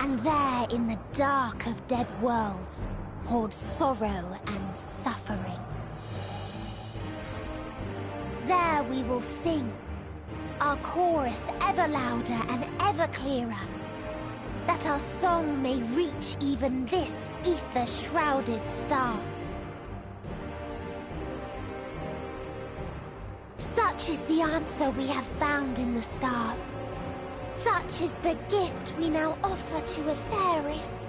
and there in the dark of dead worlds hoard sorrow and suffering. There we will sing, our chorus ever louder and ever clearer, that our song may reach even this ether-shrouded star. Such is the answer we have found in the stars. Such is the gift we now offer to Etheris.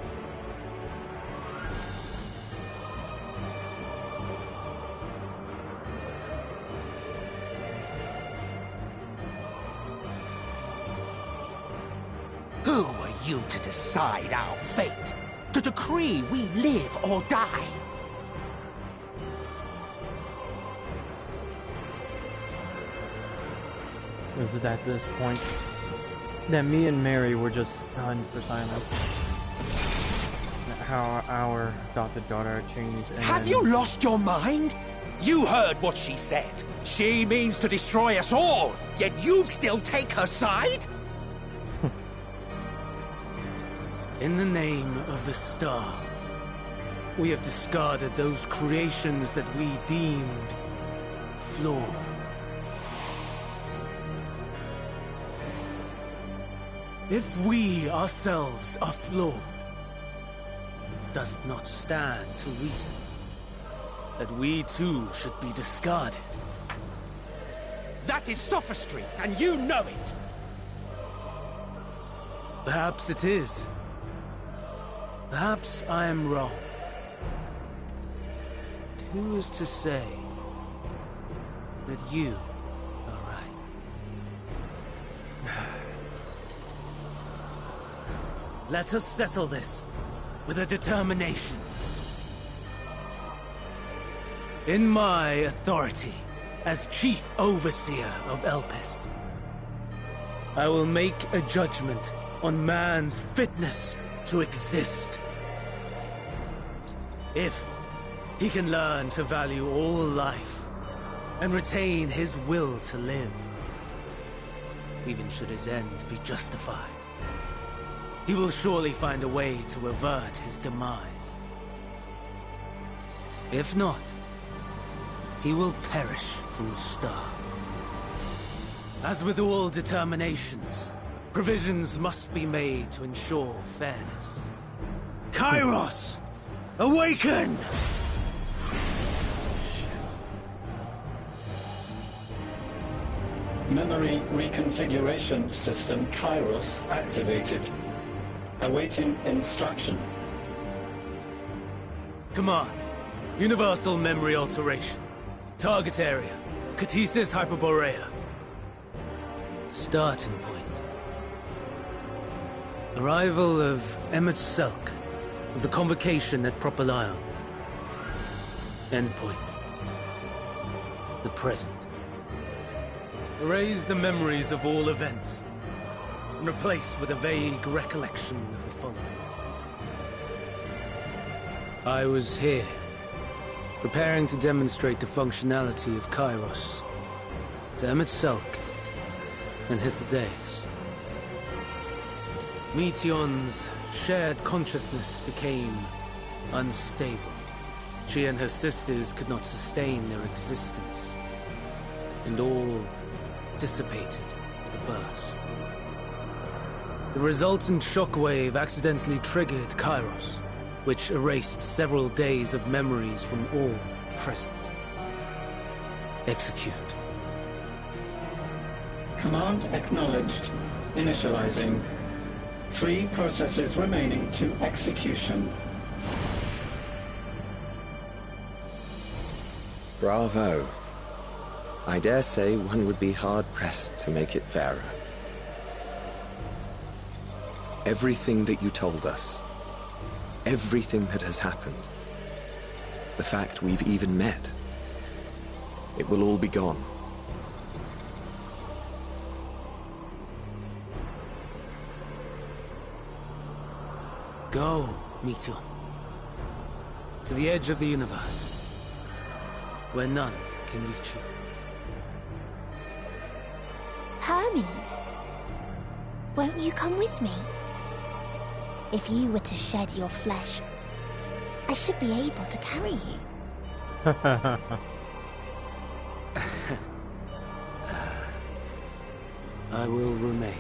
Who are you to decide our fate? To decree we live or die? Was it at this point that me and Mary were just stunned for silence? How our adopted daughter had changed and... Have you lost your mind? You heard what she said. She means to destroy us all, yet you'd still take her side? In the name of the Star, we have discarded those creations that we deemed flawed. If we ourselves are flawed, does it not stand to reason that we too should be discarded? That is sophistry, and you know it! Perhaps it is. Perhaps I am wrong. But who is to say that you are right. Let us settle this with a determination. In my authority as Chief Overseer of Elpis, I will make a judgment on man's fitness to exist. If he can learn to value all life and retain his will to live, even should his end be justified, he will surely find a way to avert his demise. If not, he will perish from the start. As with all determinations, provisions must be made to ensure fairness. Kairos! Awaken! Memory reconfiguration system Kairos activated. Awaiting instruction. Command. Universal memory alteration. Target area. Catesis Hyperborea. Starting point. Arrival of Emmett Selk of the Convocation at Propylion. Endpoint. The present. Erase the memories of all events, and replace with a vague recollection of the following. I was here, preparing to demonstrate the functionality of Kairos to Emmett Selk and Hythlodaeus. Meteon's shared consciousness became unstable. She and her sisters could not sustain their existence, and all dissipated with a burst. The resultant shockwave accidentally triggered Kairos, which erased several days of memories from all present. Execute. Command acknowledged. Initializing. 3 processes remaining to execution. Bravo. I dare say one would be hard-pressed to make it fairer. Everything that you told us, everything that has happened, the fact we've even met, it will all be gone. Go, Meteon. To the edge of the universe, where none can reach you. Hermes, won't you come with me? If you were to shed your flesh, I should be able to carry you. I will remain.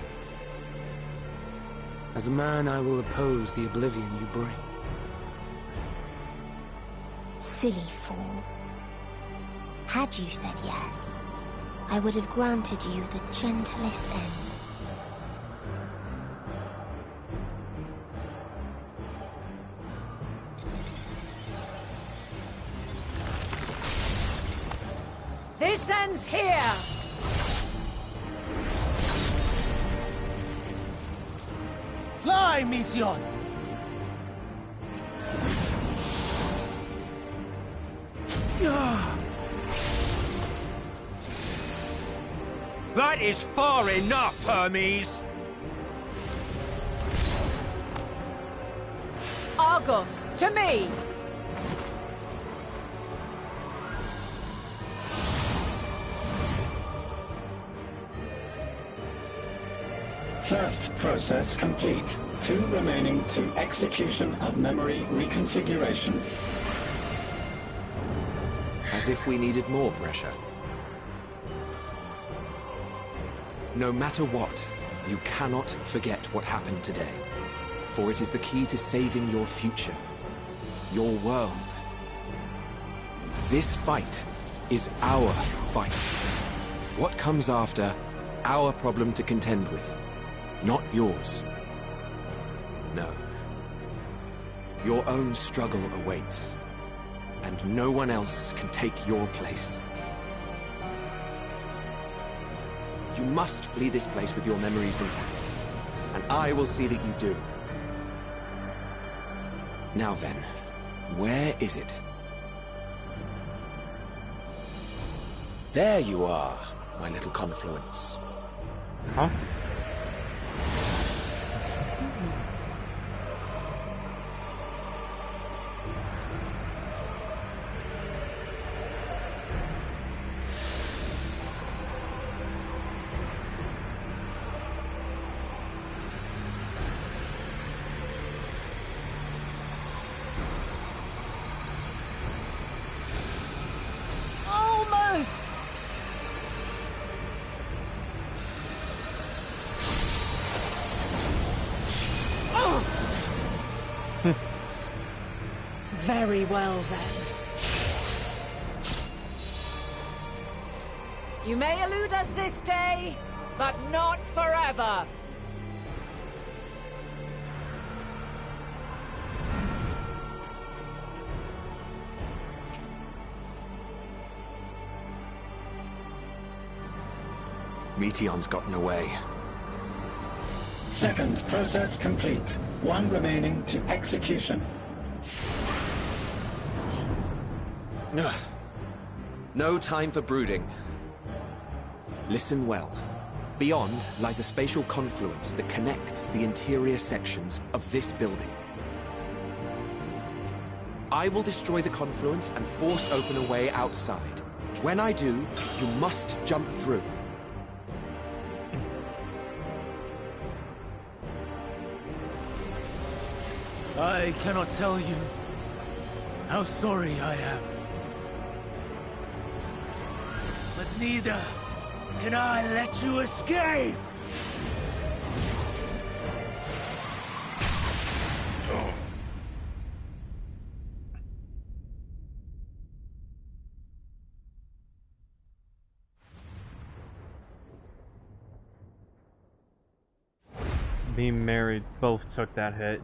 As a man, I will oppose the oblivion you bring. Silly fool. Had you said yes, I would have granted you the gentlest end. This ends here! Fly, Meteon! That is far enough, Hermes! Argos, to me! First process complete. 2 remaining to execution of memory reconfiguration. As if we needed more pressure. No matter what, you cannot forget what happened today. For it is the key to saving your future. Your world. This fight is our fight. What comes after, our problem to contend with. Not yours. No. Your own struggle awaits. And no one else can take your place. You must flee this place with your memories intact, and I will see that you do. Now then, where is it? There you are, my little confluence. Huh? Almost! Very well, then. You may elude us this day, but not forever. Meteon's gotten away. Second process complete. One remaining to execution. Ugh. No time for brooding. Listen well. Beyond lies a spatial confluence that connects the interior sections of this building. I will destroy the confluence and force open a way outside. When I do, you must jump through. I cannot tell you how sorry I am. But neither can I let you escape! Being married, both took that hit.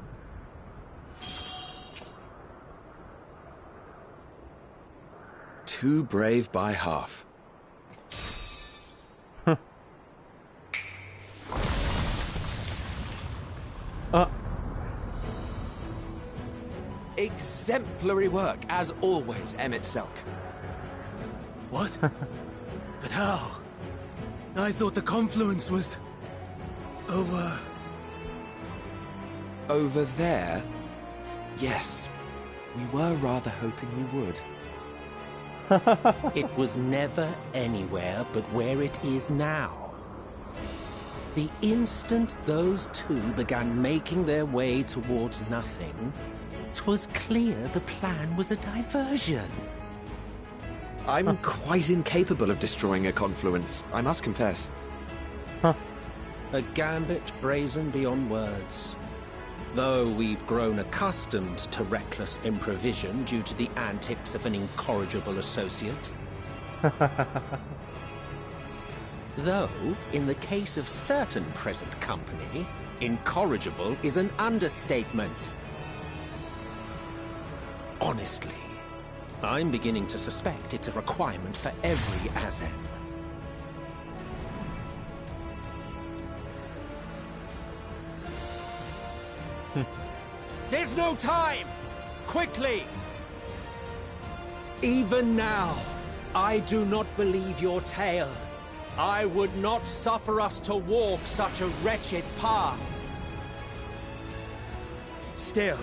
Too brave by half. Exemplary work, as always, Emmett Selk. What? But how? I thought the confluence was... over... Over there? Yes. We were rather hoping you would. It was never anywhere but where it is now. The instant those two began making their way towards nothing, 'twas clear the plan was a diversion. I'm quite incapable of destroying a confluence, I must confess. A gambit brazen beyond words. Though we've grown accustomed to reckless improvision due to the antics of an incorrigible associate. Though, in the case of certain present company, incorrigible is an understatement. Honestly, I'm beginning to suspect it's a requirement for every Azem. There's no time! Quickly! Even now, I do not believe your tale. I would not suffer us to walk such a wretched path. Still,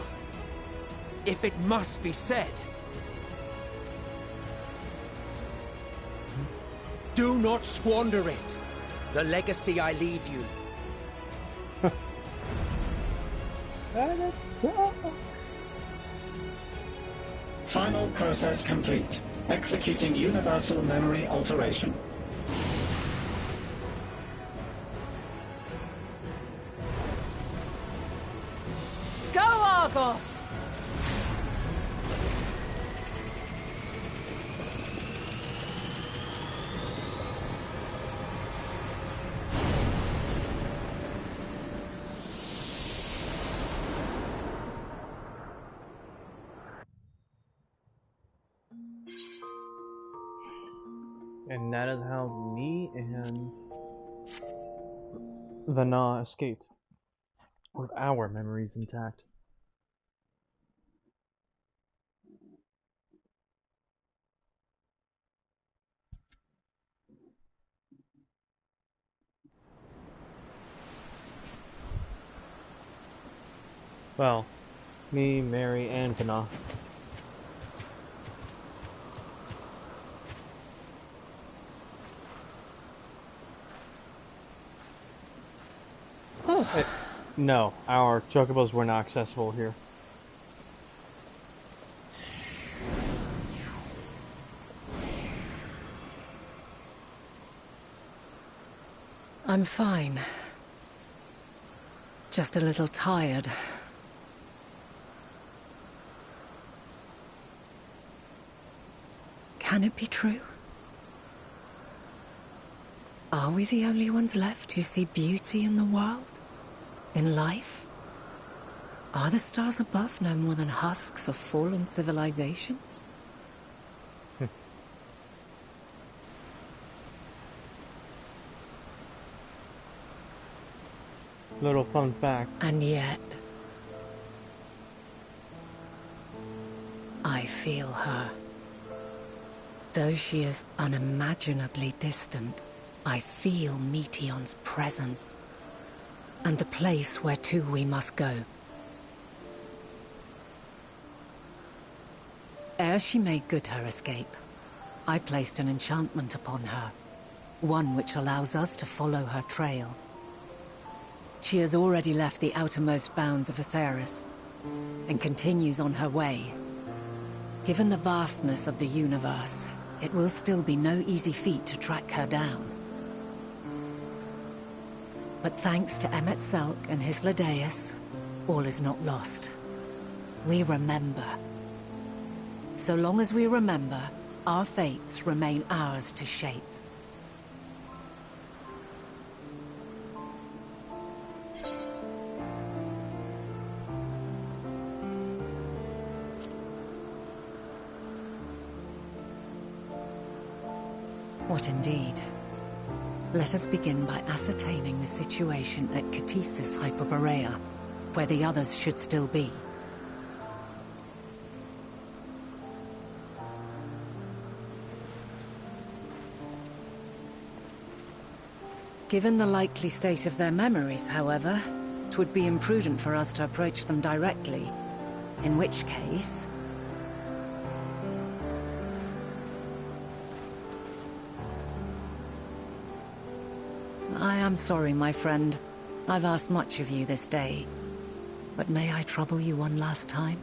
if it must be said, do not squander it. The legacy I leave you. Final process complete. Executing universal memory alteration. Go, Argos! And that is how me and Vana escaped with our memories intact. Well, me, Mary, and Vana. No, our chocobos were not accessible here. I'm fine. Just a little tired. Can it be true? Are we the only ones left who see beauty in the world? In life? Are the stars above no more than husks of fallen civilizations? Little fun fact. And yet... I feel her. Though she is unimaginably distant, I feel Meteion's presence. And the place where to we must go. Ere she made good her escape, I placed an enchantment upon her. One which allows us to follow her trail. She has already left the outermost bounds of Aetheris, and continues on her way. Given the vastness of the universe, it will still be no easy feat to track her down. But thanks to Emmet Selk and his Ladeus, all is not lost. We remember. So long as we remember, our fates remain ours to shape. What indeed? Let us begin by ascertaining the situation at Catesis Hyperborea, where the others should still be. Given the likely state of their memories, however, it would be imprudent for us to approach them directly. In which case... I am sorry, my friend. I've asked much of you this day. But may I trouble you one last time?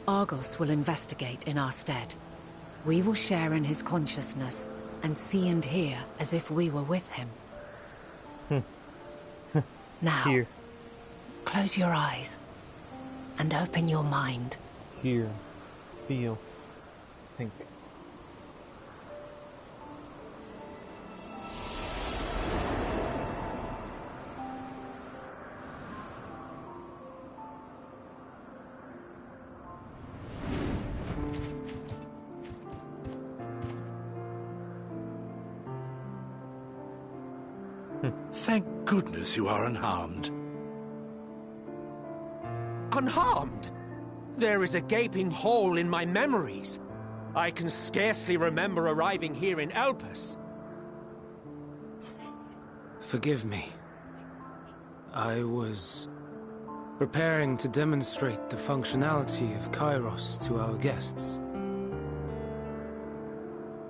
Argos will investigate in our stead. We will share in his consciousness and see and hear as if we were with him. Now, Here. Close your eyes and open your mind. Hear, feel, think. Thank goodness you are unharmed. Unharmed? There is a gaping hole in my memories. I can scarcely remember arriving here in Elpis. Forgive me. I was preparing to demonstrate the functionality of Kairos to our guests.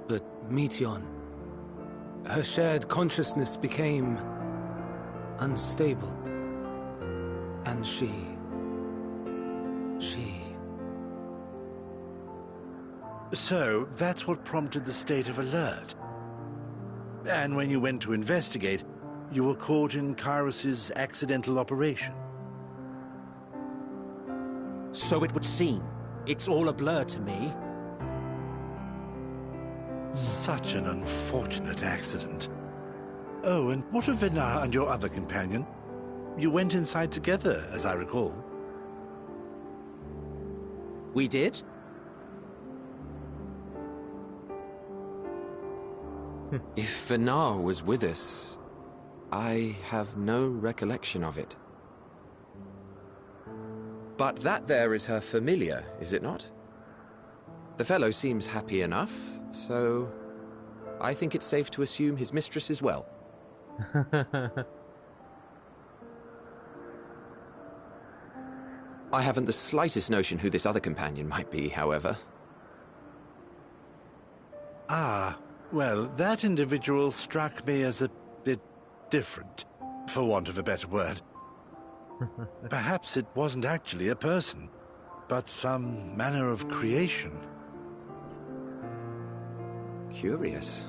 But Meteion, her shared consciousness became unstable. And she... So, that's what prompted the state of alert. And when you went to investigate, you were caught in Kairos's accidental operation. So it would seem. It's all a blur to me. Such an unfortunate accident. Oh, and what of Venar and your other companion? You went inside together, as I recall. We did? If Vinar was with us, I have no recollection of it. But that there is her familiar, is it not? The fellow seems happy enough, so I think it's safe to assume his mistress is well. I haven't the slightest notion who this other companion might be, however. Ah, well, that individual struck me as a bit different, for want of a better word. Perhaps it wasn't actually a person, but some manner of creation. Curious.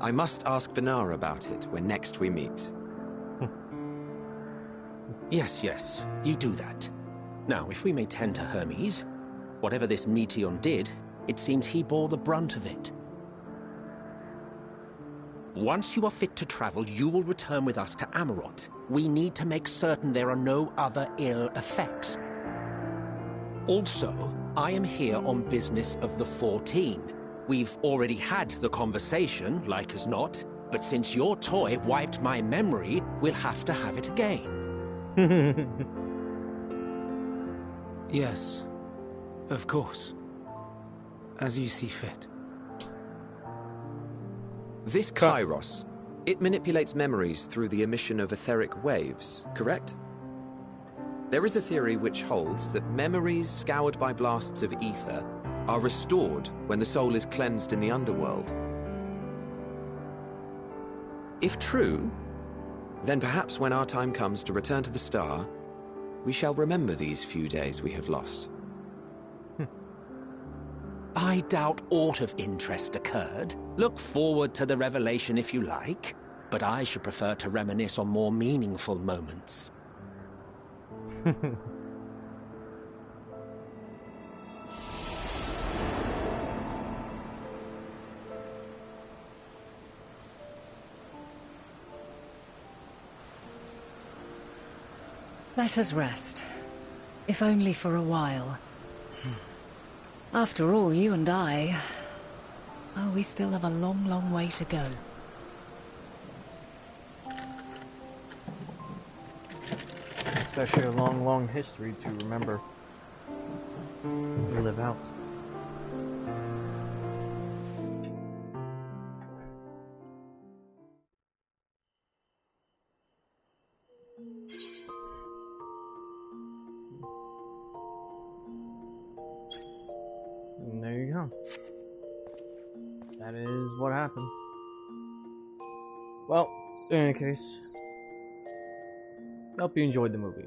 I must ask Vinar about it when next we meet. Yes, you do that. Now, if we may tend to Hermes, whatever this Meteon did, it seems he bore the brunt of it. Once you are fit to travel, you will return with us to Amarot. We need to make certain there are no other ill effects. Also, I am here on business of the 14. We've already had the conversation, like as not, but since your toy wiped my memory, we'll have to have it again. Yes, of course. As you see fit. This Kairos, it manipulates memories through the emission of etheric waves, correct? There is a theory which holds that memories scoured by blasts of ether are restored when the soul is cleansed in the underworld. If true, then perhaps when our time comes to return to the star, we shall remember these few days we have lost. I doubt aught of interest occurred. Look forward to the revelation if you like, but I should prefer to reminisce on more meaningful moments. Let us rest. If only for a while. After all, you and I... Oh, we still have a long, long way to go. Especially a long, long history to remember and live out. And there you go. That is what happened. Well, in any case, I hope you enjoyed the movie.